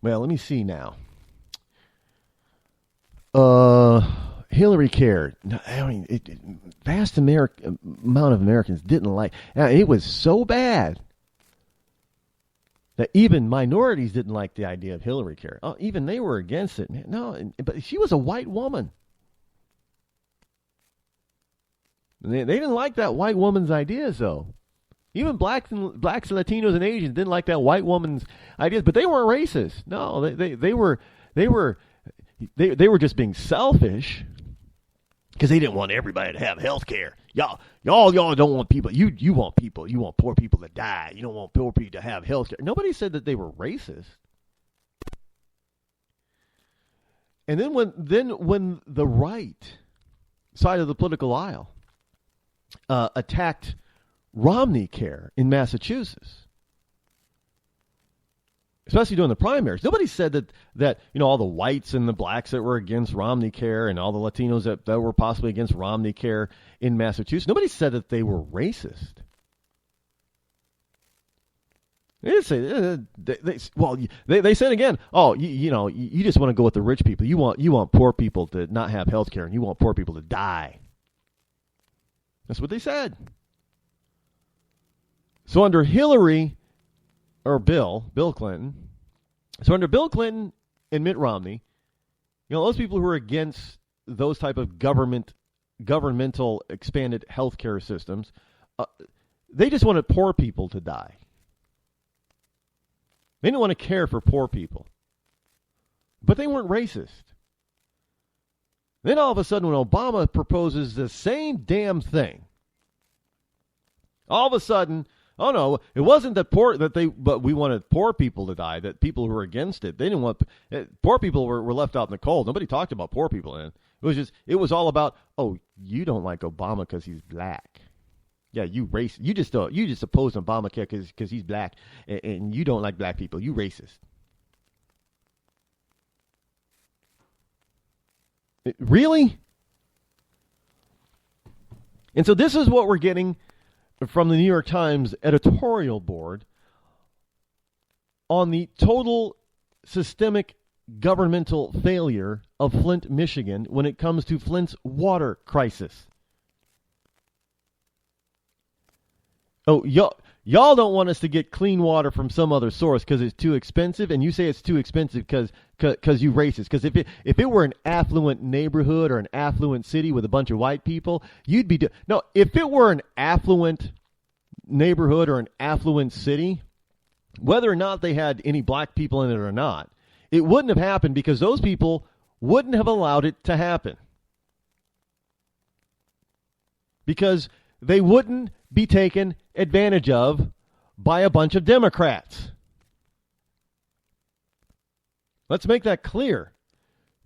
Well, let me see now. Hillary Care. I mean, vast amount of Americans didn't like. It was so bad that even minorities didn't like the idea of Hillary Care. Even they were against it. No, but she was a white woman. They didn't like that white woman's ideas, though. Even blacks, Latinos, and Asians didn't like that white woman's ideas, but they weren't racist. No, they were just being selfish because they didn't want everybody to have health care. Y'all don't want people. You want poor people to die. You don't want poor people to have health care. Nobody said that they were racist. And then when the right side of the political aisle attacked Romney Care in Massachusetts, especially during the primaries, nobody said that all the whites and the blacks that were against Romney Care and all the Latinos that were possibly against Romney Care in Massachusetts, nobody said that they were racist. They didn't say they said again, you just want to go with the rich people. You want poor people to not have health care and you want poor people to die. That's what they said. So under Hillary or Bill Clinton. So under Bill Clinton and Mitt Romney, those people who are against those type of governmental expanded healthcare systems, they just wanted poor people to die. They didn't want to care for poor people. But they weren't racist. Then all of a sudden when Obama proposes the same damn thing, all of a sudden, oh no, it wasn't but we wanted poor people to die, that people who were against it, they didn't want, poor people were left out in the cold. Nobody talked about poor people then. It was all about, you don't like Obama because he's black. Yeah, you racist. You just oppose Obamacare because he's black and you don't like black people. You racist. Really? And so this is what we're getting from the New York Times editorial board on the total systemic governmental failure of Flint, Michigan when it comes to Flint's water crisis. Oh, y'all don't want us to get clean water from some other source because it's too expensive, and you say it's too expensive because you racist. Because if it were an affluent neighborhood or an affluent city with a bunch of white people, you'd be no. If it were an affluent neighborhood or an affluent city whether or not they had any black people in it or not, it wouldn't have happened because those people wouldn't have allowed it to happen. Because they wouldn't be taken advantage of by a bunch of Democrats. Let's make that clear.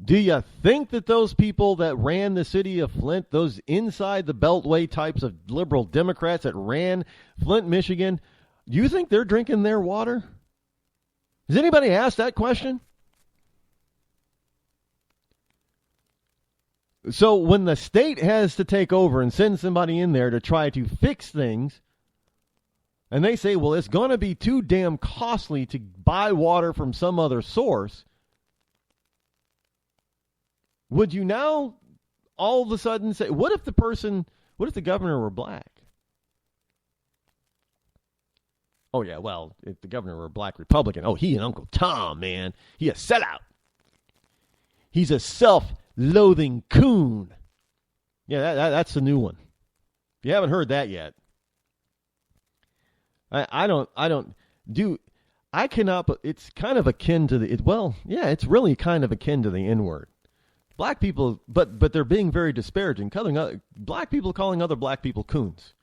Do you think that those people that ran the city of Flint, those inside the Beltway types of liberal Democrats that ran Flint, Michigan, do you think they're drinking their water? Has anybody asked that question? So when the state has to take over and send somebody in there to try to fix things, and they say, well, it's going to be too damn costly to buy water from some other source, would you now all of a sudden say, what if the governor were black? Oh, yeah, well, if the governor were a black Republican, oh, he and Uncle Tom, man, he a sellout. He's a self-loathing coon. Yeah, that's the new one. If you haven't heard that yet, I cannot, but it's kind of akin to it's really kind of akin to the N-word. Black people, but they're being very disparaging, black people calling other black people coons.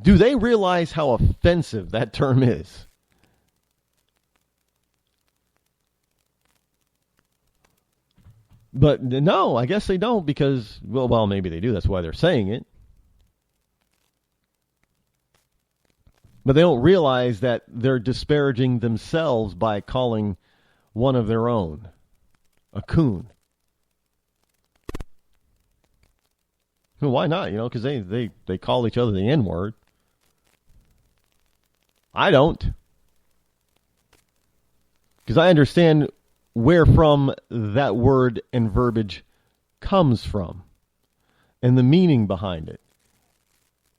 Do they realize how offensive that term is? But no, I guess they don't because, well, maybe they do. That's why they're saying it. But they don't realize that they're disparaging themselves by calling one of their own a coon. Well, why not? Because they call each other the N-word. I don't. Because I understand where from that word and verbiage comes from and the meaning behind it.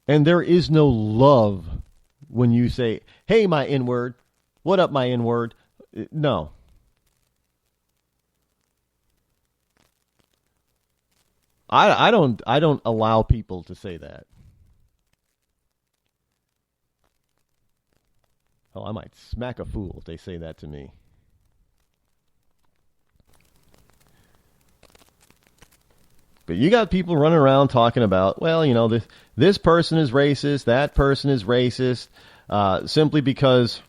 And there is no love when you say, hey, my N-word, what up, my N-word? No. I don't allow people to say that. Oh, I might smack a fool if they say that to me. But you got people running around talking about, well, this person is racist, that person is racist, simply because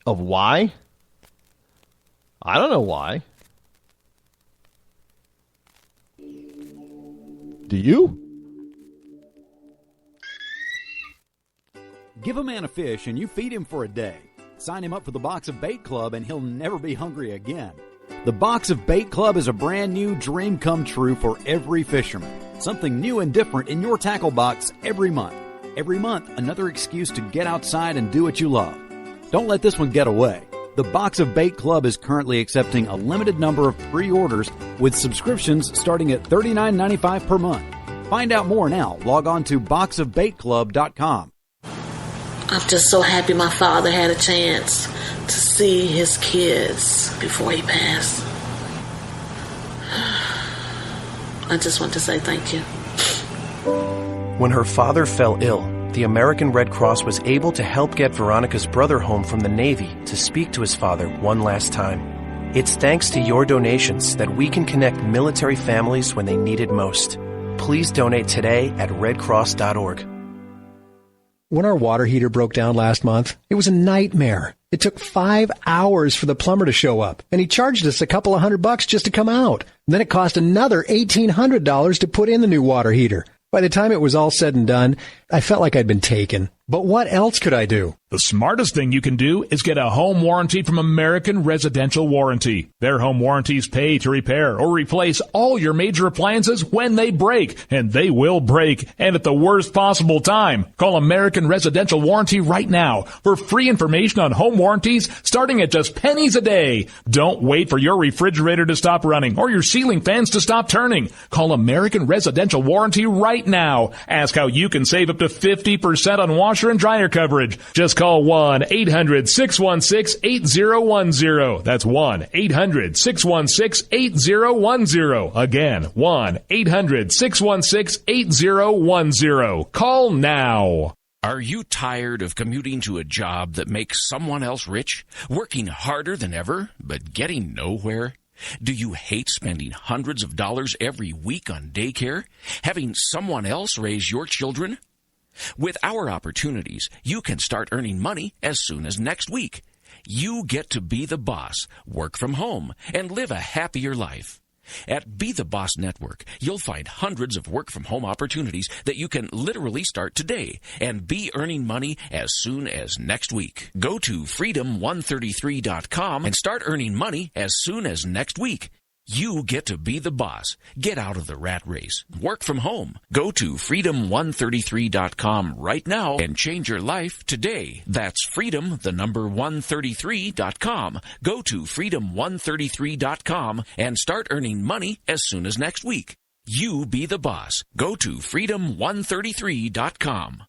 of why? I don't know why. Do you? Give a man a fish and you feed him for a day. Sign him up for the Box of Bait Club and he'll never be hungry again. The Box of Bait Club is a brand new dream come true for every fisherman. Something new and different in your tackle box every month. Every month, another excuse to get outside and do what you love. Don't let this one get away. The Box of Bait Club is currently accepting a limited number of pre-orders with subscriptions starting at $39.95 per month. Find out more now. Log on to boxofbaitclub.com. I'm just so happy my father had a chance to see his kids before he passed. I just want to say thank you. When her father fell ill, the American Red Cross was able to help get Veronica's brother home from the Navy to speak to his father one last time. It's thanks to your donations that we can connect military families when they need it most. Please donate today at redcross.org. When our water heater broke down last month, it was a nightmare. It took 5 hours for the plumber to show up, and he charged us a couple of $100 just to come out. And then it cost another $1,800 to put in the new water heater. By the time it was all said and done, I felt like I'd been taken. But what else could I do? The smartest thing you can do is get a home warranty from American Residential Warranty. Their home warranties pay to repair or replace all your major appliances when they break, and they will break, and at the worst possible time. Call American Residential Warranty right now for free information on home warranties starting at just pennies a day. Don't wait for your refrigerator to stop running or your ceiling fans to stop turning. Call American Residential Warranty right now. Ask how you can save up to 50% on washer and dryer coverage. Just call 1-800-616-8010. That's 1-800-616-8010. Again, 1-800-616-8010. Call now. Are you tired of commuting to a job that makes someone else rich? Working harder than ever, but getting nowhere? Do you hate spending hundreds of dollars every week on daycare? Having someone else raise your children? With our opportunities, you can start earning money as soon as next week. You get to be the boss, work from home, and live a happier life. At Be the Boss Network, you'll find hundreds of work-from-home opportunities that you can literally start today and be earning money as soon as next week. Go to freedom133.com and start earning money as soon as next week. You get to be the boss. Get out of the rat race. Work from home. Go to freedom133.com right now and change your life today. That's freedom133.com. Go to freedom133.com and start earning money as soon as next week. You be the boss. Go to freedom133.com.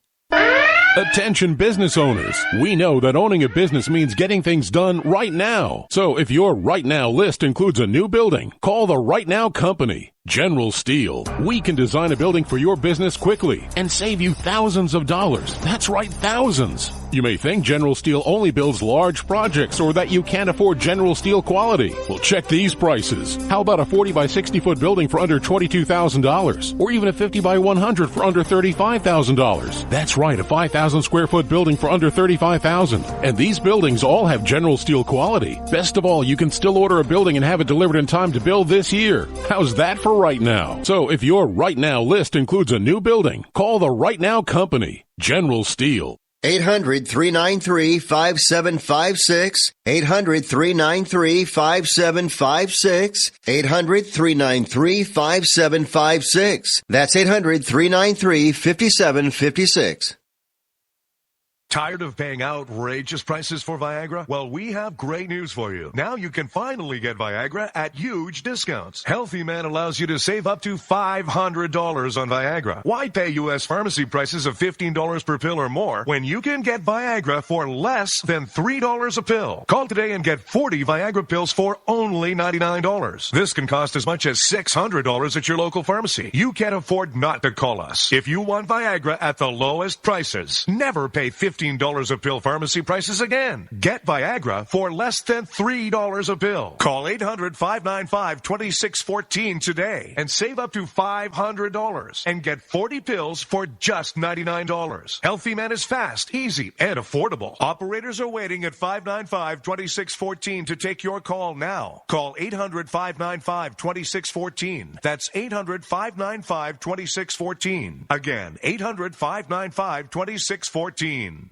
Attention business owners. We know that owning a business means getting things done right now. So if your right now list includes a new building, call the Right Now Company. General Steel. We can design a building for your business quickly and save you thousands of dollars. That's right, thousands. You may think General Steel only builds large projects or that you can't afford General Steel quality. Well, check these prices. How about a 40 by 60 foot building for under $22,000? Or even a 50 by 100 for under $35,000? That's right, a 5,000 square foot building for under $35,000. And these buildings all have General Steel quality. Best of all, you can still order a building and have it delivered in time to build this year. How's that for right now? So if your right now list includes a new building, call the Right Now Company. General Steel. 800-393-5756. 800-393-5756. 800-393-5756. That's 800-393-5756. Tired of paying outrageous prices for Viagra? Well, we have great news for you. Now you can finally get Viagra at huge discounts. Healthy Man allows you to save up to $500 on Viagra. Why pay U.S. pharmacy prices of $15 per pill or more when you can get Viagra for less than $3 a pill? Call today and get 40 Viagra pills for only $99. This can cost as much as $600 at your local pharmacy. You can't afford not to call us. If you want Viagra at the lowest prices, never pay $15 a pill pharmacy prices again. Get Viagra for less than $3 a pill. Call 800-595-2614 today and save up to $500 and get 40 pills for just $99. Healthy Man is fast, easy, and affordable. Operators are waiting at 595-2614 to take your call now. Call 800-595-2614. That's 800-595-2614. Again, 800-595-2614.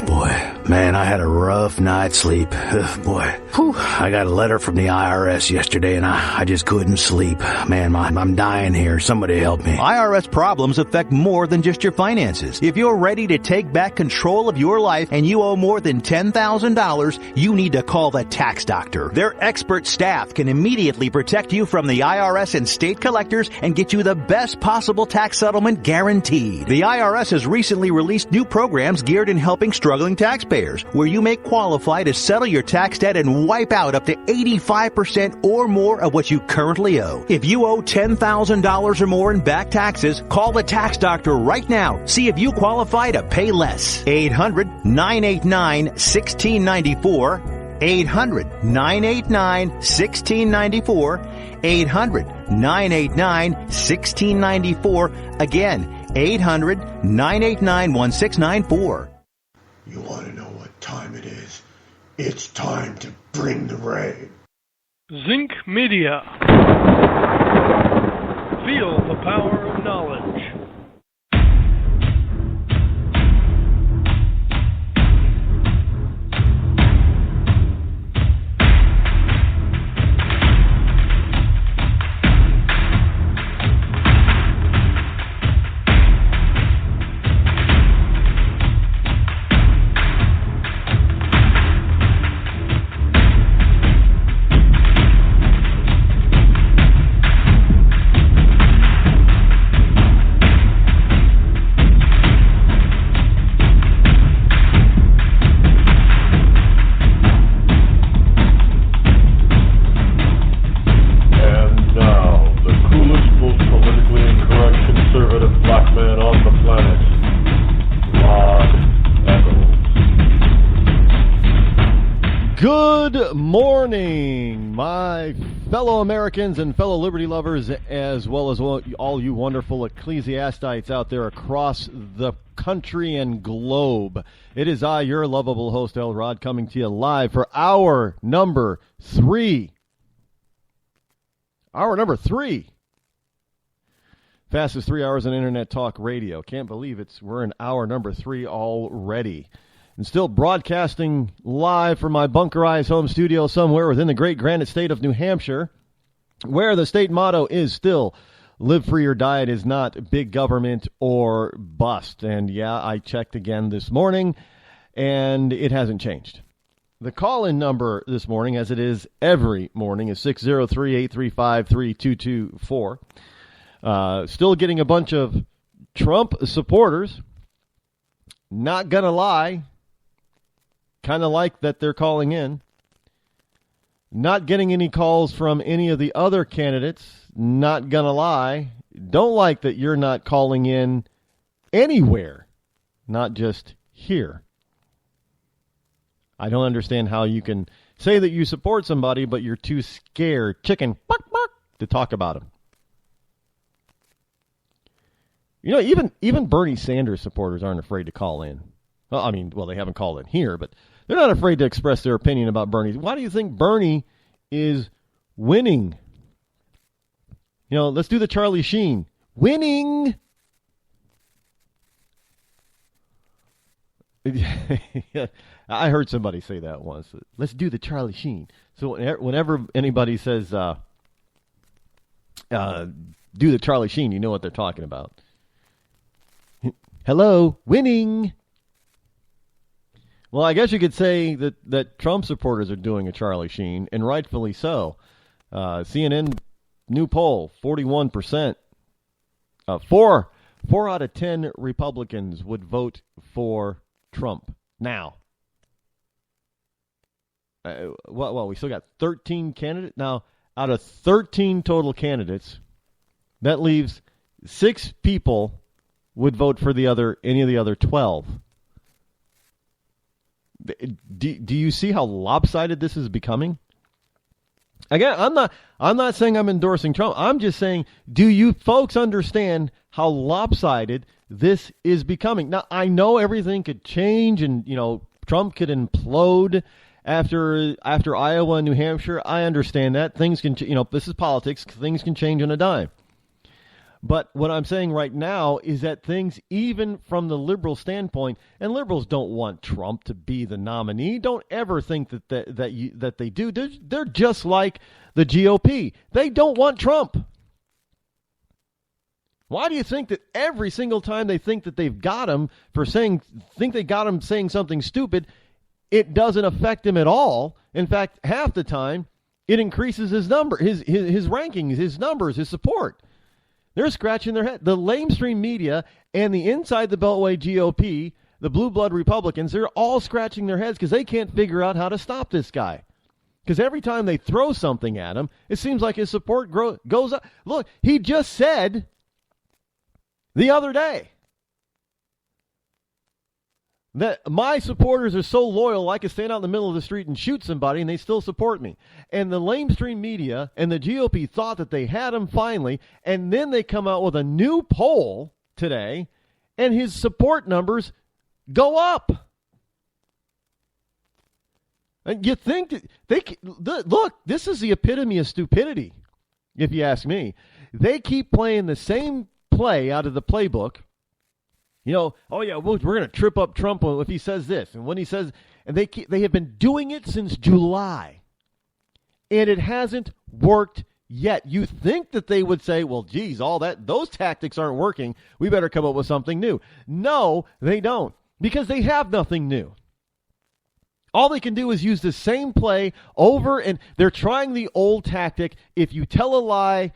Boy, man, I had a rough night's sleep. Boy, I got a letter from the IRS yesterday and I just couldn't sleep. Man, I'm dying here. Somebody help me. IRS problems affect more than just your finances. If you're ready to take back control of your life and you owe more than $10,000, you need to call the tax doctor. Their expert staff can immediately protect you from the IRS and state collectors and get you the best possible tax settlement guaranteed. The IRS has recently released new programs geared in helping struggling taxpayers, where you may qualify to settle your tax debt and wipe out up to 85% or more of what you currently owe. If you owe $10,000 or more in back taxes, call the tax doctor right now. See if you qualify to pay less. 800-989-1694. 800-989-1694. 800-989-1694. Again, 800-989-1694. You want to know what time it is? It's time to bring the rain. Zinc Media. Feel the power of knowledge. Good morning, my fellow Americans and fellow liberty lovers, as well as all you wonderful ecclesiastites out there across the country and globe. It is I, your lovable host, El Rod, coming to you live for hour number 3. Hour number 3. Fastest 3 hours on Internet Talk Radio. Can't believe we're in hour number 3 already. And still broadcasting live from my bunkerized home studio somewhere within the great granite state of New Hampshire, where the state motto is still, live free or die. It is not big government or bust. And yeah, I checked again this morning, and it hasn't changed. The call-in number this morning, as it is every morning, is 603-835-3224. Still getting a bunch of Trump supporters. Not gonna lie. Kind of like that they're calling in. Not getting any calls from any of the other candidates. Not gonna lie. Don't like that you're not calling in anywhere. Not just here. I don't understand how you can say that you support somebody, but you're too scared, chicken, bark, bark, to talk about them. You know, even Bernie Sanders supporters aren't afraid to call in. Well, they haven't called in here, but they're not afraid to express their opinion about Bernie. Why do you think Bernie is winning? You know, let's do the Charlie Sheen. Winning! I heard somebody say that once. Let's do the Charlie Sheen. So whenever anybody says, do the Charlie Sheen, you know what they're talking about. Hello, winning! Well, I guess you could say that Trump supporters are doing a Charlie Sheen, and rightfully so. CNN new poll, 41%. 4 out of 10 Republicans would vote for Trump. Now, we still got 13 candidates. Now, out of 13 total candidates, that leaves 6 people would vote for any of the other 12. Do you see how lopsided this is becoming? Again, I'm not saying I'm endorsing Trump. I'm just saying, do you folks understand how lopsided this is becoming? Now, I know everything could change, and Trump could implode after Iowa and New Hampshire. I understand that things can, this is politics. Things can change on a dime. But what I'm saying right now is that things, even from the liberal standpoint, and liberals don't want Trump to be the nominee. Don't ever think that they do. They're just like the GOP. They don't want Trump. Why do you think that every single time they think that they've got him saying something stupid, it doesn't affect him at all? In fact, half the time, it increases his rankings, his numbers, his support. They're scratching their head. The lamestream media and the inside the Beltway GOP, the blue blood Republicans, they're all scratching their heads because they can't figure out how to stop this guy. Because every time they throw something at him, it seems like his support goes up. Look, he just said the other day that my supporters are so loyal I can stand out in the middle of the street and shoot somebody and they still support me. And the lamestream media and the GOP thought that they had him finally, and then they come out with a new poll today and his support numbers go up. And you think that look, this is the epitome of stupidity, if you ask me. They keep playing the same play out of the playbook. We're going to trip up Trump if he says this and when he says, and they have been doing it since July, and it hasn't worked yet. You think that they would say, well, geez, those tactics aren't working. We better come up with something new. No, they don't, because they have nothing new. All they can do is use the same play over, and they're trying the old tactic. If you tell a lie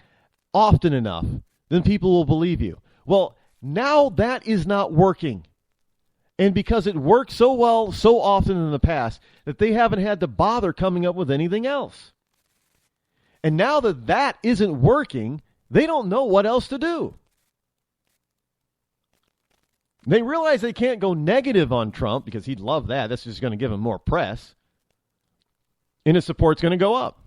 often enough, then people will believe you. Well, now that is not working. And because it worked so well so often in the past that they haven't had to bother coming up with anything else. And now that isn't working, they don't know what else to do. They realize they can't go negative on Trump because he'd love that. That's just going to give him more press. and his support's going to go up.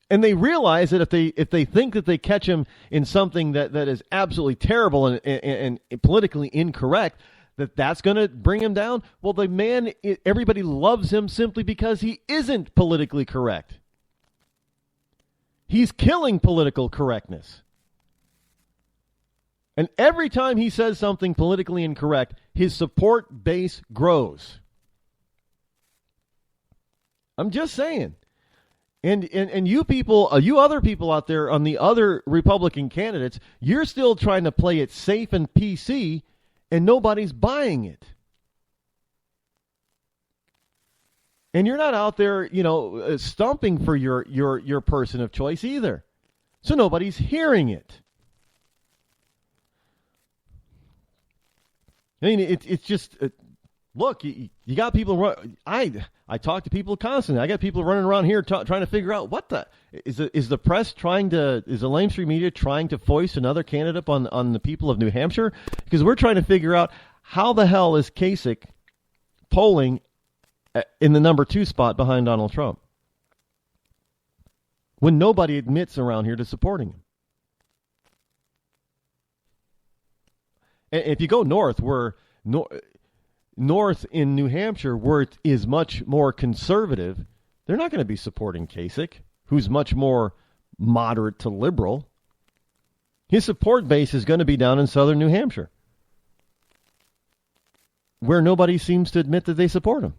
And they realize that if they think that they catch him in something that is absolutely terrible and politically incorrect, that's going to bring him down. Well, the man, everybody loves him simply because he isn't politically correct. He's killing political correctness. And every time he says something politically incorrect, his support base grows. I'm just saying. And you people, you other people out there on the other Republican candidates, you're still trying to play it safe and PC, and nobody's buying it. And you're not out there, stumping for your person of choice either. So nobody's hearing it. I mean, it's just, look, you got people, I talk to people constantly. I got people running around here trying to figure out is the press is the mainstream media trying to foist another candidate on the people of New Hampshire? Because we're trying to figure out how the hell is Kasich polling in the number 2 spot behind Donald Trump when nobody admits around here to supporting him. And if you go north, north in New Hampshire, where it is much more conservative, they're not going to be supporting Kasich, who's much more moderate to liberal. His support base is going to be down in southern New Hampshire, where nobody seems to admit that they support him.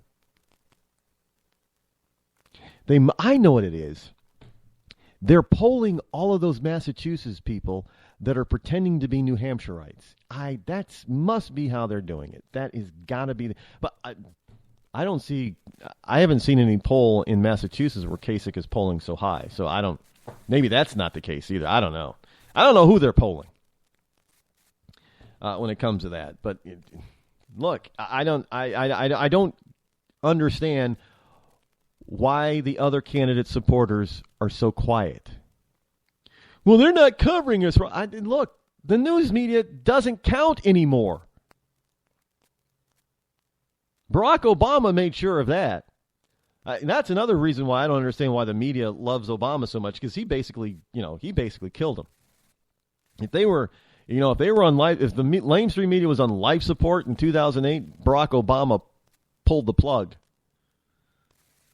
I know what it is. They're polling all of those Massachusetts people that are pretending to be New Hampshireites. That must be how they're doing it. That is got to be. But I haven't seen any poll in Massachusetts where Kasich is polling so high. So maybe that's not the case either. I don't know. I don't know who they're polling when it comes to that. But look, I don't understand why the other candidate supporters are so quiet. Well, they're not covering us. Look, the news media doesn't count anymore. Barack Obama made sure of that. That's another reason why I don't understand why the media loves Obama so much, because he basically killed him. If the mainstream media was on life support in 2008, Barack Obama pulled the plug.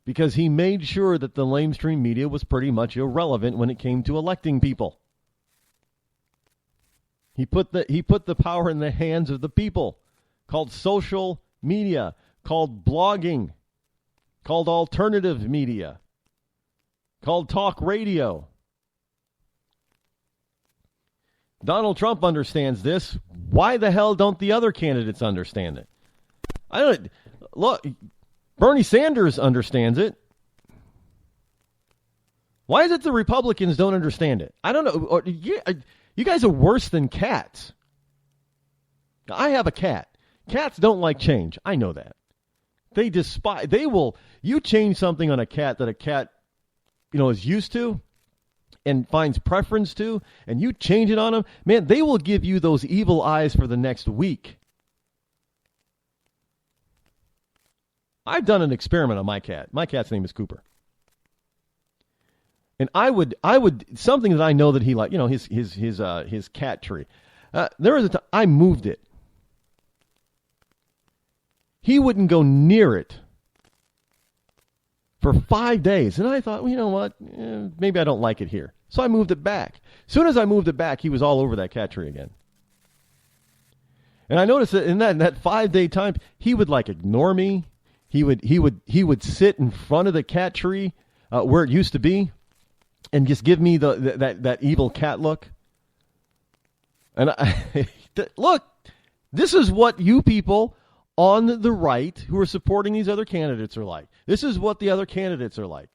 Because he made sure that the mainstream media was pretty much irrelevant when it came to electing people. He put the power in the hands of the people, called social media, called blogging, called alternative media, called talk radio. Donald Trump understands this. Why the hell don't the other candidates understand it? Look, Bernie Sanders understands it. Why is it the Republicans don't understand it? I don't know. You guys are worse than cats. I have a cat. Cats don't like change. I know that. You change something on a cat that a cat, is used to and finds preference to, and you change it on them, man, they will give you those evil eyes for the next week. I've done an experiment on my cat. My cat's name is Cooper. And I would something that I know that he liked, his cat tree. There was a time I moved it. He wouldn't go near it for 5 days. And I thought, well, you know what? Maybe I don't like it here. So I moved it back. As soon as I moved it back, he was all over that cat tree again. And I noticed that in that 5-day time, he would ignore me. He would sit in front of the cat tree where it used to be, and just give me that evil cat look. And look, this is what you people on the right who are supporting these other candidates are like. This is what the other candidates are like.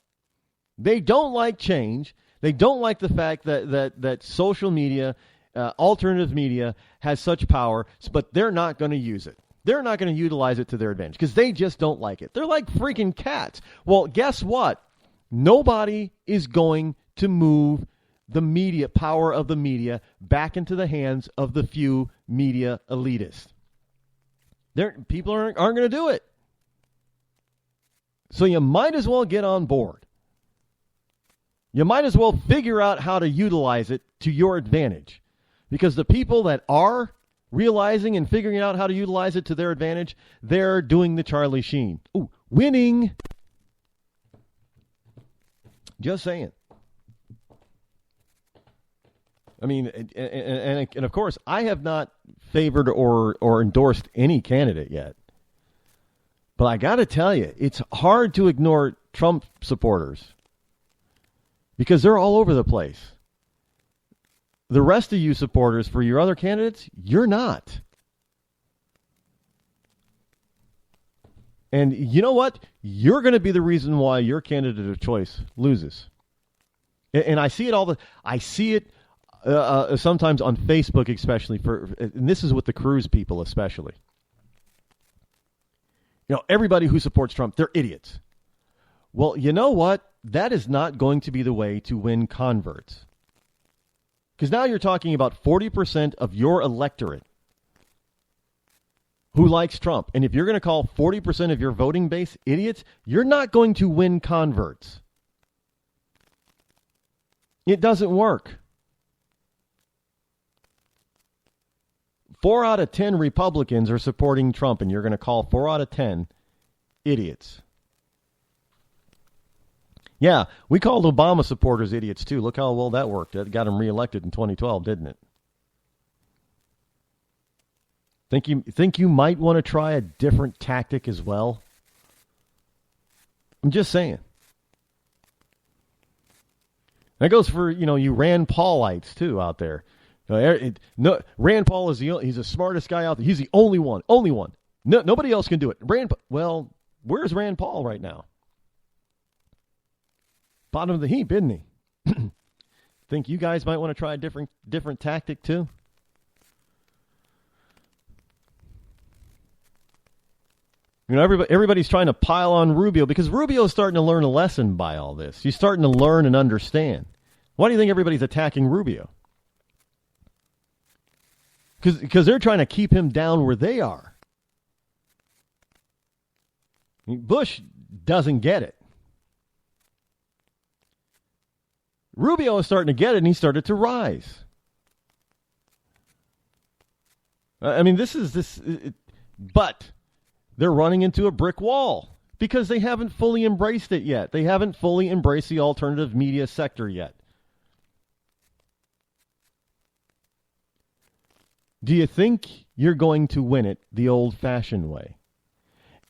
They don't like change. They don't like the fact that social media, alternative media, has such power, but they're not going to use it. They're not going to utilize it to their advantage because they just don't like it. They're like freaking cats. Well, guess what? Nobody is going to move the media power of the media back into the hands of the few media elitists. People aren't going to do it. So you might as well get on board. You might as well figure out how to utilize it to your advantage. Because the people that are realizing and figuring out how to utilize it to their advantage, they're doing the Charlie Sheen. Ooh, winning. Just saying. I mean, and of course, I have not favored or endorsed any candidate yet. But I got to tell you, it's hard to ignore Trump supporters because they're all over the place. The rest of you supporters for your other candidates, you're not. And you know what? You're going to be the reason why your candidate of choice loses. And I see it I see it sometimes on Facebook, especially and this is with the Cruz people, especially. You know, everybody who supports Trump, they're idiots. Well, you know what? That is not going to be the way to win converts. Because now you're talking about 40% of your electorate who likes Trump. And if you're going to call 40% of your voting base idiots, you're not going to win converts. It doesn't work. 4 out of 10 Republicans are supporting Trump, and you're going to call 4 out of 10 idiots. Yeah, we called Obama supporters idiots, too. Look how well that worked. That got him reelected in 2012, didn't it? Think you might want to try a different tactic as well? I'm just saying. That goes for, you Rand Paulites, too, out there. Rand Paul he's the smartest guy out there. He's the only one. No, nobody else can do it. Well, where's Rand Paul right now? Bottom of the heap, isn't he? Think you guys might want to try a different tactic too? Everybody's trying to pile on Rubio because Rubio's starting to learn a lesson by all this. He's starting to learn and understand. Why do you think everybody's attacking Rubio? Because they're trying to keep him down where they are. Bush doesn't get it. Rubio is starting to get it, and he started to rise. I mean, but they're running into a brick wall because they haven't fully embraced it yet. They haven't fully embraced the alternative media sector yet. Do you think you're going to win it the old-fashioned way?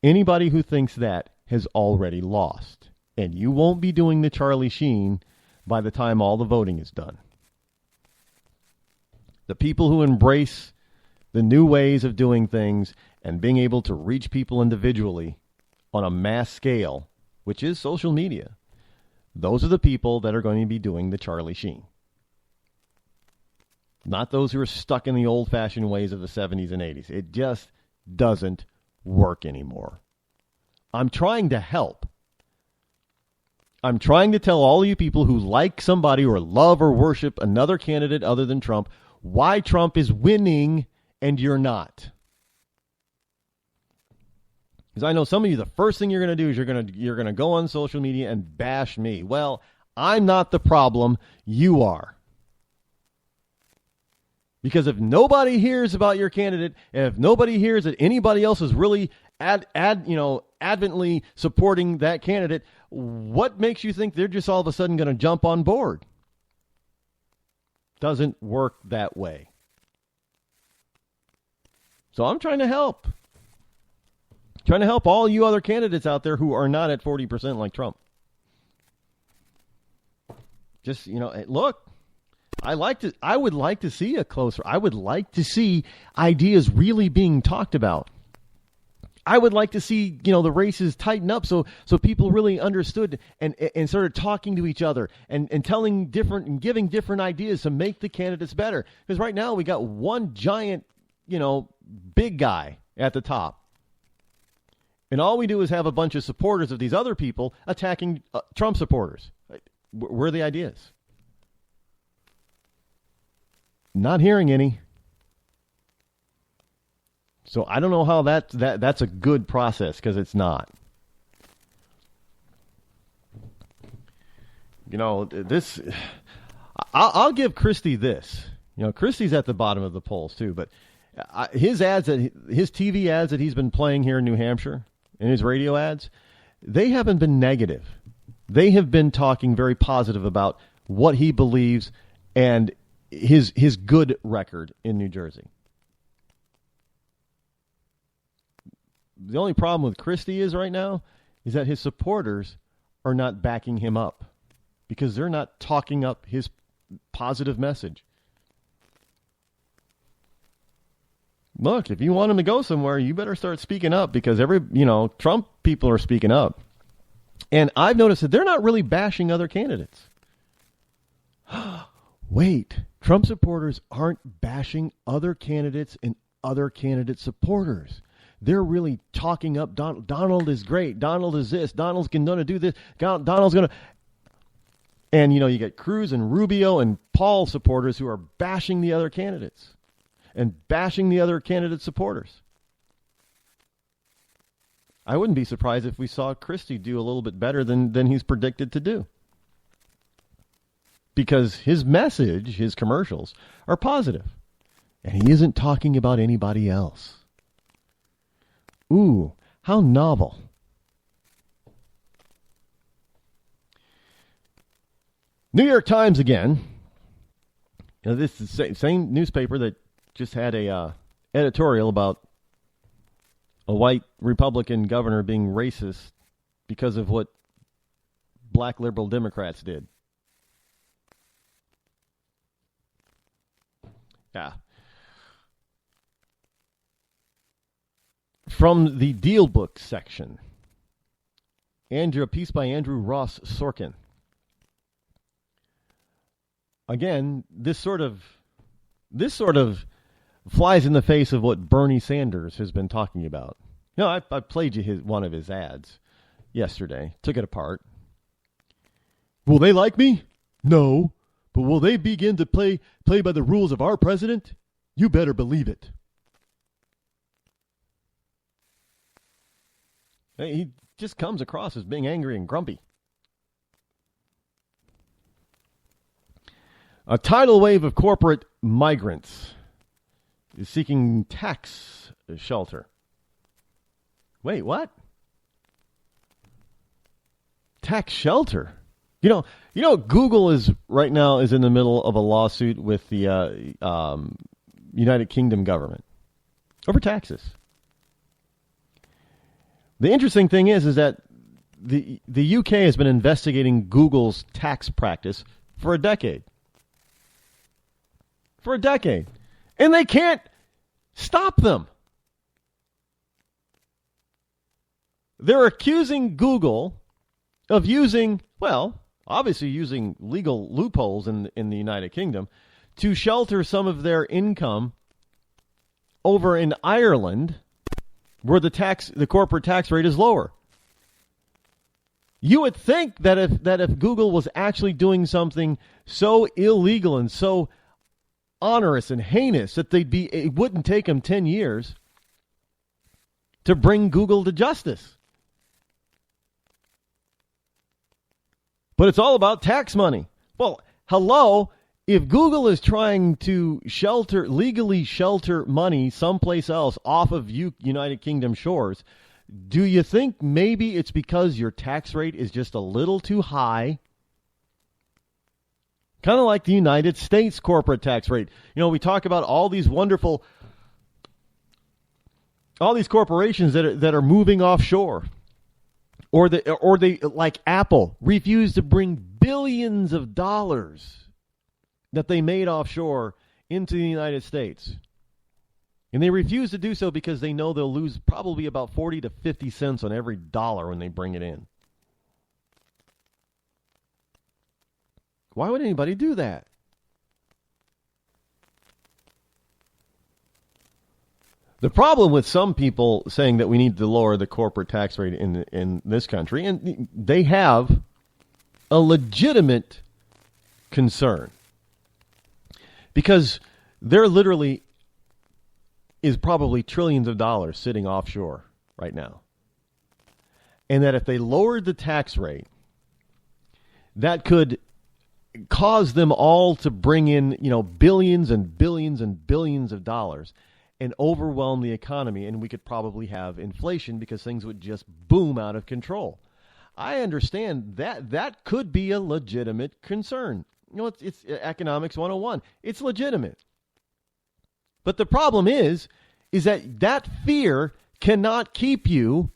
Anybody who thinks that has already lost. And you won't be doing the Charlie Sheen by the time all the voting is done. The people who embrace the new ways of doing things and being able to reach people individually on a mass scale, which is social media, those are the people that are going to be doing the Charlie Sheen. Not those who are stuck in the old-fashioned ways of the 70s and 80s. It just doesn't work anymore. I'm trying to help. I'm trying to tell all you people who like somebody or love or worship another candidate other than Trump why Trump is winning and you're not. Because I know some of you, the first thing you're going to do is you're going to go on social media and bash me. Well, I'm not the problem. You are. Because if nobody hears about your candidate, and if nobody hears that anybody else is really adamantly supporting that candidate, what makes you think they're just all of a sudden going to jump on board? Doesn't work that way. So I'm trying to help. Trying to help all you other candidates out there who are not at 40% like Trump. Just, look. I would like to see a closer. I would like to see ideas really being talked about. I would like to see, the races tighten up so people really understood and started talking to each other and telling different and giving different ideas to make the candidates better. Because right now we got one giant, big guy at the top. And all we do is have a bunch of supporters of these other people attacking Trump supporters. Where are the ideas? Not hearing any. So I don't know how that's a good process, because it's not. This, I'll give Christie this. Christie's at the bottom of the polls too, but his TV ads that he's been playing here in New Hampshire, and his radio ads, they haven't been negative. They have been talking very positive about what he believes and his good record in New Jersey. The only problem with Christie is right now is that his supporters are not backing him up because they're not talking up his positive message. Look, if you want him to go somewhere, you better start speaking up because Trump people are speaking up. And I've noticed that they're not really bashing other candidates. Wait, Trump supporters aren't bashing other candidates and other candidate supporters. They're really talking up Donald. Donald is great. Donald is this. Donald's going to do this. Donald's going to... And, you get Cruz and Rubio and Paul supporters who are bashing the other candidates and bashing the other candidate supporters. I wouldn't be surprised if we saw Christie do a little bit better than he's predicted to do. Because his message, his commercials, are positive. And he isn't talking about anybody else. Ooh, how novel. New York Times again. This is the same newspaper that just had a editorial about a white Republican governor being racist because of what black liberal Democrats did. Yeah. From the Deal Book section, a piece by Andrew Ross Sorkin. Again, this sort of flies in the face of what Bernie Sanders has been talking about. I played you one of his ads yesterday. Took it apart. Will they like me? No. But will they begin to play by the rules of our president? You better believe it. He just comes across as being angry and grumpy. A tidal wave of corporate migrants is seeking tax shelter. Wait, what? Tax shelter? Google is right now is in the middle of a lawsuit with the United Kingdom government over taxes. The interesting thing is that the UK has been investigating Google's tax practice for a decade. And they can't stop them. They're accusing Google of using legal loopholes in the United Kingdom to shelter some of their income over in Ireland, where the corporate tax rate is lower. You would think that if Google was actually doing something so illegal and so onerous and heinous that it wouldn't take them 10 years to bring Google to justice. But it's all about tax money. Well, hello, if Google is trying to legally shelter money someplace else off of United Kingdom shores, do you think maybe it's because your tax rate is just a little too high? Kind of like the United States corporate tax rate. We talk about all these corporations that are moving offshore. Or they, like Apple, refuse to bring billions of dollars that they made offshore into the United States. And they refuse to do so because they know they'll lose probably about 40 to 50 cents on every dollar when they bring it in. Why would anybody do that? The problem with some people saying that we need to lower the corporate tax rate in this country, and they have a legitimate concern, because there literally is probably trillions of dollars sitting offshore right now. And that if they lowered the tax rate, that could cause them all to bring in, billions and billions and billions of dollars and overwhelm the economy, and we could probably have inflation because things would just boom out of control. I understand that could be a legitimate concern. It's economics 101. It's legitimate. But the problem is that fear cannot keep you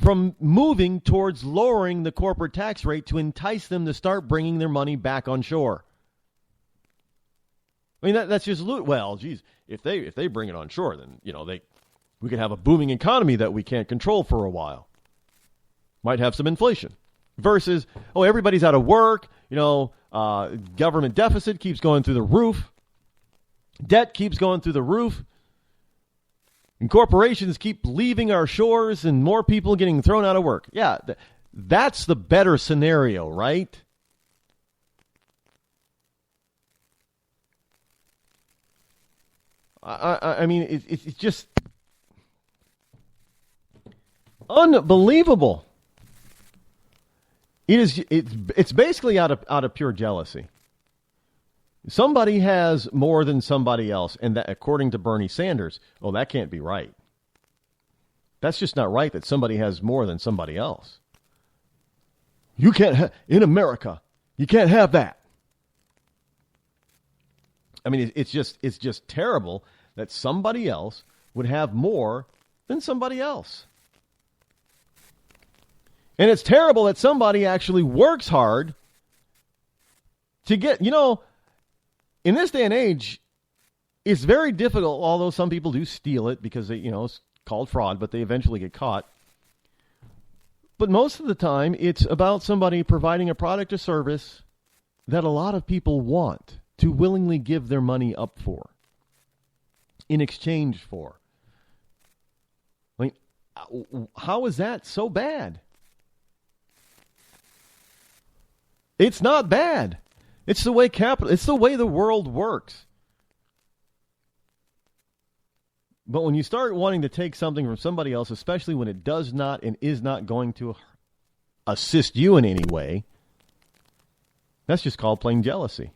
from moving towards lowering the corporate tax rate to entice them to start bringing their money back on shore. I mean, that's just well, geez, if they bring it on shore, then we could have a booming economy that we can't control for a while. Might have some inflation. Versus, everybody's out of work. Government deficit keeps going through the roof. Debt keeps going through the roof. And corporations keep leaving our shores and more people getting thrown out of work. Yeah, that's the better scenario, right? I mean, it's just unbelievable. It's basically out of pure jealousy. Somebody has more than somebody else, and that, according to Bernie Sanders, that can't be right. That's just not right that somebody has more than somebody else. You can't in America. You can't have that. I mean, it's just terrible that somebody else would have more than somebody else. And it's terrible that somebody actually works hard to get, in this day and age, it's very difficult, although some people do steal it because they, it's called fraud, but they eventually get caught. But most of the time, it's about somebody providing a product or service that a lot of people want to willingly give their money up for, in exchange for. I mean, how is that so bad? It's not bad. It's the way it's the way the world works. But when you start wanting to take something from somebody else, especially when it does not and is not going to assist you in any way, that's just called plain jealousy.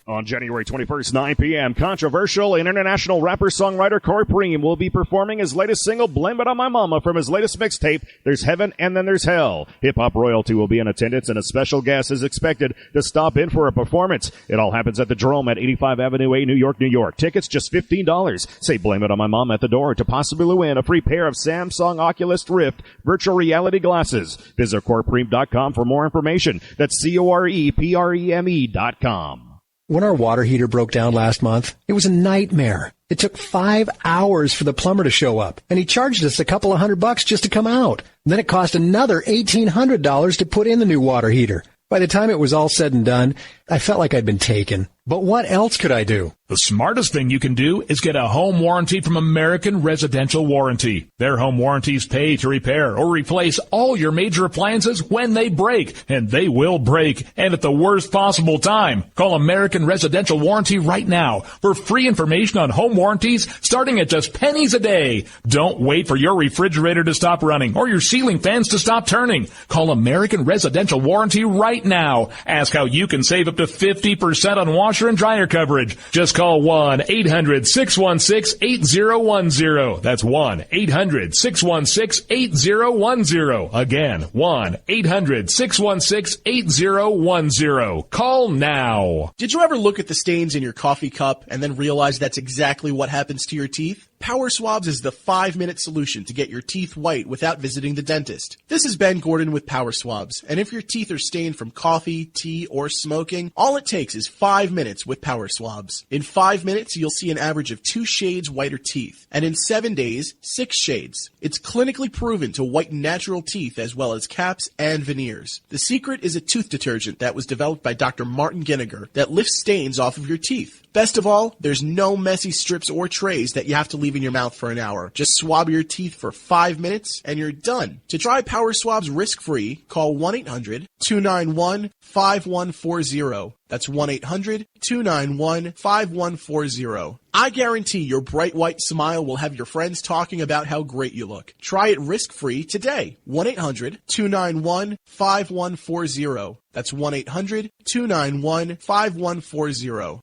On January 21st, 9 p.m., controversial and international rapper-songwriter Corey Preem will be performing his latest single, Blame It On My Mama, from his latest mixtape, There's Heaven and Then There's Hell. Hip-hop royalty will be in attendance, and a special guest is expected to stop in for a performance. It all happens at the Jerome at 85 Avenue A, New York, New York. Tickets just $15. Say Blame It On My Mama at the door to possibly win a free pair of Samsung Oculus Rift virtual reality glasses. Visit CoreyPreem.com for more information. That's CoreyPreme.com. When our water heater broke down last month, it was a nightmare. It took 5 hours for the plumber to show up, and he charged us a couple of $100 just to come out. Then it cost another $1,800 to put in the new water heater. By the time it was all said and done, I felt like I'd been taken. But what else could I do? The smartest thing you can do is get a home warranty from American Residential Warranty. Their home warranties pay to repair or replace all your major appliances when they break, and they will break, and at the worst possible time. Call American Residential Warranty right now for free information on home warranties starting at just pennies a day. Don't wait for your refrigerator to stop running or your ceiling fans to stop turning. Call American Residential Warranty right now. Ask how you can save up to 50% on washer and dryer coverage. Just call 1-800-616-8010. That's 1-800-616-8010. Again, 1-800-616-8010. Call now. Did you ever look at the stains in your coffee cup and then realize that's exactly what happens to your teeth? Power Swabs is the 5-minute solution to get your teeth white without visiting the dentist. This is Ben Gordon with Power Swabs, and if your teeth are stained from coffee, tea, or smoking, all it takes is 5 minutes with Power Swabs. In 5 minutes, you'll see an average of 2 shades whiter teeth, and in 7 days, 6 shades. It's clinically proven to whiten natural teeth as well as caps and veneers. The secret is a tooth detergent that was developed by Dr. Martin Ginniger that lifts stains off of your teeth. Best of all, there's no messy strips or trays that you have to leave in your mouth for an hour. Just swab your teeth for 5 minutes and you're done. To try Power Swabs risk-free, call 1-800-291-5140. That's 1-800-291-5140. I guarantee your bright white smile will have your friends talking about how great you look. Try it risk-free today. 1-800-291-5140. That's 1-800-291-5140.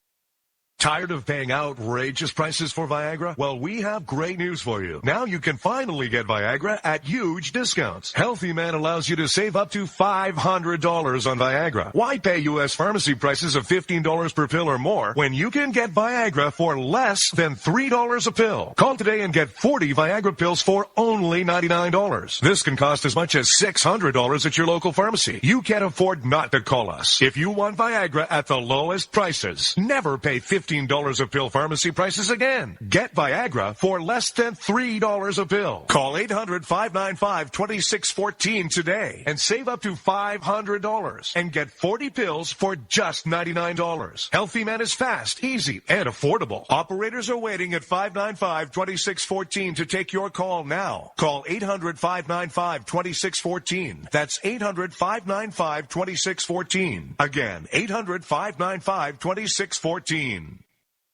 Tired of paying outrageous prices for Viagra? Well, we have great news for you. Now you can finally get Viagra at huge discounts. Healthy Man allows you to save up to $500 on Viagra. Why pay U.S. pharmacy prices of $15 per pill or more when you can get Viagra for less than $3 a pill? Call today and get 40 Viagra pills for only $99. This can cost as much as $600 at your local pharmacy. You can't afford not to call us. If you want Viagra at the lowest prices, never pay $15 a pill pharmacy prices again. Get Viagra for less than $3 a pill. Call 800-595-2614 today and save up to $500 and get 40 pills for just $99. Healthy Man is fast, easy, and affordable. Operators are waiting at 595-2614 to take your call now. Call 800-595-2614. That's 800-595-2614. Again, 800-595-2614.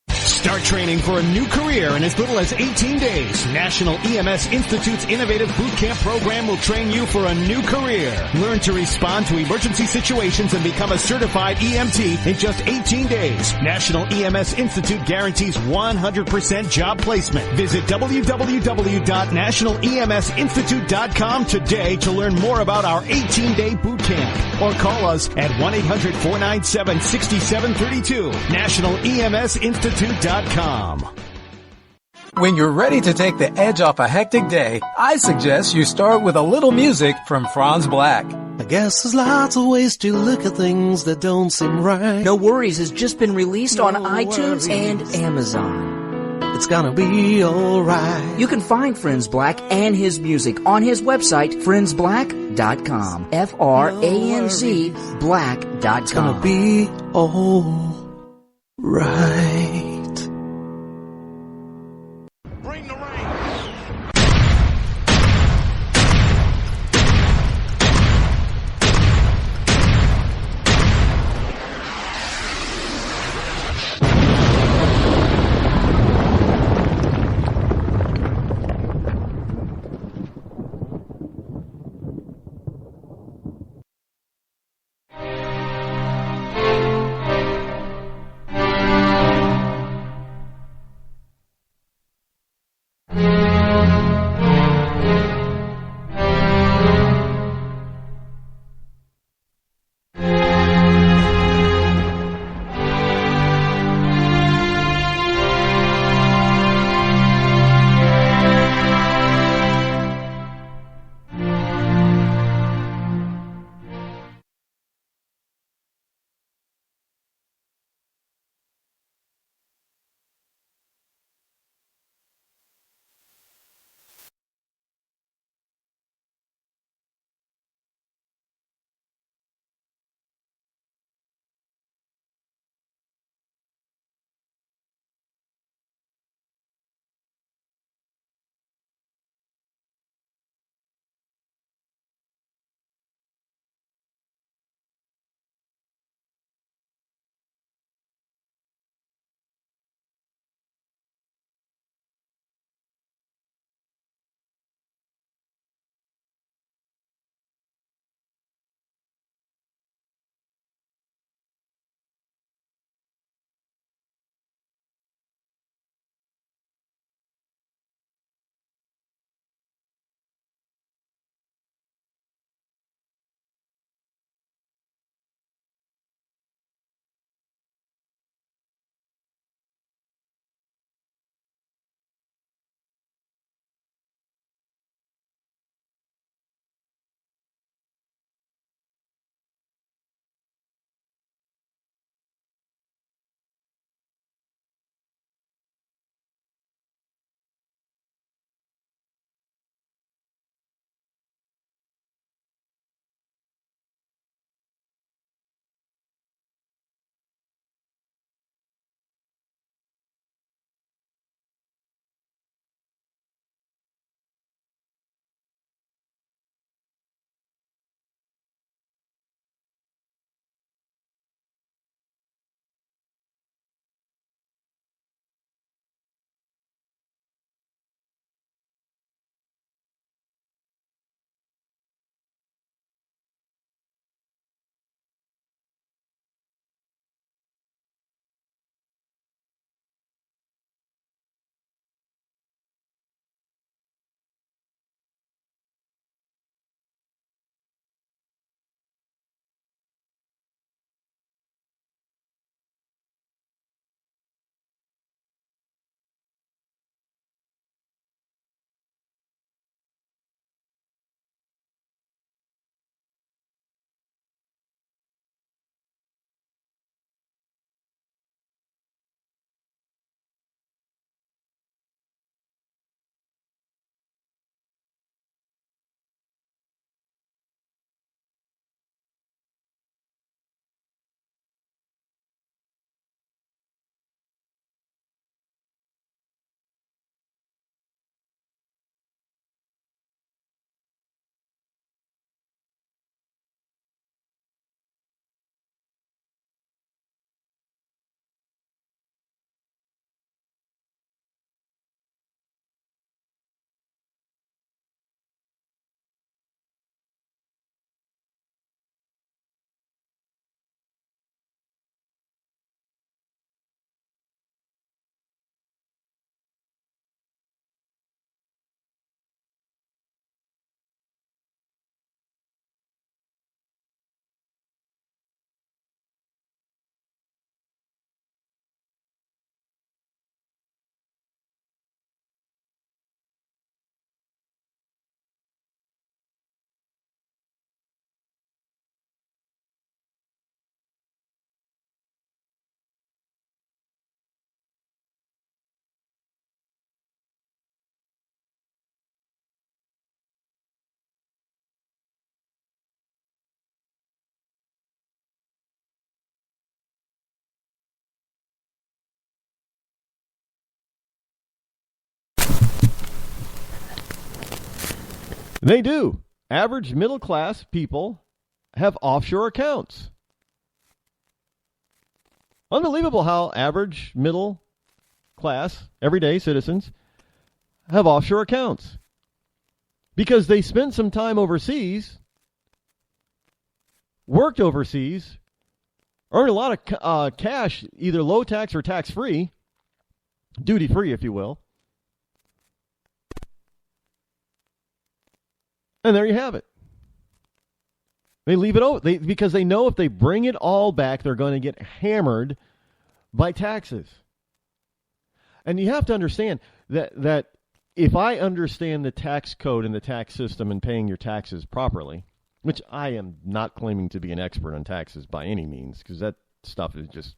Start training for a new career in as little as 18 days. National EMS Institute's innovative boot camp program will train you for a new career. Learn to respond to emergency situations and become a certified EMT in just 18 days. National EMS Institute guarantees 100% job placement. Visit www.nationaleMSinstitute.com today to learn more about our 18-day boot camp. Or call us at 1-800-497-6732. NationalEMSinstitute.com. When you're ready to take the edge off a hectic day, I suggest you start with a little music from Franz Black. I guess there's lots of ways to look at things that don't seem right. No Worries has just been released on iTunes and Amazon. It's gonna be alright. You can find Franz Black and his music on his website, friendsblack.com. F-R-A-N-Z black.com. It's gonna be alright. They do. Average middle-class people have offshore accounts. Unbelievable how average middle-class, everyday citizens have offshore accounts. Because they spent some time overseas, worked overseas, earned a lot of cash, either low tax or tax-free, duty-free, if you will. And there you have it. They leave it over because they know if they bring it all back, they're going to get hammered by taxes. And you have to understand that if I understand the tax code and the tax system and paying your taxes properly, which I am not claiming to be an expert on taxes by any means, because that stuff is just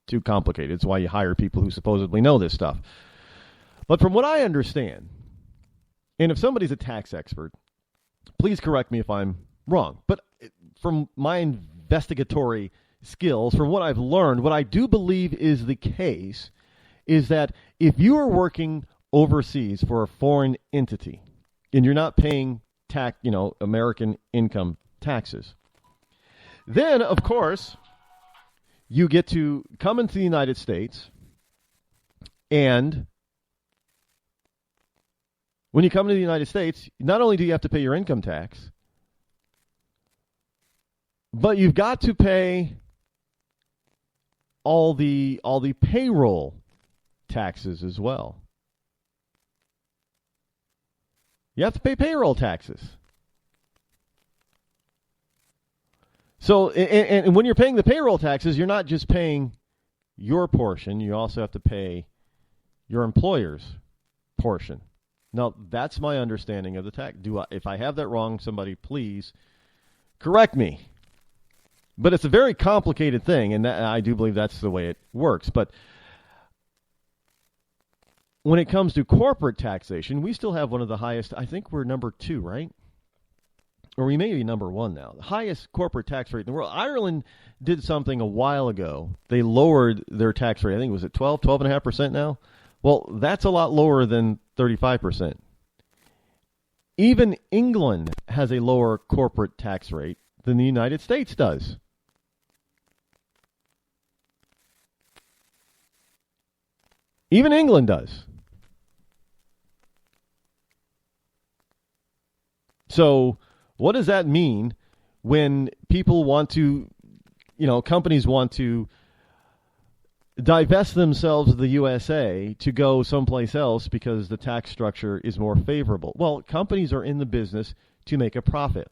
too complicated. It's why you hire people who supposedly know this stuff. But from what I understand, and if somebody's a tax expert, please correct me if I'm wrong. But from my investigatory skills, from what I've learned, what I do believe is the case is that if you are working overseas for a foreign entity and you're not paying American income taxes, then, of course, you get to come into the United States, and when you come to the United States, not only do you have to pay your income tax, but you've got to pay all the payroll taxes as well. You have to pay payroll taxes. So, and when you're paying the payroll taxes, you're not just paying your portion. You also have to pay your employer's portion. Now, that's my understanding of the tax. If I have that wrong, somebody please correct me. But it's a very complicated thing, and I do believe that's the way it works. But when it comes to corporate taxation, we still have one of the highest. I think we're number 2, right? Or we may be number 1 now. The highest corporate tax rate in the world. Ireland did something a while ago. They lowered their tax rate. I think it was at 12.5% now. Well, that's a lot lower than 35%. Even England has a lower corporate tax rate than the United States does. Even England does. So what does that mean when people want to, companies want to divest themselves of the USA to go someplace else because the tax structure is more favorable? Well, companies are in the business to make a profit,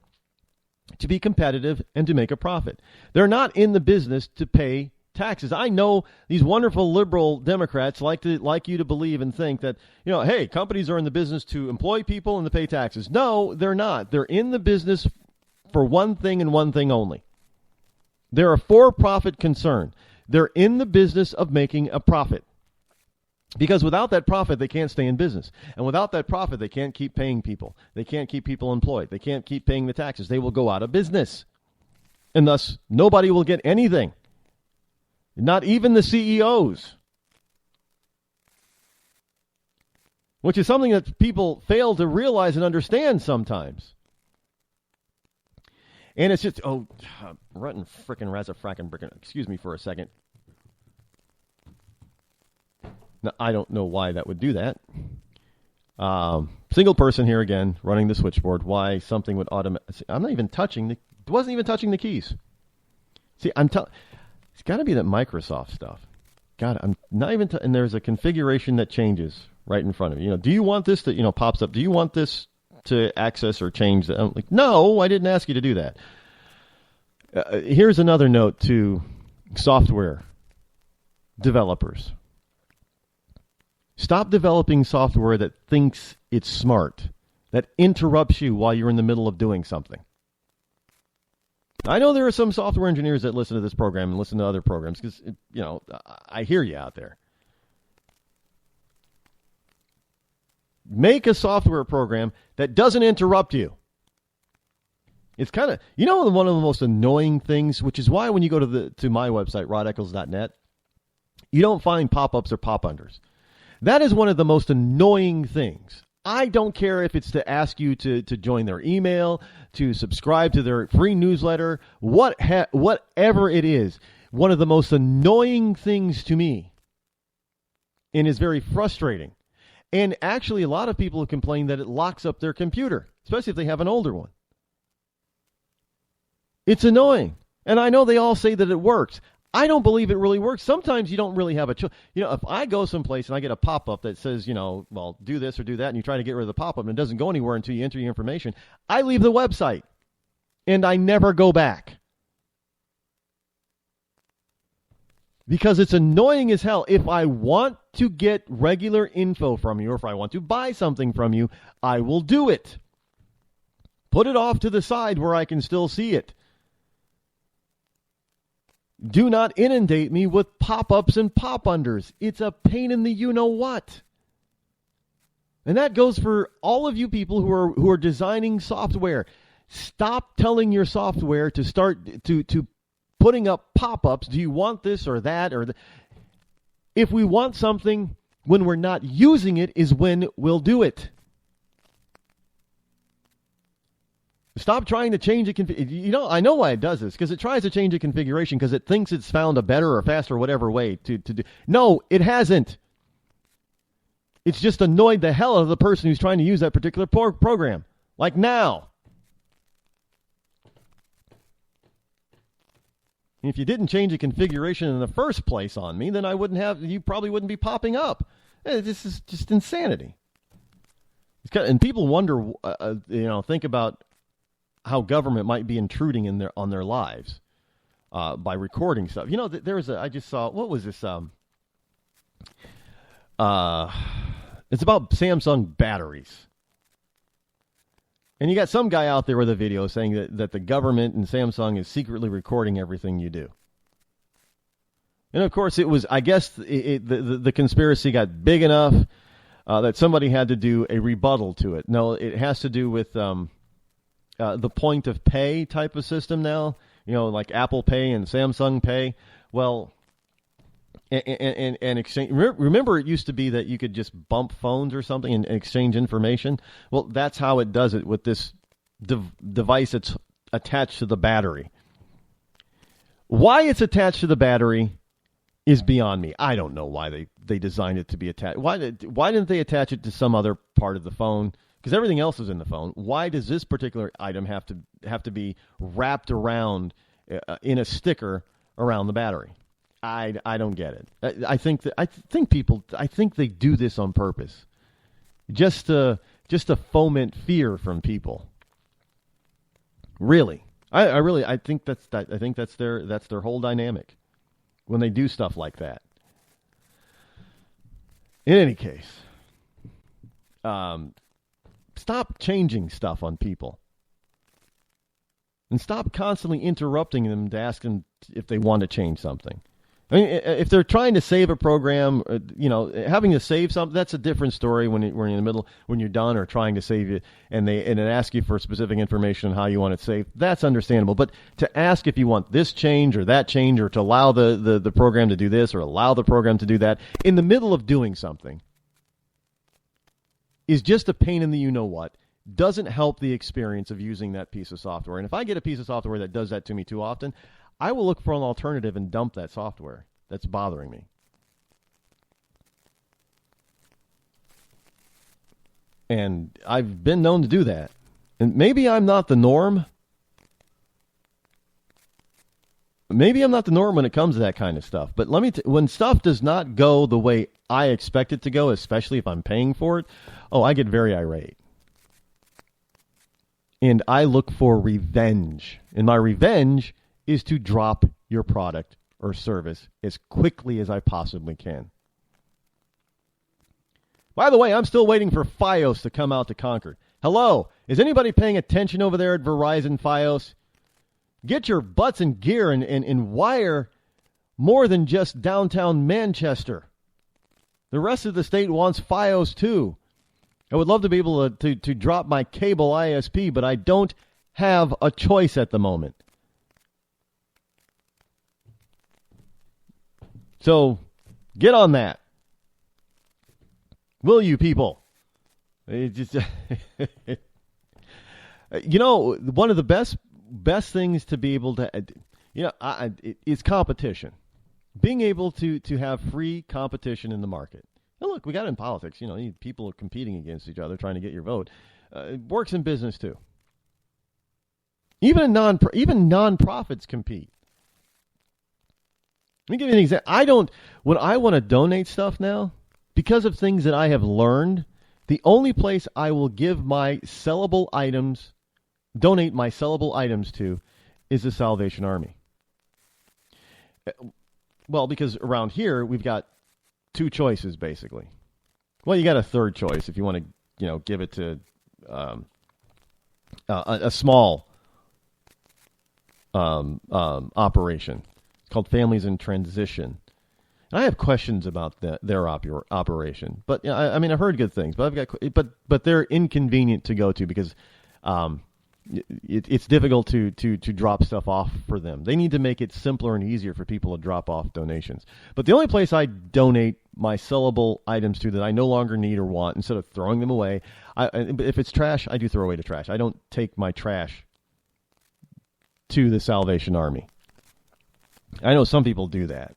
to be competitive and to make a profit. They're not in the business to pay taxes. I know these wonderful liberal Democrats like you to believe and think that, hey, companies are in the business to employ people and to pay taxes. No, they're not. They're in the business for one thing and one thing only. They're a for-profit concern. They're in the business of making a profit. Because without that profit, they can't stay in business. And without that profit, they can't keep paying people. They can't keep people employed. They can't keep paying the taxes. They will go out of business. And thus, nobody will get anything. Not even the CEOs. Which is something that people fail to realize and understand sometimes. And it's just, rotten frickin' razza-frackin' excuse me for a second. Now, I don't know why that would do that. Single person here again, running the switchboard. Why something would automatically... I'm not even touching wasn't even touching the keys. See, it's got to be that Microsoft stuff. God, I'm not even... and there's a configuration that changes right in front of you. Do you want this to, pops up? Do you want this to access or change that? I'm like, no, I didn't ask you to do that. Here's another note to software developers. Stop developing software that thinks it's smart, that interrupts you while you're in the middle of doing something. I know there are some software engineers that listen to this program and listen to other programs because, I hear you out there. Make a software program that doesn't interrupt you. It's kind of, one of the most annoying things, which is why when you go to my website, rodeccles.net, you don't find pop-ups or pop-unders. That is one of the most annoying things I don't care if it's to ask you to join their email, to subscribe to their free newsletter, whatever it is. One of the most annoying things to me, and is very frustrating, and actually a lot of people have complained that it locks up their computer, especially if they have an older one. It's annoying. And I know they all say that it works. I don't believe it really works. Sometimes you don't really have a choice. If I go someplace and I get a pop-up that says, well, do this or do that, and you try to get rid of the pop-up and it doesn't go anywhere until you enter your information, I leave the website and I never go back. Because it's annoying as hell. If I want to get regular info from you, or if I want to buy something from you, I will do it. Put it off to the side where I can still see it. Do not inundate me with pop-ups and pop-unders. It's a pain in the you-know-what. And that goes for all of you people who are designing software. Stop telling your software to start to putting up pop-ups. Do you want this or that? If we want something when we're not using it is when we'll do it. Stop trying to change a I know why it does this, because it tries to change a configuration because it thinks it's found a better or faster or whatever way to do. No, it hasn't. It's just annoyed the hell out of the person who's trying to use that particular program. Like now. If you didn't change the configuration in the first place on me, then you probably wouldn't be popping up. This is just insanity. And people wonder, think about how government might be intruding on their lives by recording stuff. I just saw, what was this? It's about Samsung batteries. And you got some guy out there with a video saying that the government and Samsung is secretly recording everything you do. And of course, it was, I guess, the conspiracy got big enough that somebody had to do a rebuttal to it. No, it has to do with the point of pay type of system now, like Apple Pay and Samsung Pay. Well, and exchange. Remember, it used to be that you could just bump phones or something and exchange information. Well, that's how it does it with this device that's attached to the battery. Why it's attached to the battery is beyond me. I don't know why they designed it to be attached. Why didn't they attach it to some other part of the phone? Because everything else is in the phone. Why does this particular item have to be wrapped around in a sticker around the battery? I don't get it. I think they do this on purpose, just to foment fear from people. Really, I think that's their whole dynamic when they do stuff like that. In any case, stop changing stuff on people. And stop constantly interrupting them to ask them if they want to change something. I mean, if they're trying to save a program, having to save something, that's a different story when you're in the middle, when you're done or trying to save it, and it asks you for specific information on how you want it saved. That's understandable. But to ask if you want this change or that change, or to allow the program to do this or allow the program to do that in the middle of doing something is just a pain in the you-know-what. Doesn't help the experience of using that piece of software. And if I get a piece of software that does that to me too often, I will look for an alternative and dump that software that's bothering me. And I've been known to do that. And maybe I'm not the norm. Maybe I'm not the norm when it comes to that kind of stuff. But when stuff does not go the way I expect it to go, especially if I'm paying for it, I get very irate. And I look for revenge. And my revenge is to drop your product or service as quickly as I possibly can. By the way, I'm still waiting for Fios to come out to Concord. Hello, is anybody paying attention over there at Verizon Fios? Get your butts in gear and wire more than just downtown Manchester. The rest of the state wants Fios too. I would love to be able to drop my cable ISP, but I don't have a choice at the moment. So, get on that. Will you, people? It just, one of the best things to be able to, is competition. Being able to have free competition in the market. Now look, we got it in politics. People are competing against each other, trying to get your vote. It works in business too. Even nonprofits compete. Let me give you an example. When I want to donate stuff now, because of things that I have learned, the only place I will give my sellable items, donate my sellable items to, is the Salvation Army. Well, because around here, we've got two choices, basically. Well, you got a third choice if you want to, give it to a small operation. It's called Families in Transition. And I have questions about their operation. But, I've heard good things. But they're inconvenient to go to because it's difficult to drop stuff off for them. They need to make it simpler and easier for people to drop off donations. But the only place I donate my sellable items to that I no longer need or want, instead of throwing them away, if it's trash, I do throw away the trash. I don't take my trash to the Salvation Army. I know some people do that.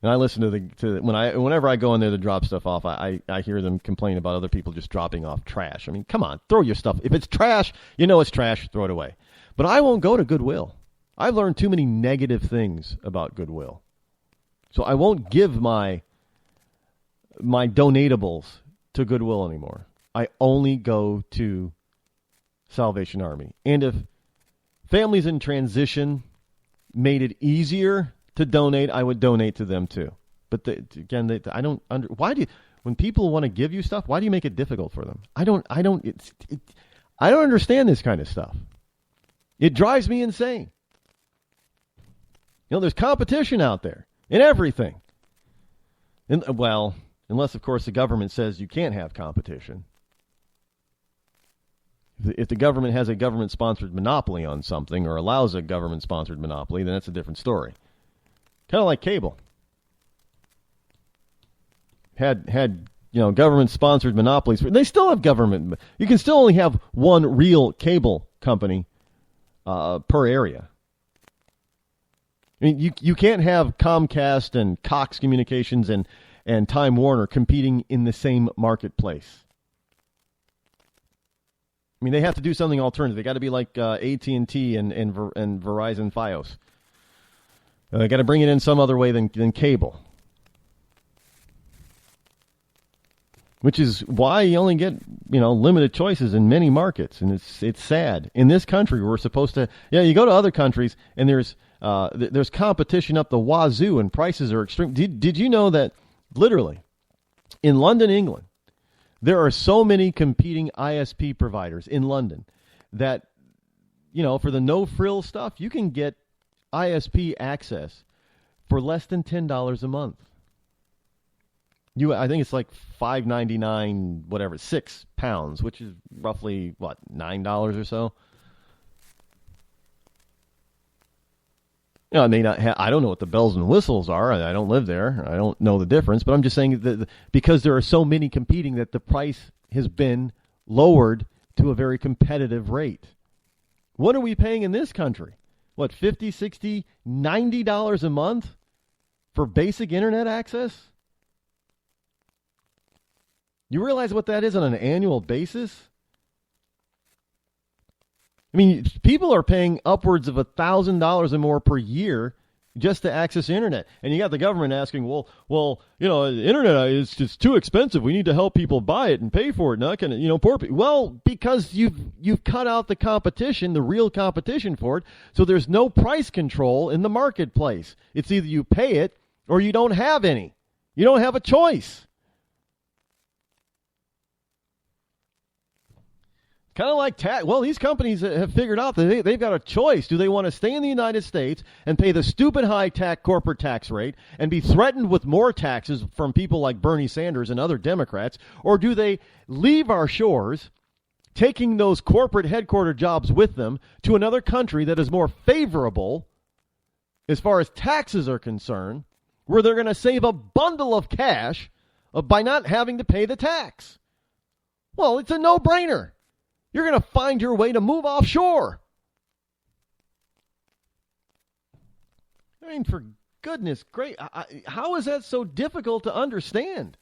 And I listen whenever I go in there to drop stuff off, I hear them complain about other people just dropping off trash. I mean, come on, throw your stuff. If it's trash, it's trash, throw it away. But I won't go to Goodwill. I've learned too many negative things about Goodwill. So I won't give my donatables to Goodwill anymore. I only go to Salvation Army. And if Families in Transition made it easier to donate, I would donate to them too. But I don't when people want to give you stuff, why do you make it difficult for them? I don't understand this kind of stuff. It drives me insane. There's competition out there in everything. Unless of course the government says you can't have competition. If the government has a government-sponsored monopoly on something or allows a government-sponsored monopoly, then that's a different story. Kind of like cable. Had government-sponsored monopolies. They still have government. You can still only have one real cable company per area. I mean, you can't have Comcast and Cox Communications and Time Warner competing in the same marketplace. I mean, they have to do something alternative. They got to be like AT&T and Verizon Fios. They got to bring it in some other way than cable. Which is why you only get, limited choices in many markets. And it's sad. In this country, we're supposed to, you go to other countries and there's competition up the wazoo and prices are extreme. Did you know that literally in London, England, there are so many competing ISP providers in London that, for the no-frill stuff, you can get ISP access for less than $10 a month. I think it's like $5.99, whatever, £6, which is roughly $9 or so. I may not I don't know what the bells and whistles are. I don't live there. I don't know the difference. But I'm just saying that because there are so many competing, that the price has been lowered to a very competitive rate. What are we paying in this country? What, $50, $60, $90 a month for basic internet access? You realize what that is on an annual basis? I mean, people are paying upwards of $1,000 or more per year just to access internet. And you got the government asking, well, internet is just too expensive. We need to help people buy it and pay for it. Not gonna, poor people. Well, because you've cut out the competition, the real competition for it. So there's no price control in the marketplace. It's either you pay it or you don't have any. You don't have a choice. Kind of like tax. Well, these companies have figured out that they've got a choice. Do they want to stay in the United States and pay the stupid high corporate tax rate and be threatened with more taxes from people like Bernie Sanders and other Democrats? Or do they leave our shores, taking those corporate headquarter jobs with them to another country that is more favorable as far as taxes are concerned, where they're going to save a bundle of cash by not having to pay the tax? Well, it's a no-brainer. You're going to find your way to move offshore. I mean, for goodness great, how is that so difficult to understand?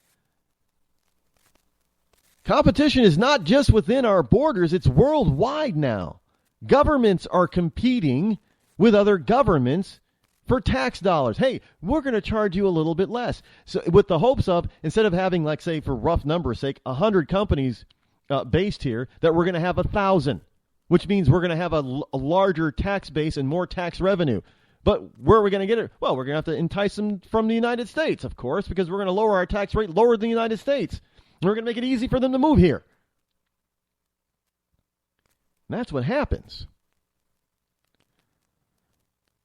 Competition is not just within our borders, it's worldwide now. Governments are competing with other governments for tax dollars. Hey, we're going to charge you a little bit less. So with the hopes of, instead of having, like, say, for rough numbers' sake, 100 companies based here, that we're going to have 1,000, which means we're going to have a larger tax base and more tax revenue. But where are we going to get it? Well, we're going to have to entice them from the United States, of course, because we're going to lower our tax rate lower than the United States. We're going to make it easy for them to move here. And that's what happens.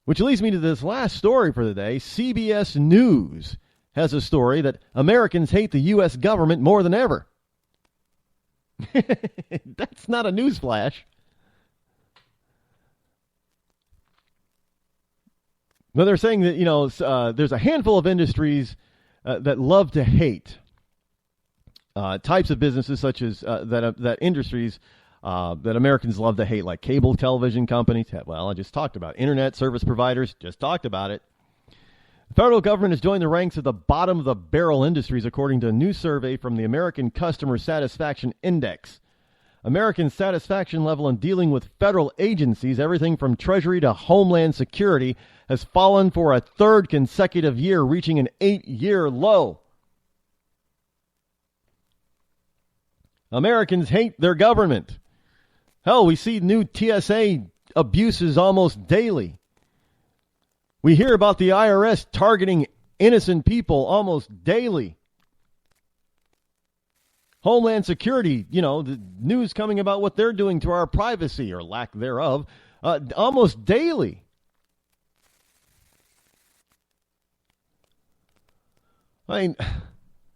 Which leads me to this last story for the day. CBS News has a story that Americans hate the U.S. government more than ever. That's not a news flash. But they're saying that, there's a handful of industries that love to hate. Types of businesses such as that industries that Americans love to hate, like cable television companies. Well, I just talked about internet service providers. Just talked about it. The federal government has joined the ranks of the bottom of the barrel industries, according to a new survey from the American Customer Satisfaction Index. American satisfaction level in dealing with federal agencies, everything from Treasury to Homeland Security, has fallen for a third consecutive year, reaching an 8-year low. Americans hate their government. Hell, we see new TSA abuses almost daily. We hear about the IRS targeting innocent people almost daily. Homeland Security, the news coming about what they're doing to our privacy or lack thereof, almost daily. I mean,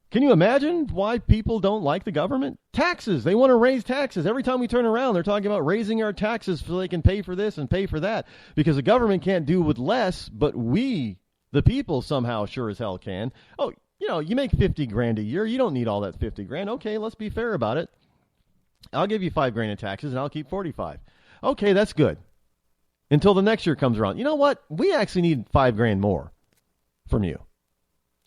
can you imagine why people don't like the government? Taxes. They want to raise taxes. Every time we turn around, they're talking about raising our taxes so they can pay for this and pay for that. Because the government can't do with less, but we, the people, somehow sure as hell can. Oh, you make $50,000 a year. You don't need all that $50,000. Okay, let's be fair about it. I'll give you $5,000 in taxes and I'll keep $45,000. Okay, that's good. Until the next year comes around. You know what? We actually need $5,000 more from you.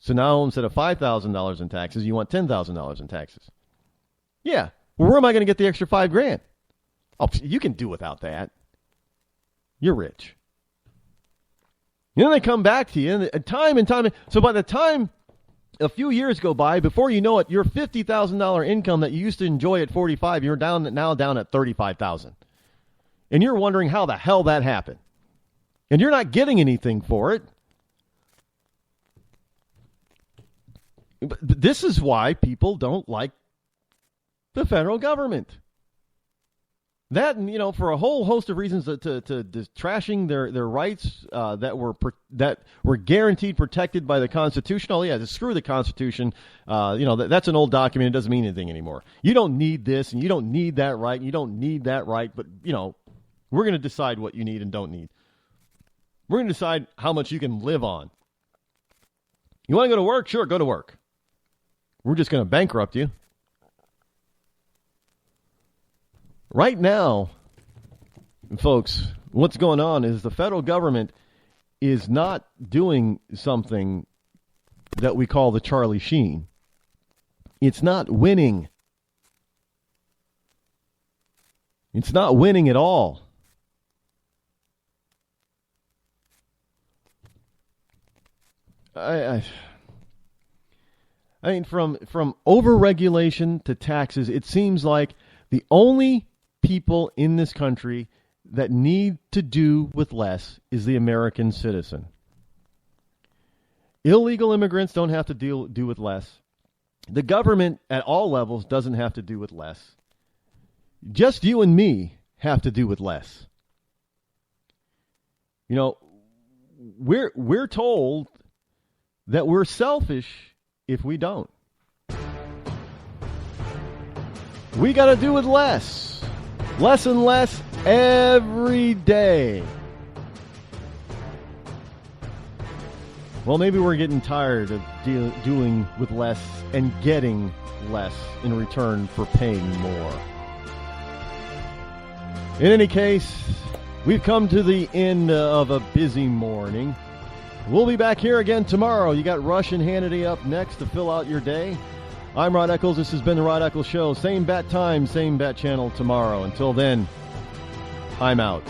So now instead of $5,000 in taxes, you want $10,000 in taxes. Yeah. Well, where am I going to get the extra $5,000? Oh, you can do without that. You're rich. Then they come back to you time and time. So by the time a few years go by, before you know it, your $50,000 income that you used to enjoy at 45, you're now down at 35,000. And you're wondering how the hell that happened. And you're not getting anything for it. But this is why people don't like the federal government. That, for a whole host of reasons, to trashing their rights that were guaranteed, protected by the Constitution. Oh, yeah, screw the Constitution. That's an old document. It doesn't mean anything anymore. You don't need this, and you don't need that right, and you don't need that right. But, we're going to decide what you need and don't need. We're going to decide how much you can live on. You want to go to work? Sure, go to work. We're just going to bankrupt you. Right now, folks, what's going on is the federal government is not doing something that we call the Charlie Sheen. It's not winning. It's not winning at all. I mean, from overregulation to taxes, it seems like the only people in this country that need to do with less is the American citizen. Illegal immigrants don't have to do with less. The government at all levels doesn't have to do with less. Just you and me have to do with less. We're told that we're selfish if we don't. We got to do with less. Less and less every day. Well, maybe we're getting tired of doing with less and getting less in return for paying more. In any case, we've come to the end of a busy morning. We'll be back here again tomorrow. You got Rush and Hannity up next to fill out your day. I'm Rod Eccles. This has been the Rod Eccles Show. Same bat time, same bat channel tomorrow. Until then, I'm out.